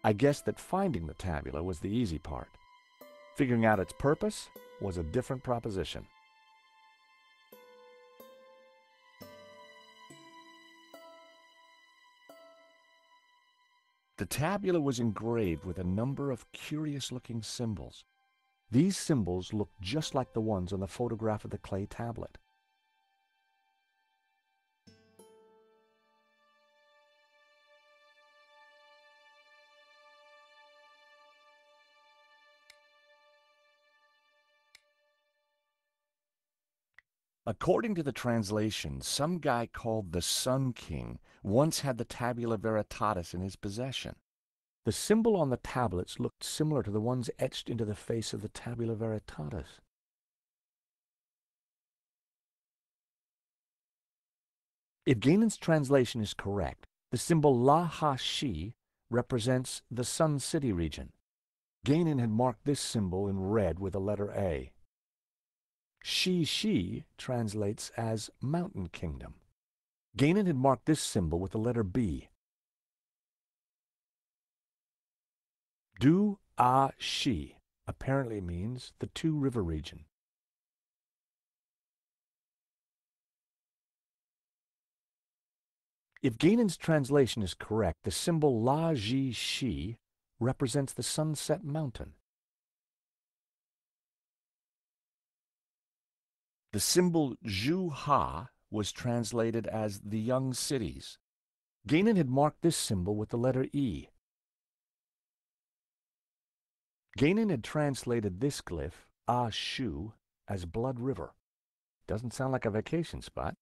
I guessed that finding the tabula was the easy part. Figuring out its purpose was a different proposition. The tabula was engraved with a number of curious-looking symbols. These symbols looked just like the ones on the photograph of the clay tablet. According to the translation, some guy called the Sun King once had the Tabula Veritatis in his possession. The symbol on the tablets looked similar to the ones etched into the face of the Tabula Veritatis. If Ganon's translation is correct, the symbol La-Ha-Shi represents the Sun City region. Ganon had marked this symbol in red with the letter A. Shi translates as Mountain Kingdom. Ganon had marked this symbol with the letter B. Du-A-Shi apparently means the Two River region. If Ganon's translation is correct, the symbol La-Ji-Shi represents the Sunset Mountain. The symbol Zhu-Ha was translated as the Young Cities. Ganon had marked this symbol with the letter E. Ganon had translated this glyph, Ah-Shu, as Blood River. Doesn't sound like a vacation spot.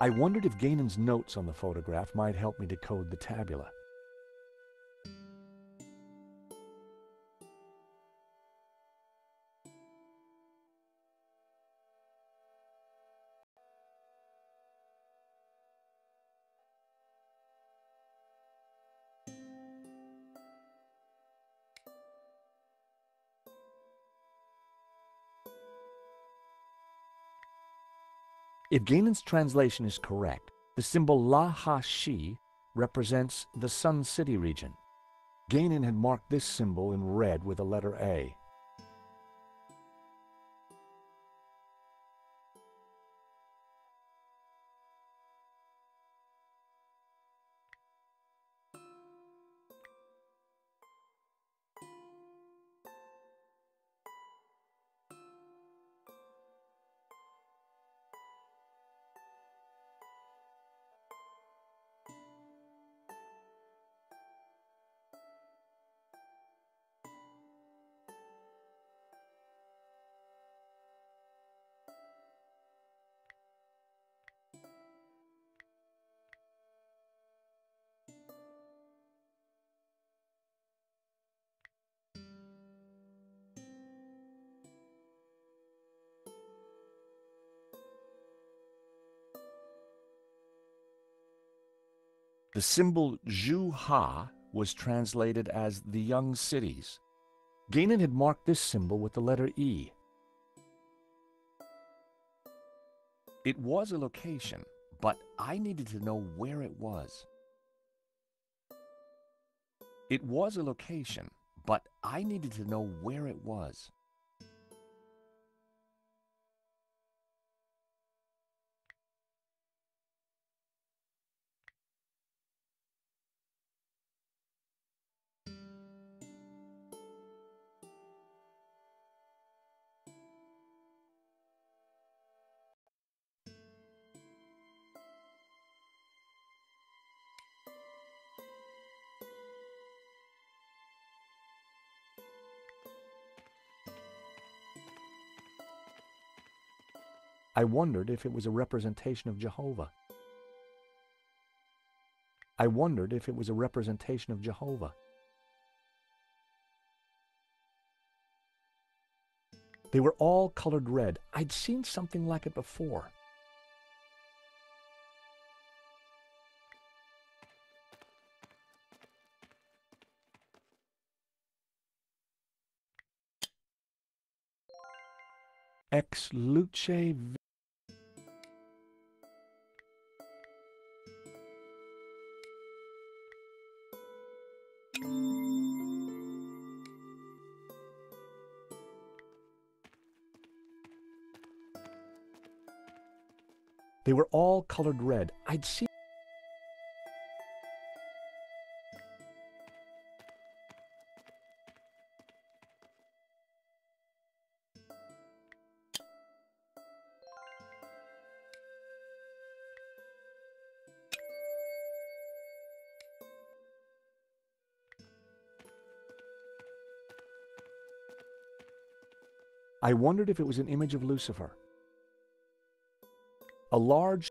I wondered if Ganon's notes on the photograph might help me decode the tabula. If Ganon's translation is correct, the symbol La-Ha-Shi represents the Sun City region. Ganon had marked this symbol in red with the letter A. The symbol Zhu Ha was translated as the young cities. Ganon had marked this symbol with the letter E. It was a location, but I needed to know where it was. It was a location, but I needed to know where it was. I wondered if it was a representation of Jehovah. I wondered if it was a representation of Jehovah. They were all colored red. I'd seen something like it before. Ex luce. They were all colored red. I'd seen. I wondered if it was an image of Lucifer. A large.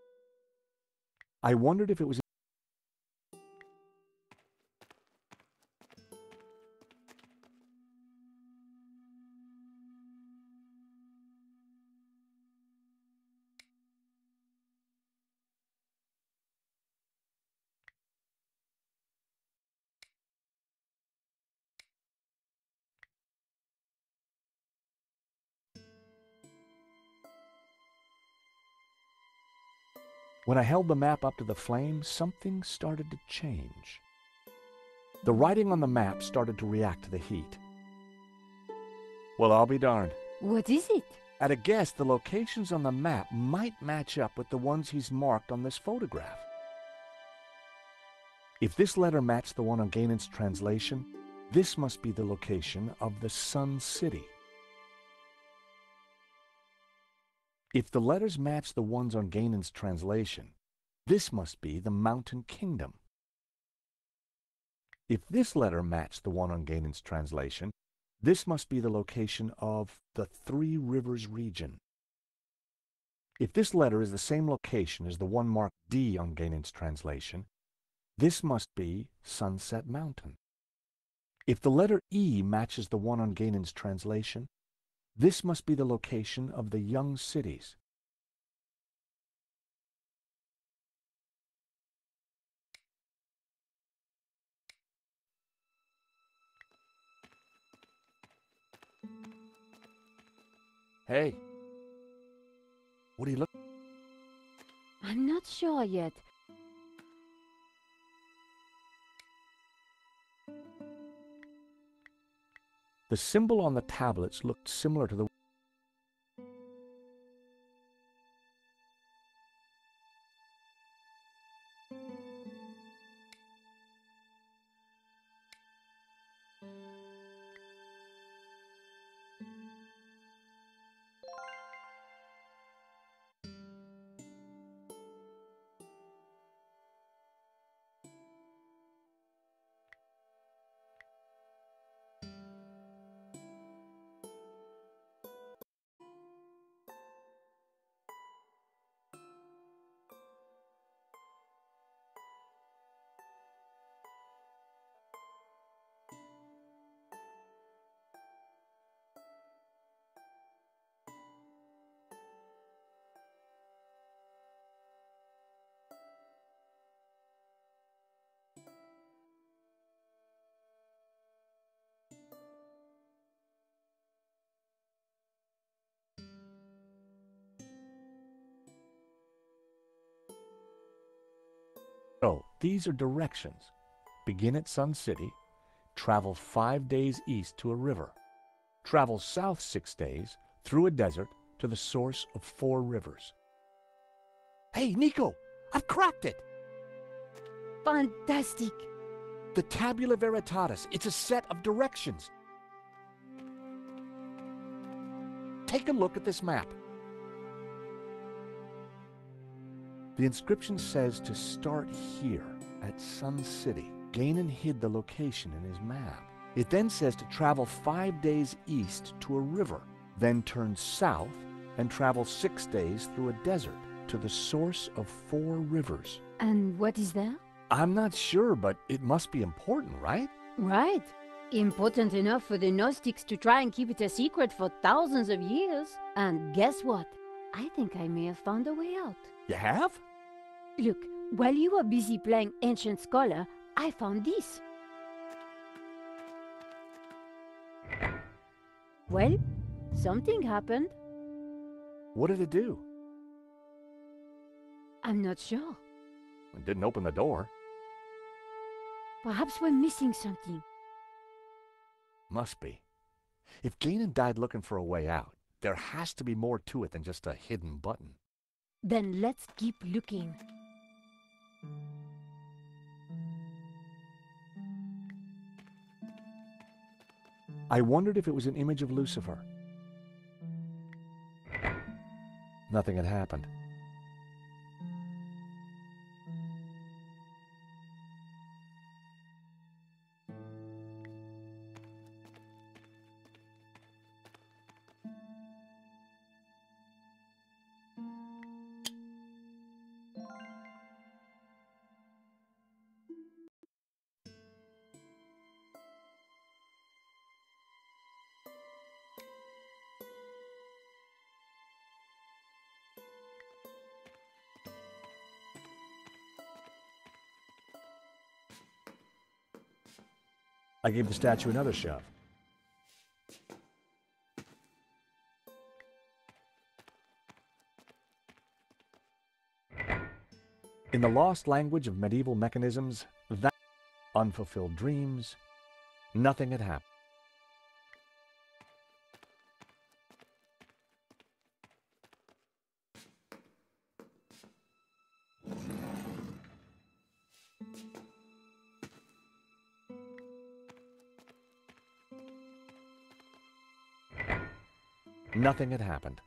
I wondered if it was. When I held the map up to the flame, something started to change. The writing on the map started to react to the heat. Well, I'll be darned. What is it? At a guess, the locations on the map might match up with the ones he's marked on this photograph. If this letter matched the one on Ganon's translation, this must be the location of the Sun City. If the letters match the ones on Ganon's translation, this must be the Mountain Kingdom. If this letter matched the one on Ganon's translation, this must be the location of the Three Rivers region. If this letter is the same location as the one marked D on Ganon's translation, this must be Sunset Mountain. If the letter E matches the one on Ganon's translation, this must be the location of the young cities. Hey, what are you looking? I'm not sure yet. The symbol on the tablets looked similar to the These are directions. Begin at Sun City, travel 5 days east to a river. Travel south 6 days through a desert to the source of 4 rivers. Hey, Nico, I've cracked it! Fantastic! The Tabula Veritatis, it's a set of directions. Take a look at this map. The inscription says to start here at Sun City. Ganon hid the location in his map. It then says to travel 5 days east to a river, then turn south and travel 6 days through a desert to the source of 4 rivers. And what is that? I'm not sure, but it must be important, right? Right. Important enough for the Gnostics to try and keep it a secret for thousands of years. And guess what? I think I may have found a way out. You have? Look, while you were busy playing Ancient Scholar, I found this. Well, something happened. What did it do? I'm not sure. It didn't open the door. Perhaps we're missing something. Must be. If Ganon died looking for a way out, there has to be more to it than just a hidden button. Then let's keep looking. I wondered if it was an image of Lucifer. Nothing had happened. I gave the statue another shove. In the lost language of medieval mechanisms, that unfulfilled dreams, nothing had happened. Nothing had happened.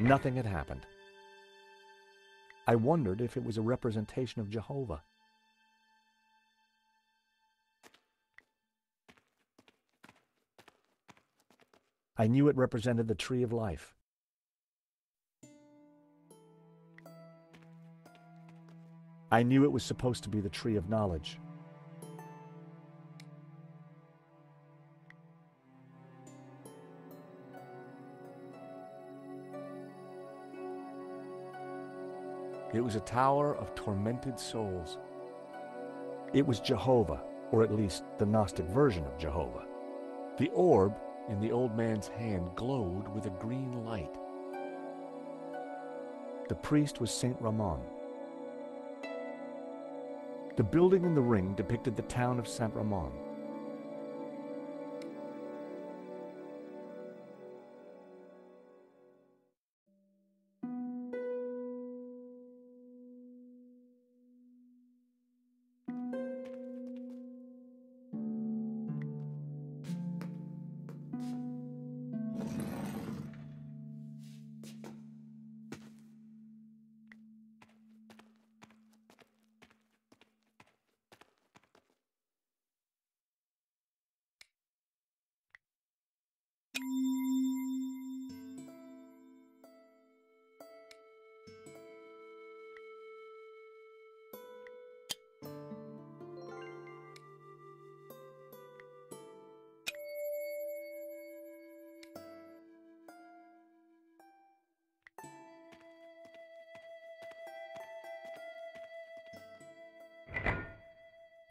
Nothing had happened. I wondered if it was a representation of Jehovah. I knew it represented the tree of life. I knew it was supposed to be the tree of knowledge. It was a tower of tormented souls. It was Jehovah, or at least the Gnostic version of Jehovah. The orb in the old man's hand glowed with a green light. The priest was Saint Ramon. The building in the ring depicted the town of Saint Ramon.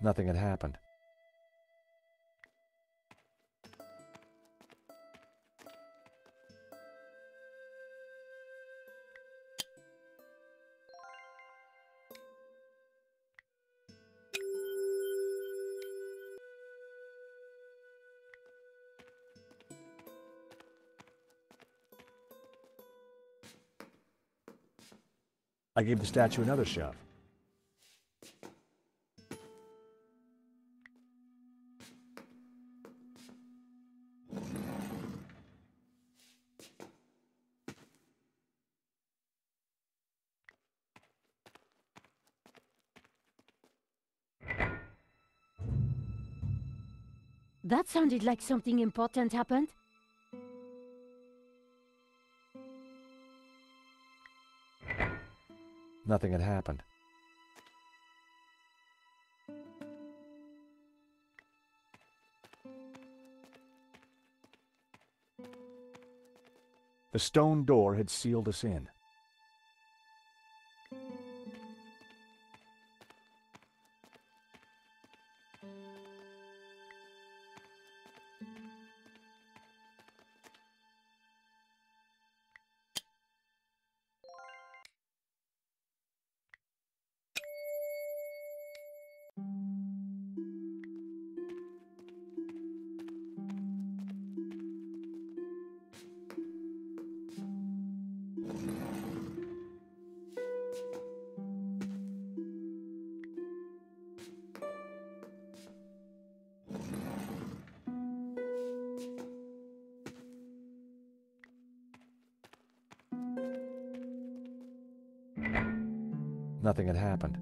Nothing had happened. I gave the statue another shove. That sounded like something important happened. Nothing had happened. The stone door had sealed us in. Nothing had happened.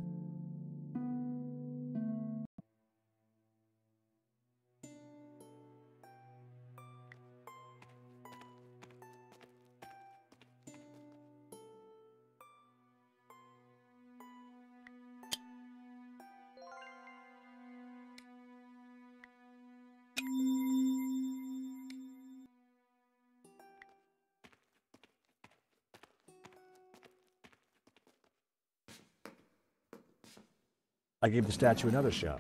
I gave the statue another shove.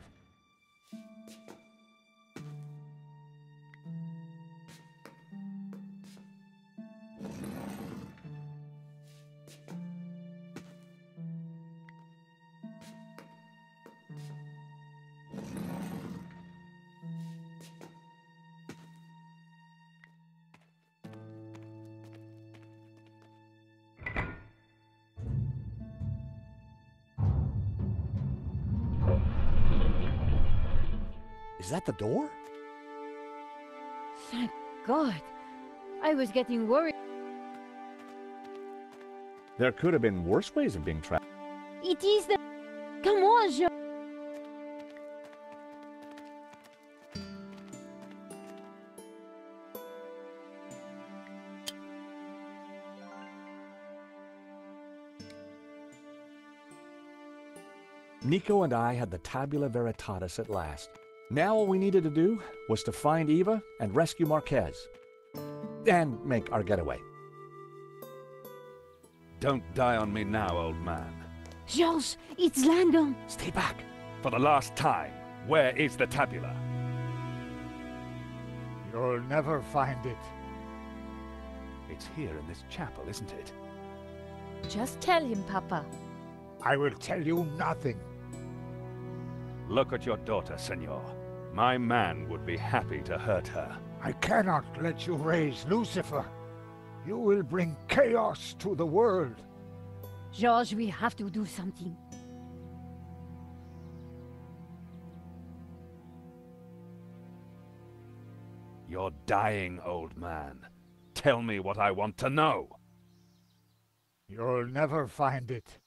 Is that the door? Thank God. I was getting worried. There could have been worse ways of being trapped. It is the... Come on, Jean. Nico and I had the Tabula Veritatis at last. Now all we needed to do was to find Eva and rescue Marquez. And make our getaway. Don't die on me now, old man. Georges, it's Langdon. Stay back. For the last time, where is the tabula? You'll never find it. It's here in this chapel, isn't it? Just tell him, Papa. I will tell you nothing. Look at your daughter, Senor. My man would be happy to hurt her. I cannot let you raise Lucifer. You will bring chaos to the world. Georges, we have to do something. You're dying, old man. Tell me what I want to know. You'll never find it.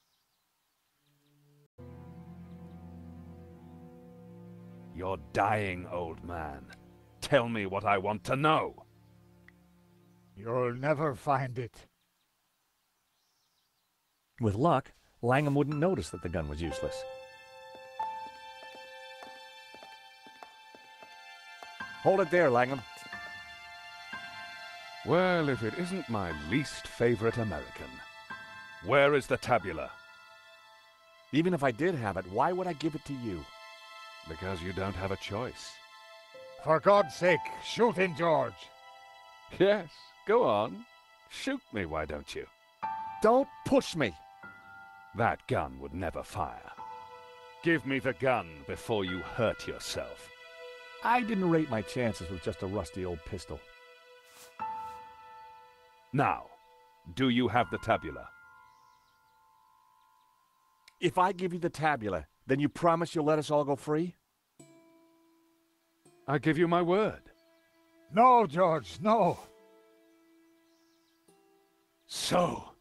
You're dying, old man. Tell me what I want to know. You'll never find it. With luck, Langham wouldn't notice that the gun was useless. Hold it there, Langham. Well, if it isn't my least favorite American. Where is the tabula? Even if I did have it, why would I give it to you? Because you don't have a choice. For God's sake, shoot him, George. Yes, go on. Shoot me, why don't you? Don't push me. That gun would never fire. Give me the gun before you hurt yourself. I didn't rate my chances with just a rusty old pistol. Now, do you have the tabula? If I give you the tabula, then you promise you'll let us all go free? I give you my word. No, George, no. So,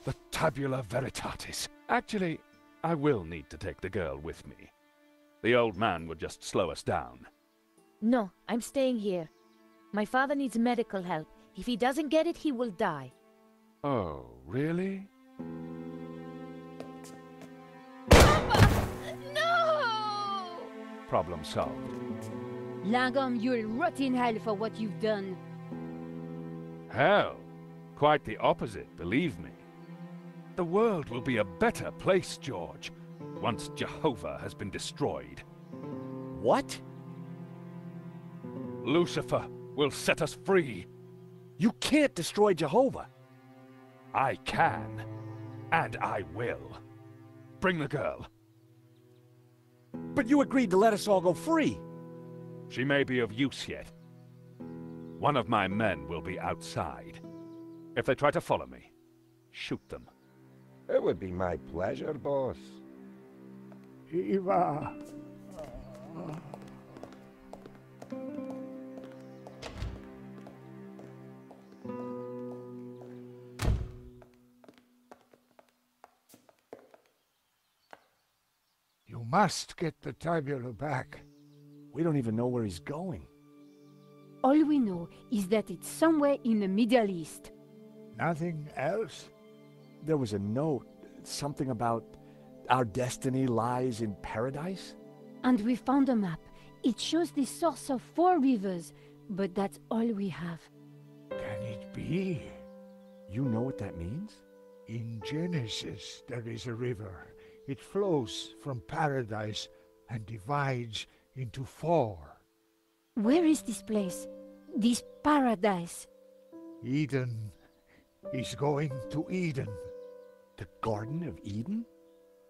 the tabula veritatis. Actually, I will need to take the girl with me. The old man would just slow us down. No, I'm staying here. My father needs medical help. If he doesn't get it, he will die. Oh, really? No! Problem solved. Langham, you'll rot in hell for what you've done. Hell, quite the opposite, believe me. The world will be a better place, George, once Jehovah has been destroyed. What? Lucifer will set us free. You can't destroy Jehovah. I can, and I will. Bring the girl. But you agreed to let us all go free. She may be of use yet. One of my men will be outside. If they try to follow me, shoot them. It would be my pleasure, boss. Eva. You must get the tabula back. We don't even know where he's going. All we know is that it's somewhere in the Middle East. Nothing else? There was a note, something about our destiny lies in paradise? And we found a map. It shows the source of 4 rivers, but that's all we have. Can it be? You know what that means? In Genesis, there is a river. It flows from paradise and divides into 4. Where is this place? This paradise? Eden is going to Eden. The Garden of Eden?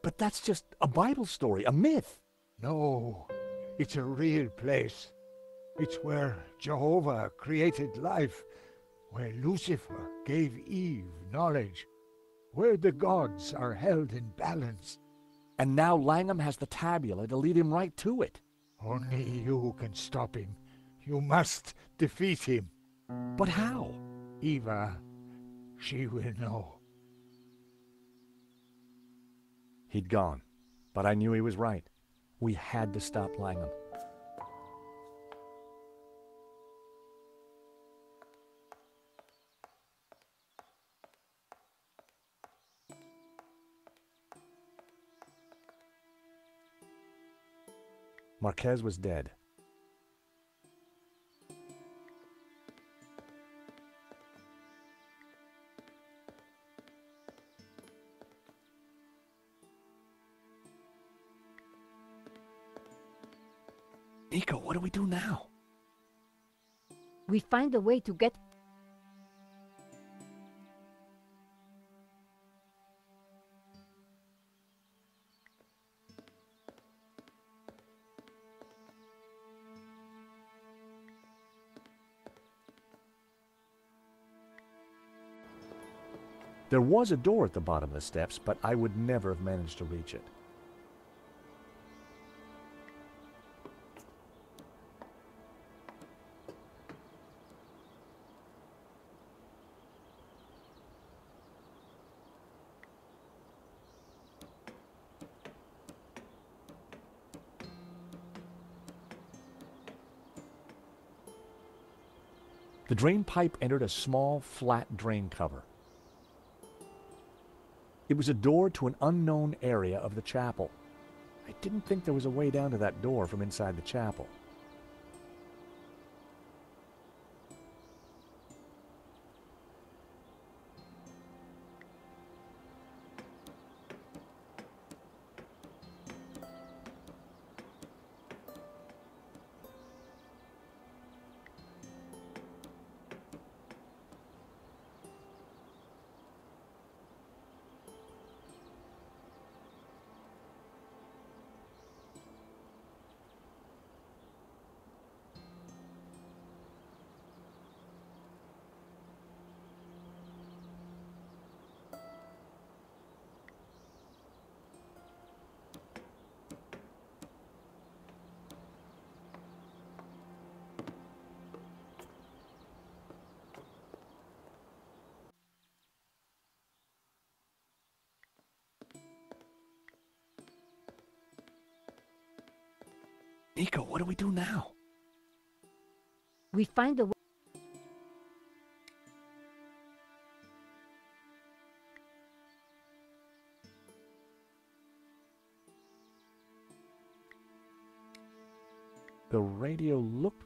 But that's just a Bible story, a myth. No, it's a real place. It's where Jehovah created life, where Lucifer gave Eve knowledge, where the gods are held in balance. And now Langham has the tabula to lead him right to it. Only you can stop him. You must defeat him. But how? Eva, she will know. He'd gone, but I knew he was right. We had to stop Langham. Marquez was dead. Nico, what do we do now? We find a way to get... There was a door at the bottom of the steps, but I would never have managed to reach it. The drain pipe entered a small, flat drain cover. It was a door to an unknown area of the chapel. I didn't think there was a way down to that door from inside the chapel. Nico, what do we do now? We find a way. The radio looked...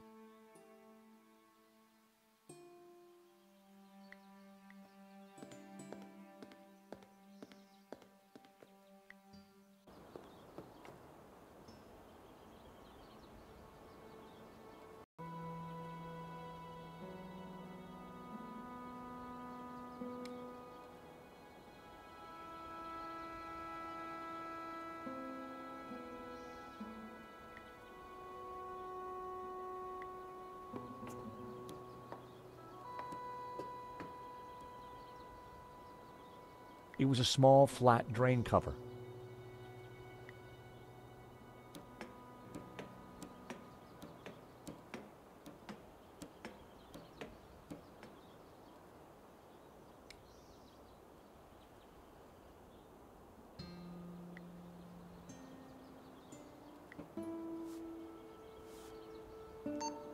It was a small, flat drain cover.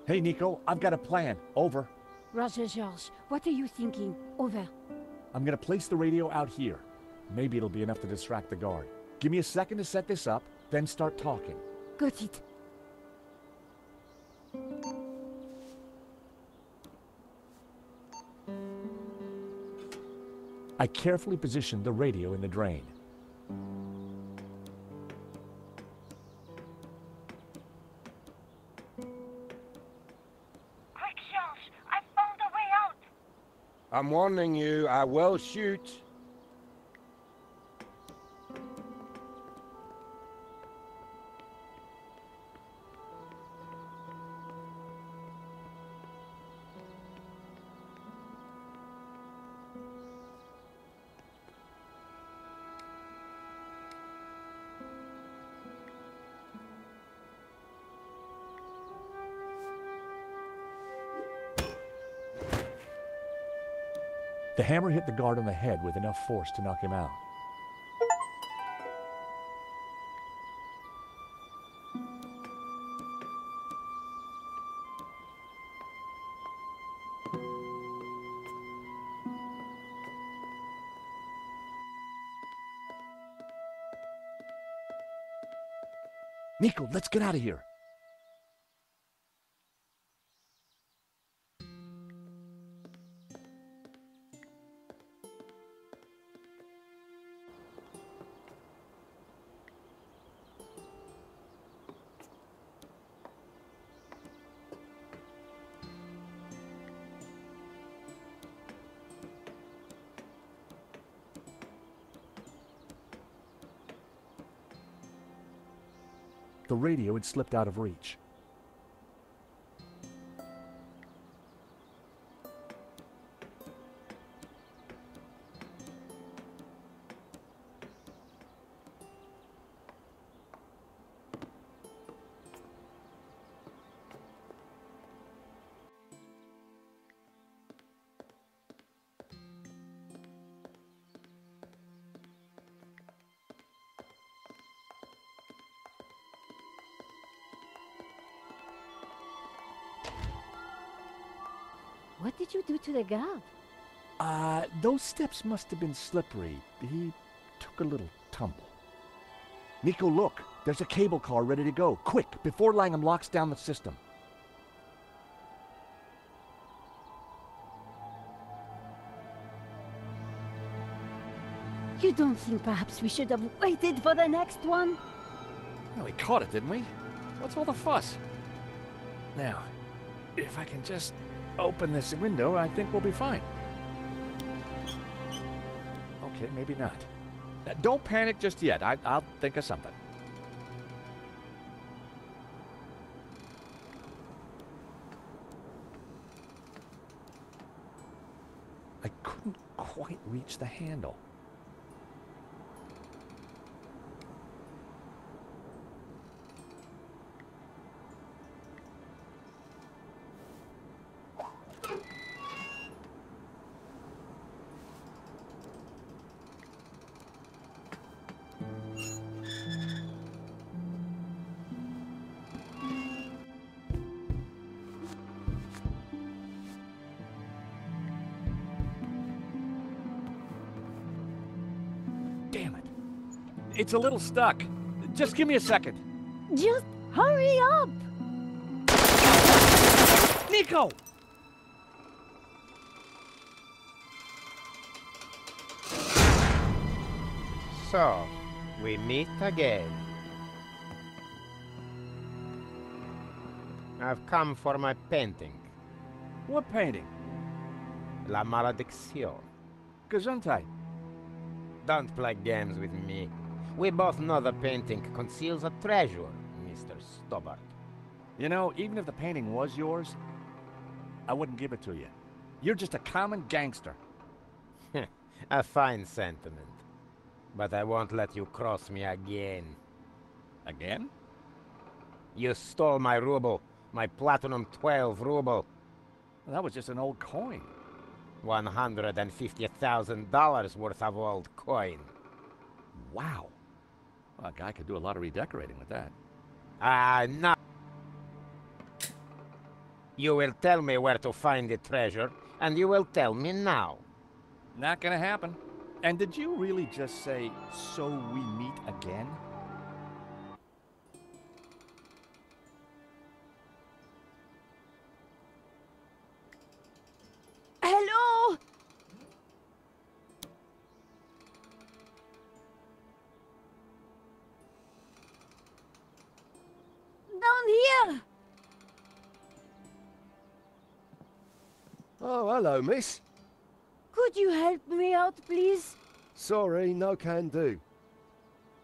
Hey, Nico, I've got a plan. Over. Roger, George. What are you thinking? Over. I'm gonna place the radio out here. Maybe it'll be enough to distract the guard. Give me a second to set this up, then start talking. Got it. I carefully positioned the radio in the drain. Quick, George, I found a way out. I'm warning you, I will shoot. The hammer hit the guard on the head with enough force to knock him out. Nico, let's get out of here. The radio had slipped out of reach. What did you do to the guard? Those steps must have been slippery. He took a little tumble. Nico, look! There's a cable car ready to go. Quick, before Langham locks down the system. You don't think perhaps we should have waited for the next one? Well, we caught it, didn't we? What's all the fuss? Now, if I can just open this window, I think we'll be fine. Okay, maybe not. Don't panic just yet. I'll think of something. I couldn't quite reach the handle. Damn it. It's a little stuck. Just give me a second. Just hurry up! Nico! So, we meet again. I've come for my painting. What painting? La Maledicción. Gesundheit. Don't play games with me. We both know the painting conceals a treasure, Mr. Stobbart. You know, even if the painting was yours, I wouldn't give it to you. You're just a common gangster. A fine sentiment. But I won't let you cross me again. Again? You stole my ruble. My Platinum 12 ruble. Well, that was just an old coin. $150,000 worth of old coin. Wow. Well, a guy could do a lot of redecorating with that. No. You will tell me where to find the treasure, and you will tell me now. Not gonna happen. And did you really just say, so we meet again? Hello? Down here! Oh, hello, miss. Could you help me out, please? Sorry, no can do.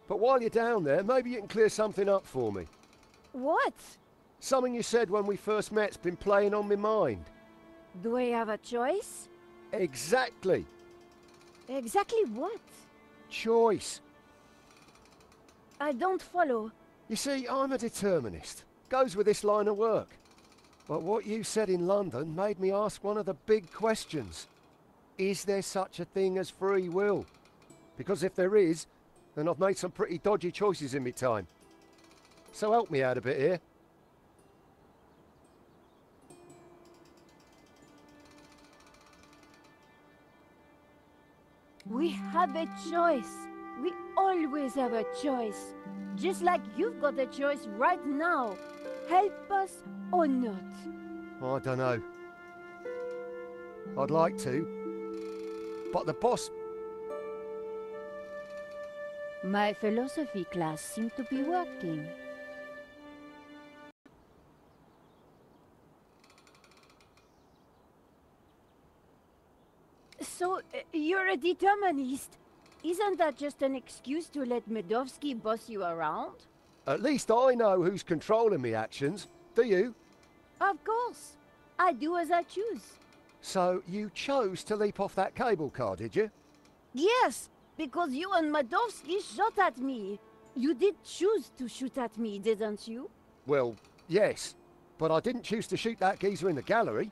But while you're down there, maybe you can clear something up for me. What? Something you said when we first met's been playing on my mind. Do I have a choice? Exactly. Exactly what? Choice. I don't follow. You see, I'm a determinist. Goes with this line of work. But what you said in London made me ask one of the big questions. Is there such a thing as free will? Because if there is, then I've made some pretty dodgy choices in my time. So help me out a bit here. We have a choice. We always have a choice. Just like you've got a choice right now. Help us or not. I don't know. I'd like to. But the boss... My philosophy class seemed to be working. So, you're a determinist. Isn't that just an excuse to let Medovsky boss you around? At least I know who's controlling me actions. Do you? Of course. I do as I choose. So you chose to leap off that cable car, did you? Yes, because you and Medovsky shot at me. You did choose to shoot at me, didn't you? Well, yes. But I didn't choose to shoot that geezer in the gallery.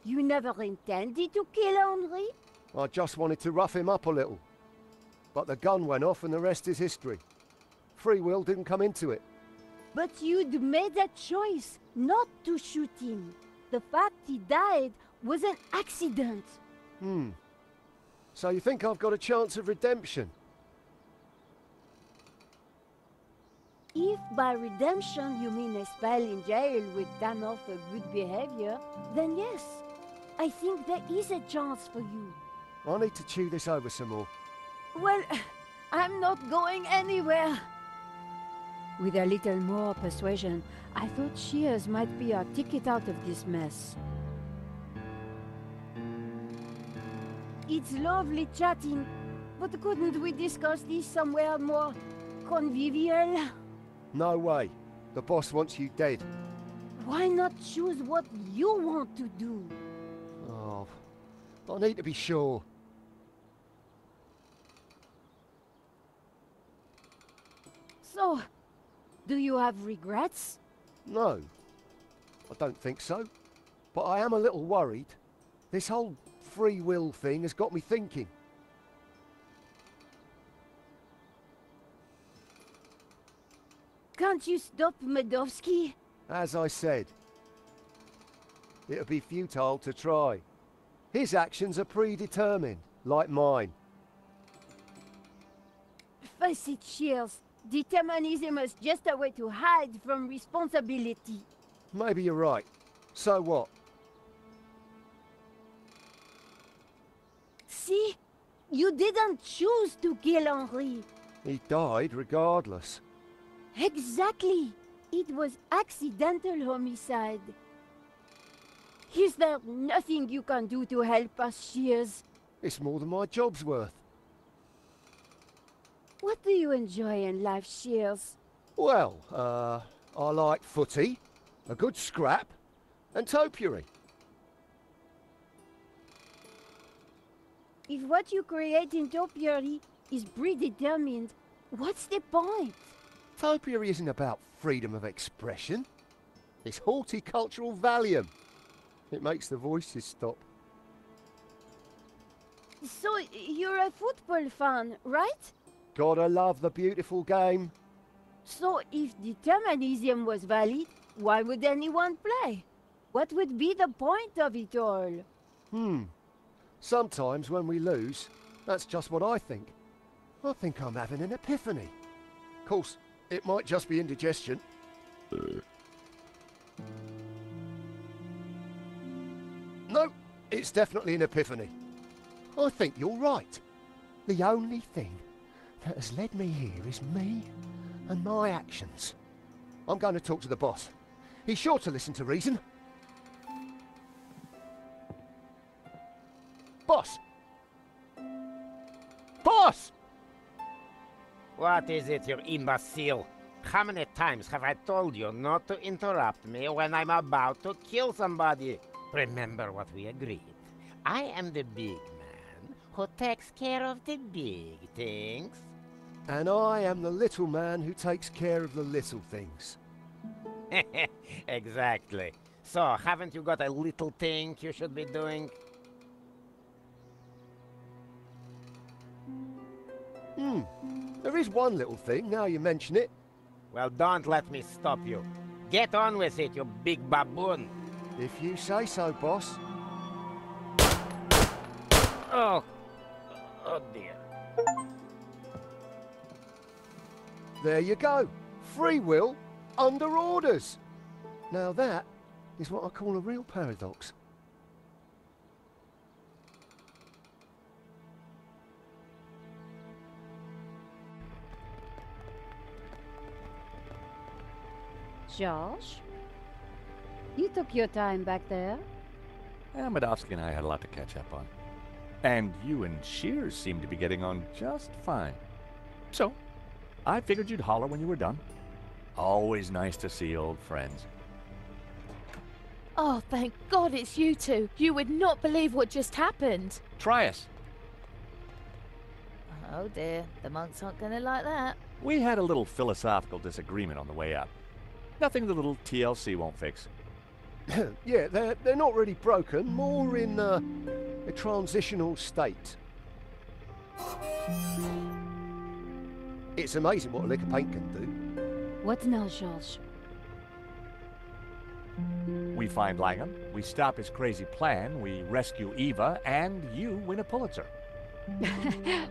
You never intended to kill Henri? I just wanted to rough him up a little. But the gun went off and the rest is history. Free will didn't come into it. But you'd made a choice not to shoot him. The fact he died was an accident. So you think I've got a chance of redemption? If by redemption you mean a spell in jail with time off for good behavior, then yes, I think there is a chance for you. I need to chew this over some more. Well, I'm not going anywhere. With a little more persuasion, I thought Shears might be our ticket out of this mess. It's lovely chatting, but couldn't we discuss this somewhere more convivial? No way. The boss wants you dead. Why not choose what you want to do? Oh, I need to be sure. So, do you have regrets? No, I don't think so. But I am a little worried. This whole free will thing has got me thinking. Can't you stop Medovsky? As I said, it'd be futile to try. His actions are predetermined, like mine. Face it, Shears. Determinism is just a way to hide from responsibility. Maybe you're right. So what? See? You didn't choose to kill Henri. He died regardless. Exactly. It was accidental homicide. Is there nothing you can do to help us, Shears? It's more than my job's worth. What do you enjoy in life, Shears? Well, I like footy, a good scrap, and topiary. If what you create in topiary is predetermined, what's the point? Topiary isn't about freedom of expression. It's horticultural Valium. It makes the voices stop. So, you're a football fan, right? Gotta love the beautiful game. So, if determinism was valid, why would anyone play? What would be the point of it all? Sometimes when we lose, that's just what I think. I think I'm having an epiphany. Of course, it might just be indigestion. No, it's definitely an epiphany. I think you're right. The only thing that has led me here is me and my actions. I'm going to talk to the boss. He's sure to listen to reason. Boss! Boss! What is it, you imbecile? How many times have I told you not to interrupt me when I'm about to kill somebody? Remember what we agreed. I am the big man who takes care of the big things. And I am the little man who takes care of the little things. Exactly. So, haven't you got a little thing you should be doing? There is one little thing, now you mention it. Well, don't let me stop you. Get on with it, you big baboon. If you say so, boss. Oh dear. There you go. Free will under orders. Now that is what I call a real paradox. George? You took your time back there. Medovsky and I had a lot to catch up on. And you and Shears seem to be getting on just fine. So, I figured you'd holler when you were done. Always nice to see old friends. Oh, thank God it's you two. You would not believe what just happened. Try us. Oh dear, the monks aren't gonna like that. We had a little philosophical disagreement on the way up. Nothing the little TLC won't fix. Yeah, they're not really broken, more in a transitional state. It's amazing what a lick of paint can do. What now, George? We find Langham, we stop his crazy plan, we rescue Eva, and you win a Pulitzer.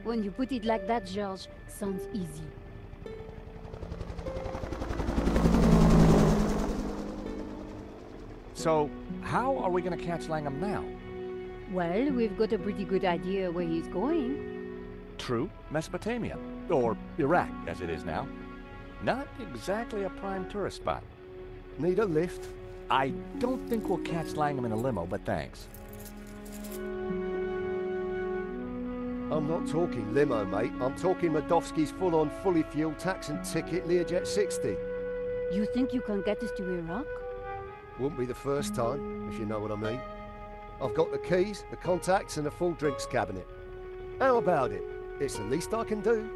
When you put it like that, George, sounds easy. So, how are we going to catch Langham now? Well, we've got a pretty good idea where he's going. True, Mesopotamia. Or Iraq, as it is now. Not exactly a prime tourist spot. Need a lift? I don't think we'll catch Langham in a limo, but thanks. I'm not talking limo, mate. I'm talking Medovsky's full-on, fully fueled taxing ticket Learjet 60. You think you can get us to Iraq? Wouldn't be the first time, if you know what I mean. I've got the keys, the contacts, and a full drinks cabinet. How about it? It's the least I can do.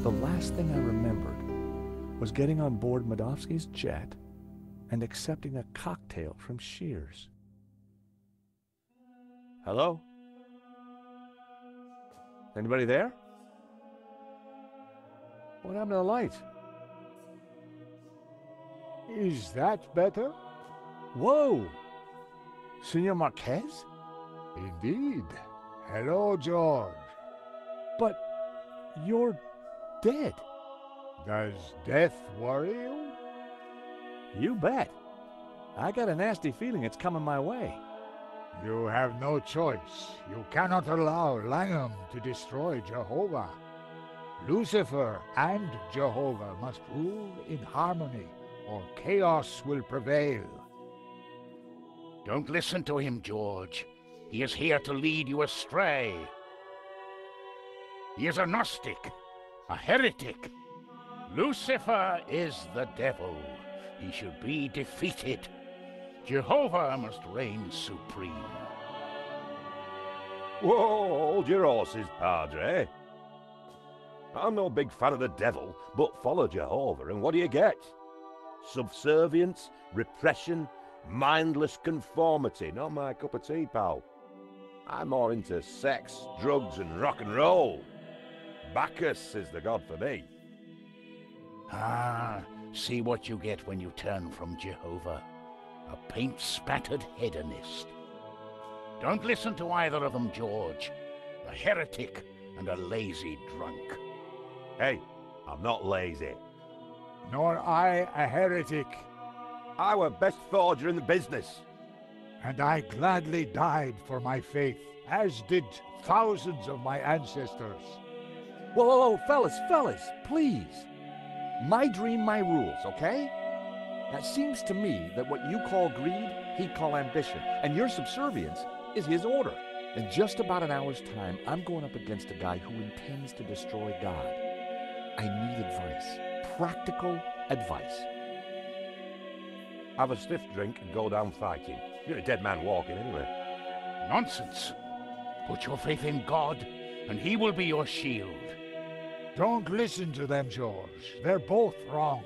The last thing I remembered was getting on board Medovsky's jet and accepting a cocktail from Shears. Hello? Anybody there? What happened to the lights? Is that better? Whoa! Senor Marquez? Indeed. Hello, George. But you're dead. Does death worry you? You bet. I got a nasty feeling it's coming my way. You have no choice. You cannot allow Langham to destroy Jehovah. Lucifer and Jehovah must rule in harmony, or chaos will prevail. Don't listen to him, George. He is here to lead you astray. He is a Gnostic, a heretic. Lucifer is the devil. He should be defeated. Jehovah must reign supreme. Whoa, hold your horses, Padre. I'm no big fan of the devil, but follow Jehovah, and what do you get? Subservience, repression, mindless conformity. Not my cup of tea, pal. I'm more into sex, drugs, and rock and roll. Bacchus is the god for me. Ah, see what you get when you turn from Jehovah. A paint-spattered hedonist. Don't listen to either of them, George. A heretic and a lazy drunk. Hey, I'm not lazy. Nor I a heretic. I were best forger in the business. And I gladly died for my faith, as did thousands of my ancestors. Whoa, whoa, whoa, fellas, please. My dream, my rules, okay? Now, it seems to me that what you call greed, he'd call ambition, and your subservience is his order. In just about an hour's time, I'm going up against a guy who intends to destroy God. I need advice. Practical advice. Have a stiff drink and go down fighting. You're a dead man walking anyway. Nonsense. Put your faith in God, and he will be your shield. Don't listen to them, George. They're both wrong.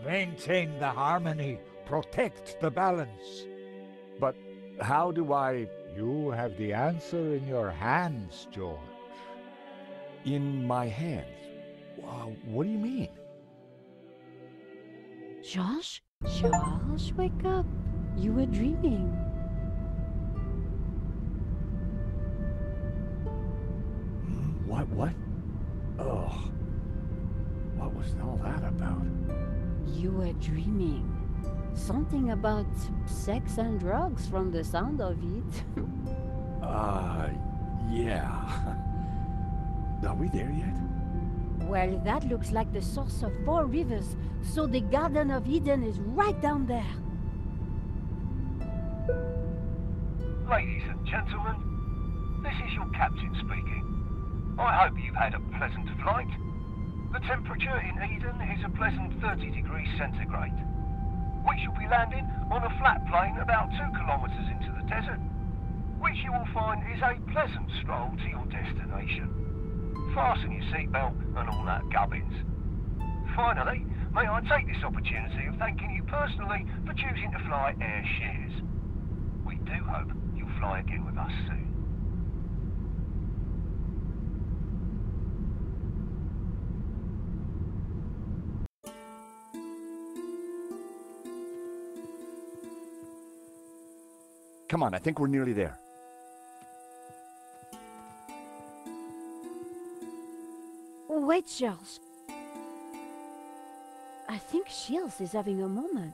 Maintain the harmony. Protect the balance. But how do I... You have the answer in your hands, George. In my hands? What do you mean? George? George, wake up. You were dreaming. What? Oh. What was all that about? You were dreaming. Something about sex and drugs from the sound of it. Yeah. Are we there yet? Well, that looks like the source of 4 rivers, so the Garden of Eden is right down there. Ladies and gentlemen, this is your captain speaking. I hope you've had a pleasant flight. The temperature in Eden is a pleasant 30 degrees centigrade. We shall be landing on a flat plain about 2 kilometres into the desert, which you will find is a pleasant stroll to your destination. Fasten your seatbelt and all that gubbins. Finally, may I take this opportunity of thanking you personally for choosing to fly Air Shears. We do hope you'll fly again with us soon. Come on, I think we're nearly there. Wait, Charles. I think Shields is having a moment.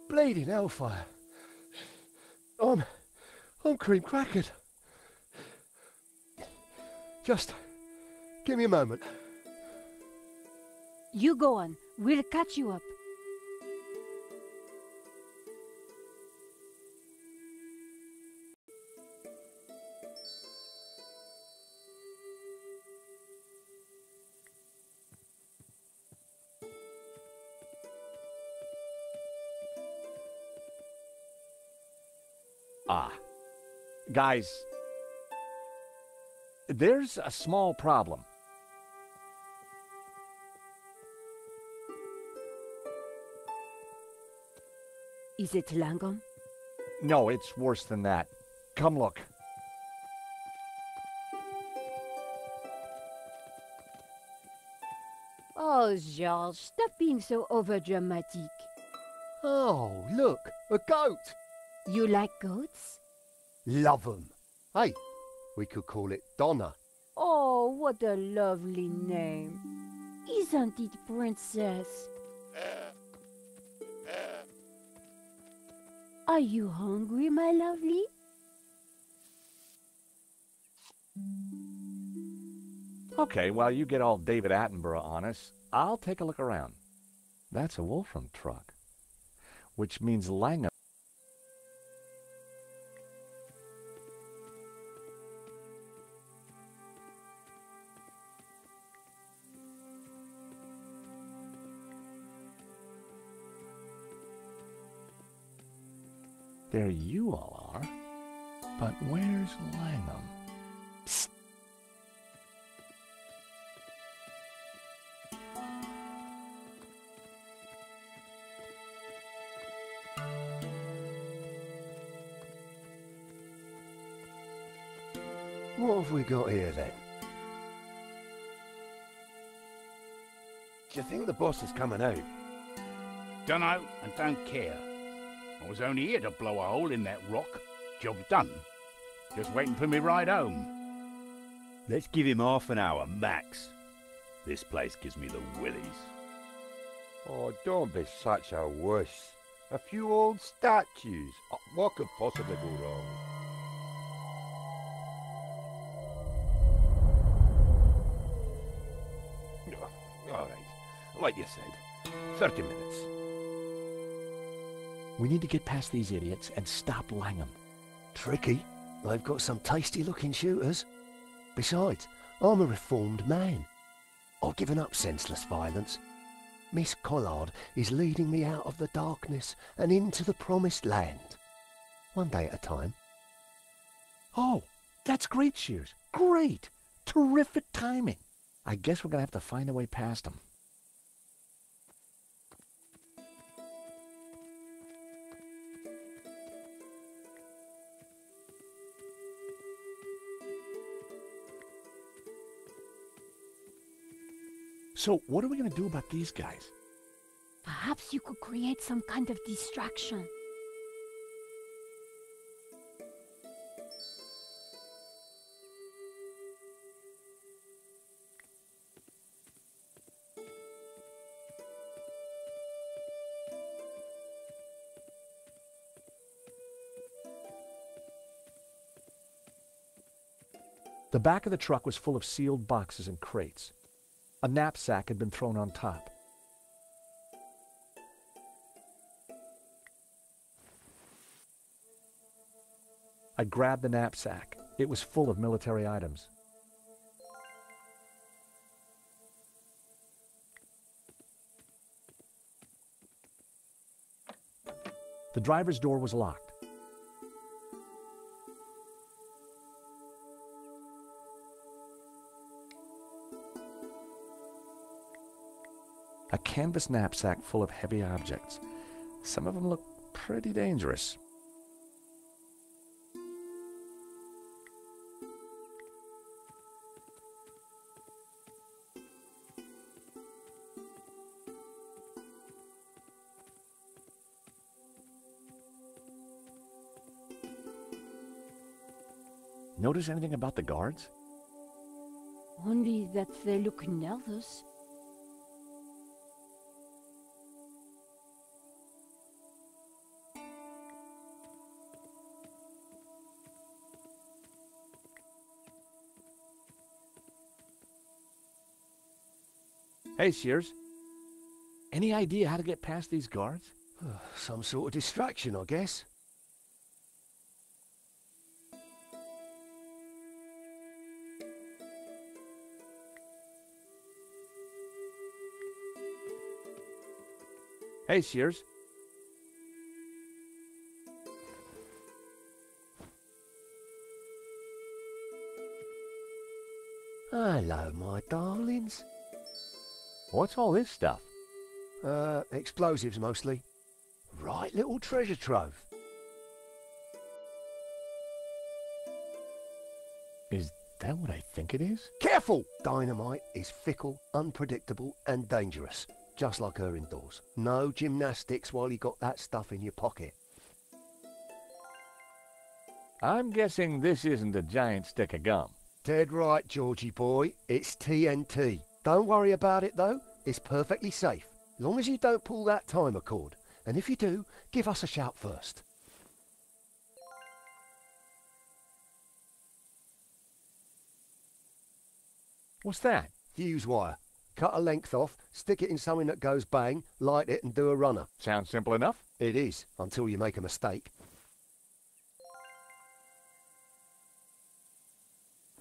Bleeding hellfire. I'm cream crackered. Just give me a moment. You go on. We'll catch you up. Guys, there's a small problem. Is it Langham? No, it's worse than that. Come look. Oh, George, stop being so overdramatic. Oh, look, a goat. You like goats? Love 'em. Hey, we could call it Donna. Oh, what a lovely name. Isn't it, Princess? Are you hungry, my lovely? Okay, while you get all David Attenborough on us, I'll take a look around. That's a Wolfram truck, which means Langham. There you all are. But where's Langham? Psst. What have we got here then? Do you think the boss is coming out? Dunno and don't care. I was only here to blow a hole in that rock. Job done. Just waiting for me ride home. Let's give him half an hour, max. This place gives me the willies. Oh, don't be such a wuss. A few old statues. What could possibly go wrong? All right. Like you said, 30 minutes. We need to get past these idiots and stop Langham. Tricky. They've got some tasty-looking shooters. Besides, I'm a reformed man. I've given up senseless violence. Miss Collard is leading me out of the darkness and into the promised land. One day at a time. Oh, that's great, Shears. Great. Terrific timing. I guess we're going to have to find a way past them. So, what are we going to do about these guys? Perhaps you could create some kind of distraction. The back of the truck was full of sealed boxes and crates. A knapsack had been thrown on top. I grabbed the knapsack. It was full of military items. The driver's door was locked. A canvas knapsack full of heavy objects. Some of them look pretty dangerous. Notice anything about the guards? Only that they look nervous. Hey, Shears. Any idea how to get past these guards? Some sort of distraction, I guess. Hey, Shears. Hello, my darlings. What's all this stuff? Explosives mostly. Right little treasure trove. Is that what I think it is? Careful! Dynamite is fickle, unpredictable, and dangerous. Just like her indoors. No gymnastics while you got that stuff in your pocket. I'm guessing this isn't a giant stick of gum. Dead right, Georgie boy. It's TNT. Don't worry about it, though. It's perfectly safe. As long as you don't pull that timer cord. And if you do, give us a shout first. What's that? Fuse wire. Cut a length off, stick it in something that goes bang, light it and do a runner. Sounds simple enough. It is, until you make a mistake.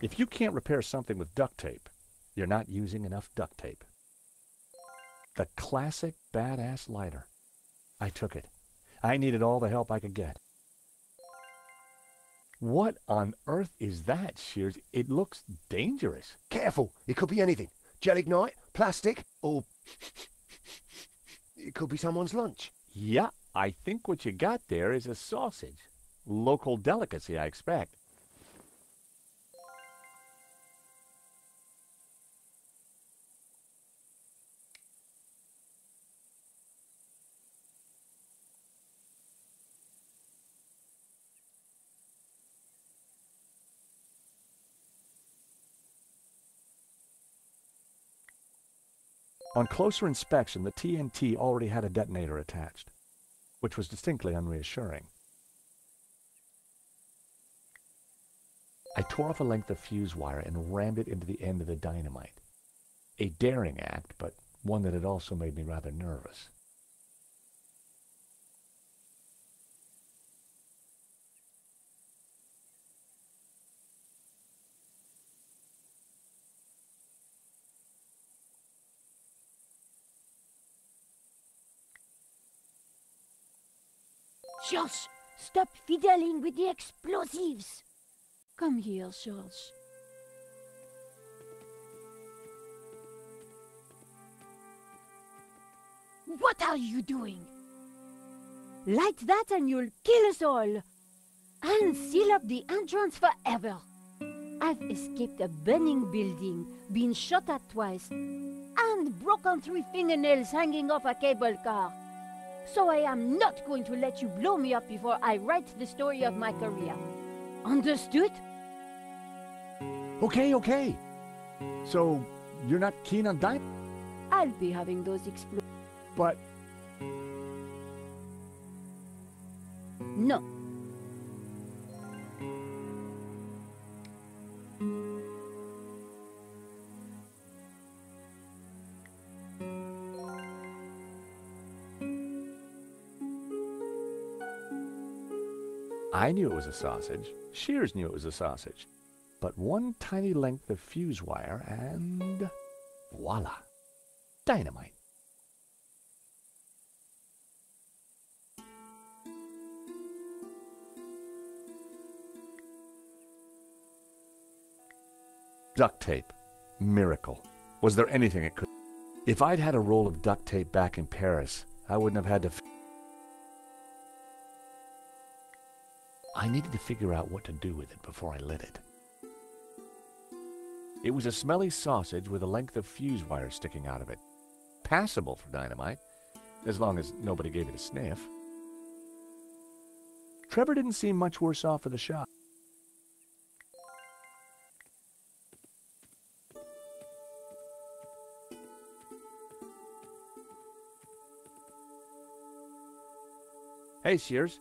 If you can't repair something with duct tape, you're not using enough duct tape. The classic badass lighter. I took it. I needed all the help I could get. What on earth is that, Shears? It looks dangerous. Careful, it could be anything. Gelignite, plastic, or it could be someone's lunch. Yeah, I think what you got there is a sausage. Local delicacy, I expect. On closer inspection, the TNT already had a detonator attached, which was distinctly unreassuring. I tore off a length of fuse wire and rammed it into the end of the dynamite. A daring act, but one that had also made me rather nervous. George, stop fiddling with the explosives. Come here, George. What are you doing? Light that and you'll kill us all. And seal up the entrance forever. I've escaped a burning building, been shot at twice, and broken 3 fingernails hanging off a cable car. So I am not going to let you blow me up before I write the story of my career. Understood? Okay. So, you're not keen on dynamite? I'll be having those explosions. But... No. I knew it was a sausage. Shears knew it was a sausage. But one tiny length of fuse wire and... voila! Dynamite. Duct tape. Miracle. Was there anything it could... If I'd had a roll of duct tape back in Paris, I wouldn't have had to... I needed to figure out what to do with it before I lit it. It was a smelly sausage with a length of fuse wire sticking out of it. Passable for dynamite, as long as nobody gave it a sniff. Trevor didn't seem much worse off for the shot. Hey, Shears.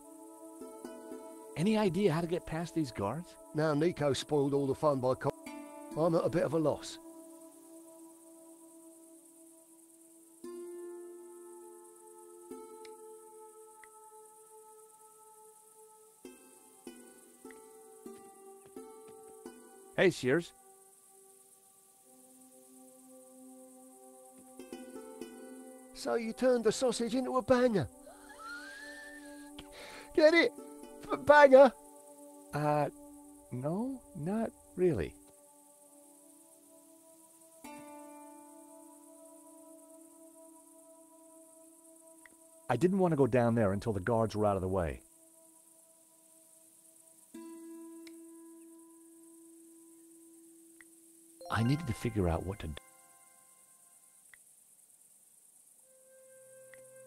Any idea how to get past these guards? Now Nico spoiled all the fun by I'm at a bit of a loss. Hey, Shears. So you turned the sausage into a banger. Get it? Banger? No, not really. I didn't want to go down there until the guards were out of the way. I needed to figure out what to do.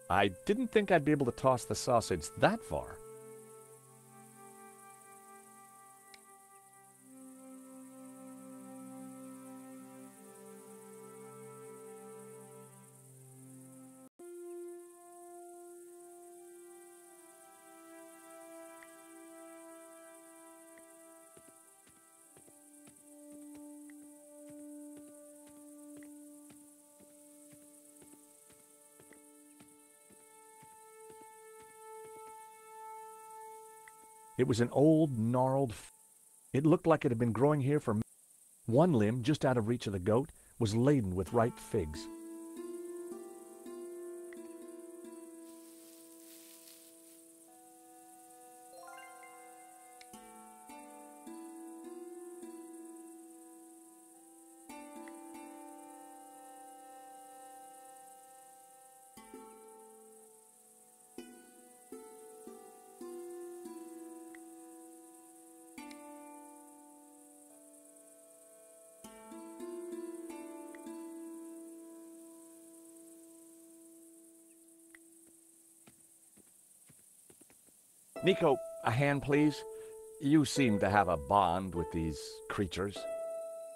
I didn't think I'd be able to toss the sausage that far. It was an old, gnarled... It looked like it had been growing here for... One limb, just out of reach of the goat, was laden with ripe figs. Nico, a hand, please. You seem to have a bond with these creatures.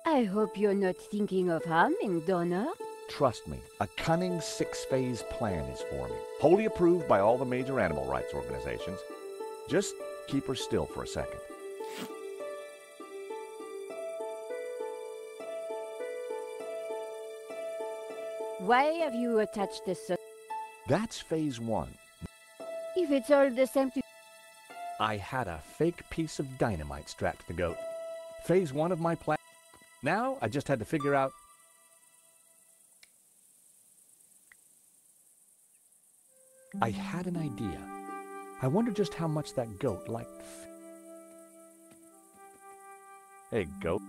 I hope you're not thinking of harming Donna. Trust me, a cunning six-phase plan is forming, wholly approved by all the major animal rights organizations. Just keep her still for a second. Why have you attached this? That's phase one. If it's all the same to... I had a fake piece of dynamite strapped to the goat. Phase one of my plan. Now I just had to figure out... I had an idea. I wonder just how much that goat liked... Hey, goat.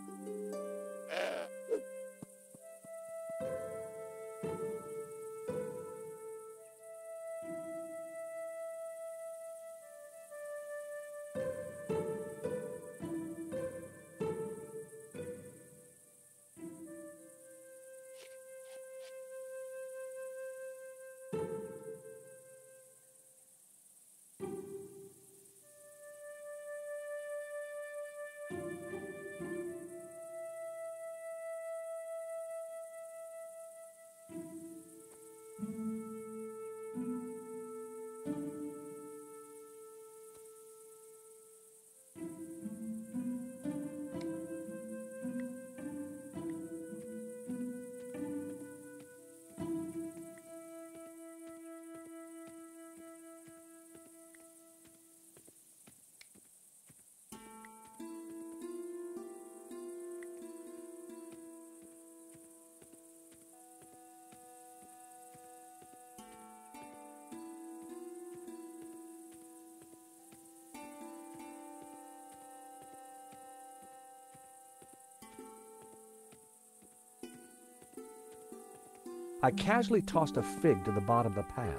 I casually tossed a fig to the bottom of the path.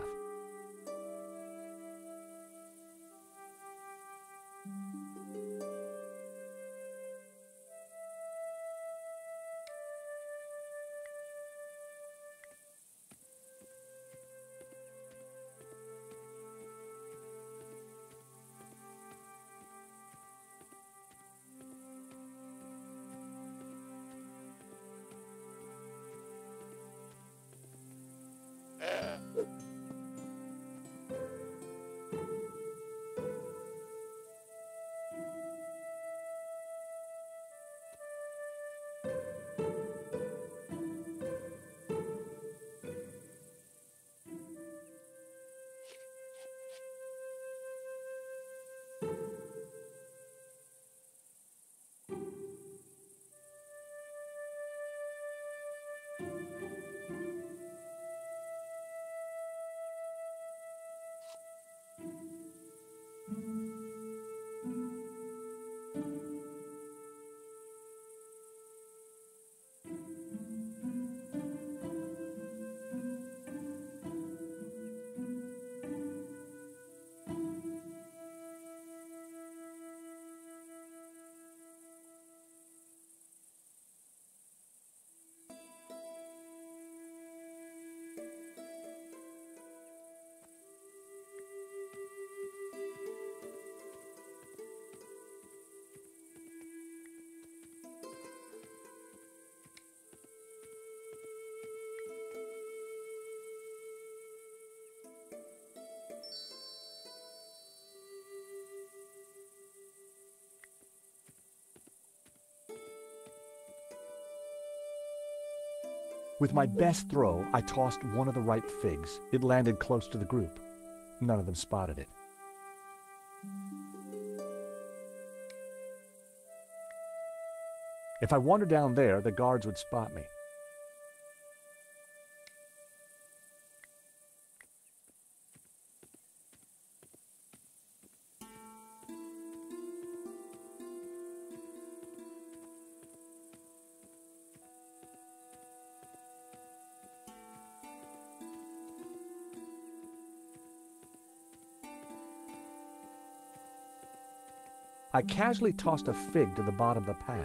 With my best throw, I tossed one of the ripe figs. It landed close to the group. None of them spotted it. If I wandered down there, the guards would spot me. I casually tossed a fig to the bottom of the path.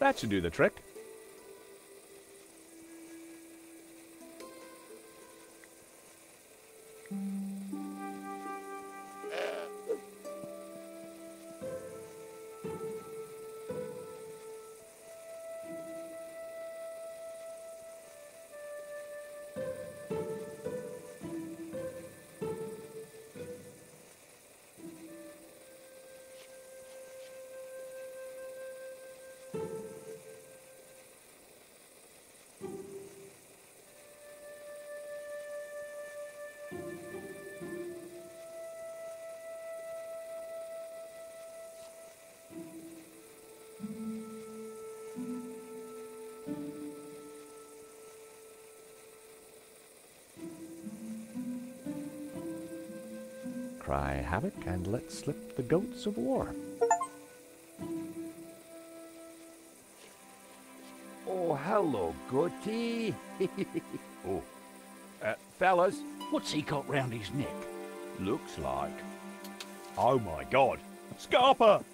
That should do the trick. Cry havoc and let slip the goats of war. Oh, hello, Goatee. Oh, fellas. What's he got round his neck? Looks like... Oh my God, Scarpa!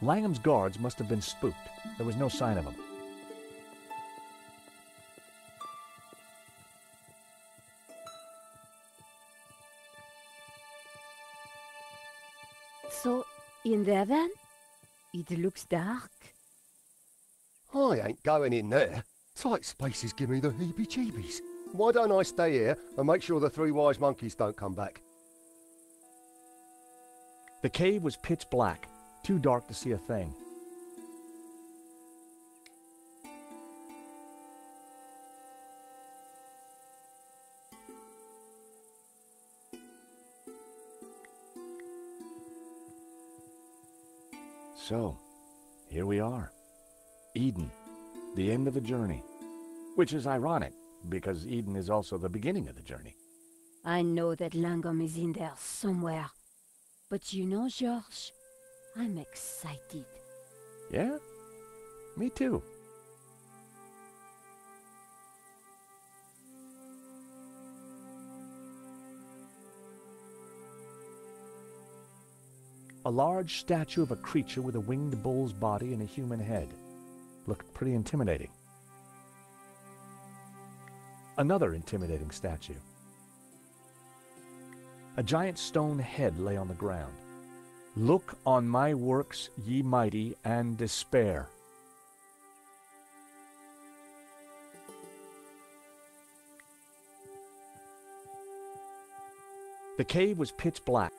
Langham's guards must have been spooked. There was no sign of him. So, in there then? It looks dark. I ain't going in there. Tight spaces give me the heebie-jeebies. Why don't I stay here and make sure the three wise monkeys don't come back? The cave was pitch black, too dark to see a thing. So, here we are. Eden, the end of the journey. Which is ironic, because Eden is also the beginning of the journey. I know that Langham is in there somewhere. But you know, George, I'm excited. Yeah? Me too. A large statue of a creature with a winged bull's body and a human head. Looked pretty intimidating. Another intimidating statue. A giant stone head lay on the ground. Look on my works, ye mighty, and despair. The cave was pitch black.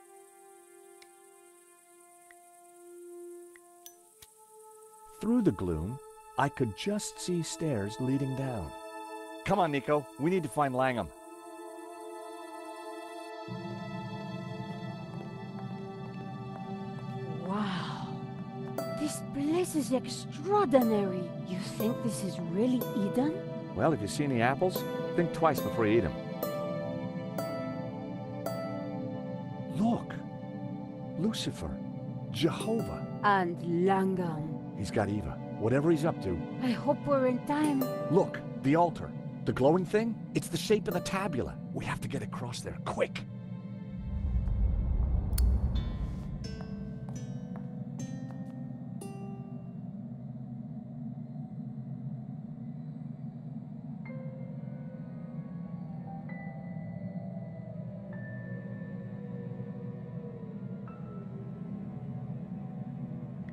Through the gloom, I could just see stairs leading down. Come on, Nico. We need to find Langham. Wow. This place is extraordinary. You think this is really Eden? Well, if you see any apples, think twice before you eat them. Look! Lucifer. Jehovah. And Langham. He's got Eva. Whatever he's up to. I hope we're in time. Look, the altar. The glowing thing? It's the shape of the tabula. We have to get across there, quick.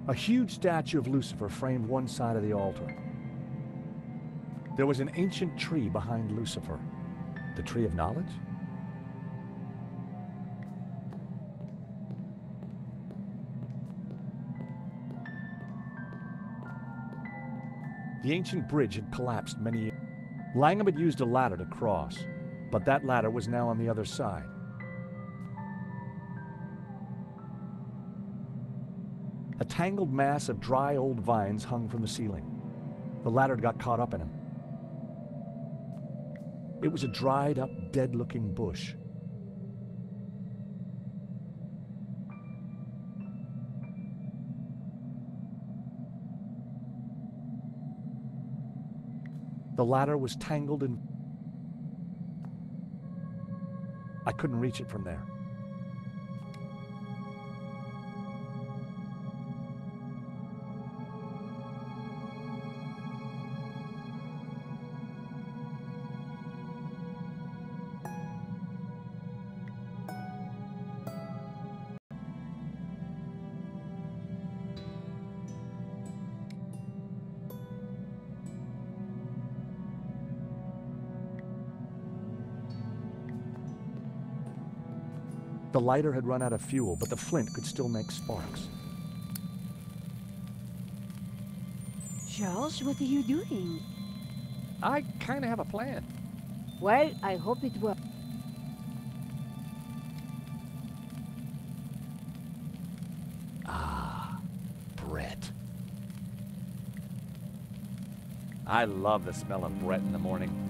A huge statue of Lucifer framed one side of the altar. There was an ancient tree behind Lucifer. The Tree of Knowledge? The ancient bridge had collapsed many years. Langham had used a ladder to cross, but that ladder was now on the other side. A tangled mass of dry old vines hung from the ceiling. The ladder got caught up in him. It was a dried-up, dead-looking bush. The ladder was tangled in... I couldn't reach it from there. The lighter had run out of fuel, but the flint could still make sparks. Charles, what are you doing? I kind of have a plan. Well, I hope it works. Ah, Brett. I love the smell of Brett in the morning.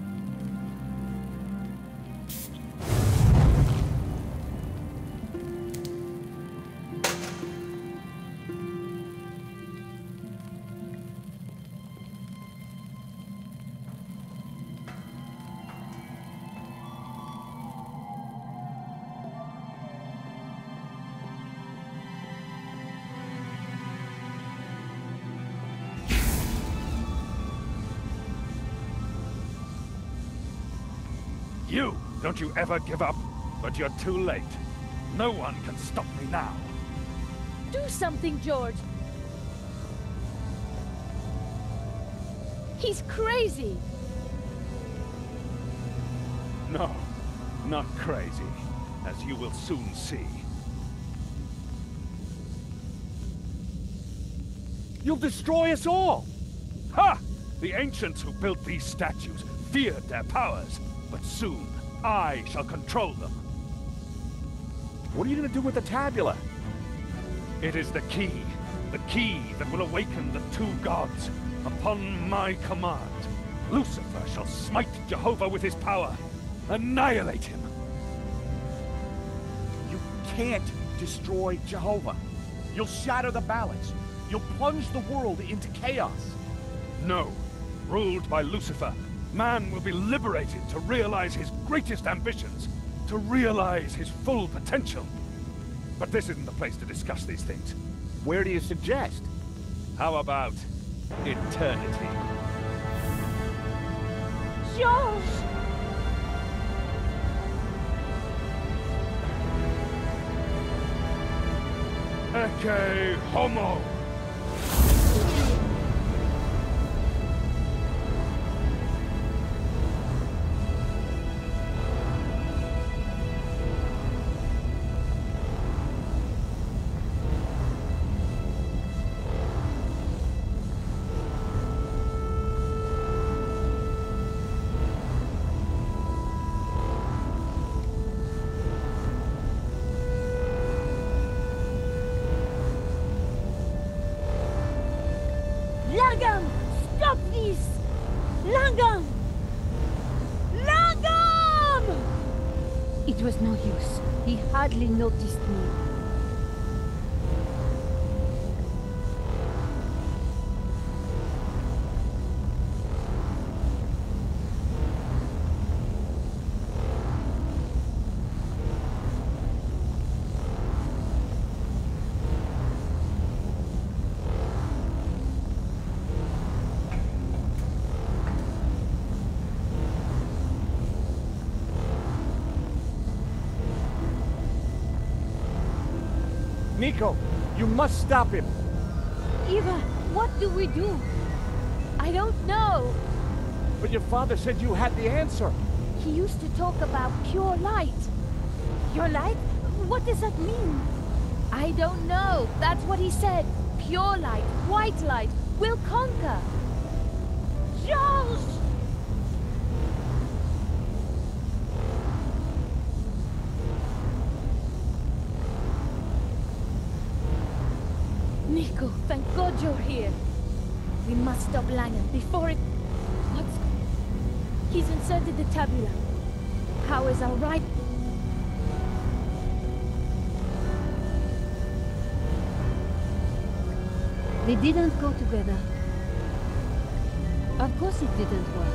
You! Don't you ever give up, but you're too late. No one can stop me now. Do something, George! He's crazy! No, not crazy, as you will soon see. You'll destroy us all! Ha! The ancients who built these statues feared their powers, but soon I shall control them. What are you going to do with the tabula? It is the key that will awaken the two gods. Upon my command, Lucifer shall smite Jehovah with his power, annihilate him. You can't destroy Jehovah. You'll shatter the balance. You'll plunge the world into chaos. No, ruled by Lucifer, man will be liberated to realize his greatest ambitions, to realize his full potential. But this isn't the place to discuss these things. Where do you suggest? How about eternity? George! Ecce homo! Langham! Stop this! Langham! Langham! It was no use. He hardly noticed me. Nico, you must stop him. Eva, what do we do? I don't know. But your father said you had the answer. He used to talk about pure light. Pure light? What does that mean? I don't know. That's what he said. Pure light, white light, will conquer. George! Nico, thank God you're here. We must stop Langham before it... What's... He's inserted the tabula. Powers are right... They didn't go together. Of course it didn't work.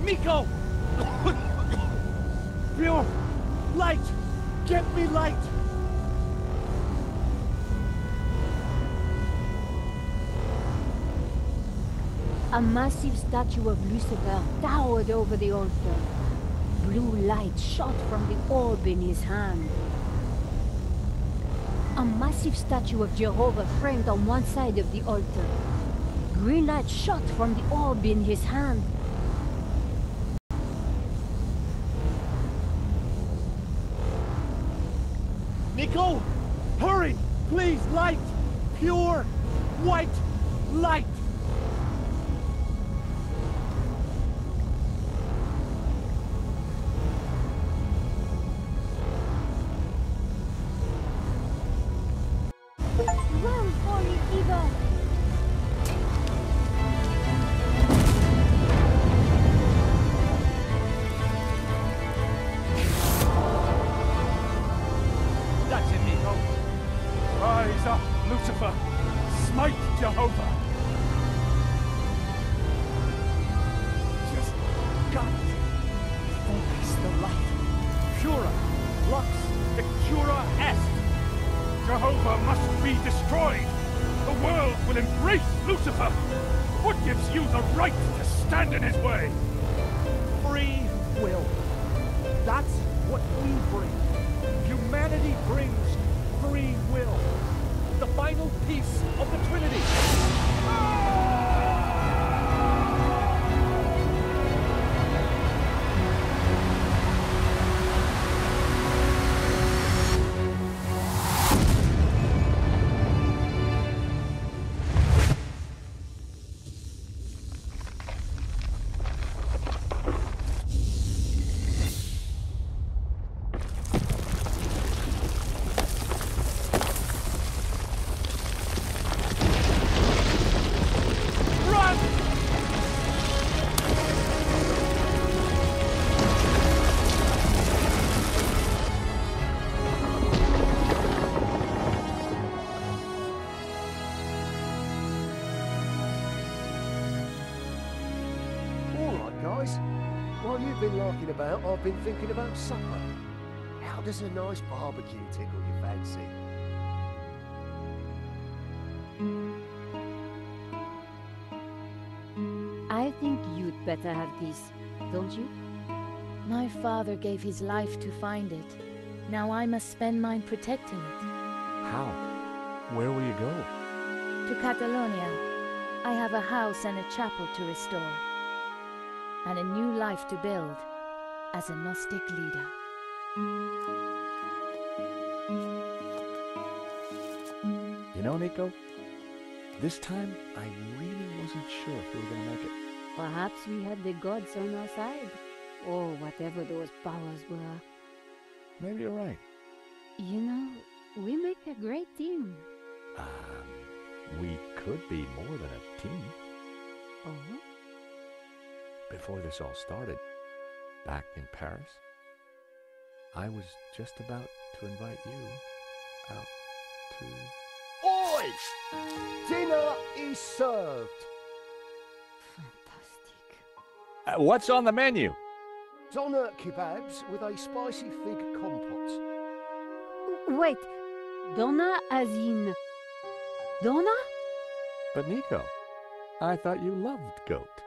Nico! Pure light! Get me light! A massive statue of Lucifer towered over the altar. Blue light shot from the orb in his hand. A massive statue of Jehovah framed on one side of the altar. Green light shot from the orb in his hand. Nico! Hurry! Please, light! Pure, white light! Run for it, Eva! That's it, Nico. Rise up, Lucifer! Smite Jehovah! Just got it. Focus the light. Pura, lux, victura est. Jehovah must be destroyed! The world will embrace Lucifer! What gives you the right to stand in his way? Free will. That's what we bring. Humanity brings free will. The final piece of the Trinity. Guys, while you've been larking about, I've been thinking about supper. How does a nice barbecue tickle your fancy? I think you'd better have this, don't you? My father gave his life to find it. Now I must spend mine protecting it. How? Where will you go? To Catalonia. I have a house and a chapel to restore. And a new life to build as a Gnostic leader. You know, Nico, this time I really wasn't sure if we were going to make it. Perhaps we had the gods on our side, or whatever those powers were. Maybe you're right. You know, we make a great team. We could be more than a team. Oh? Before this all started, back in Paris, I was just about to invite you out to... Oi! Dinner is served! Fantastic. What's on the menu? Doner kebabs with a spicy fig compote. Wait, Donna as in... Donna? But Nico, I thought you loved goat.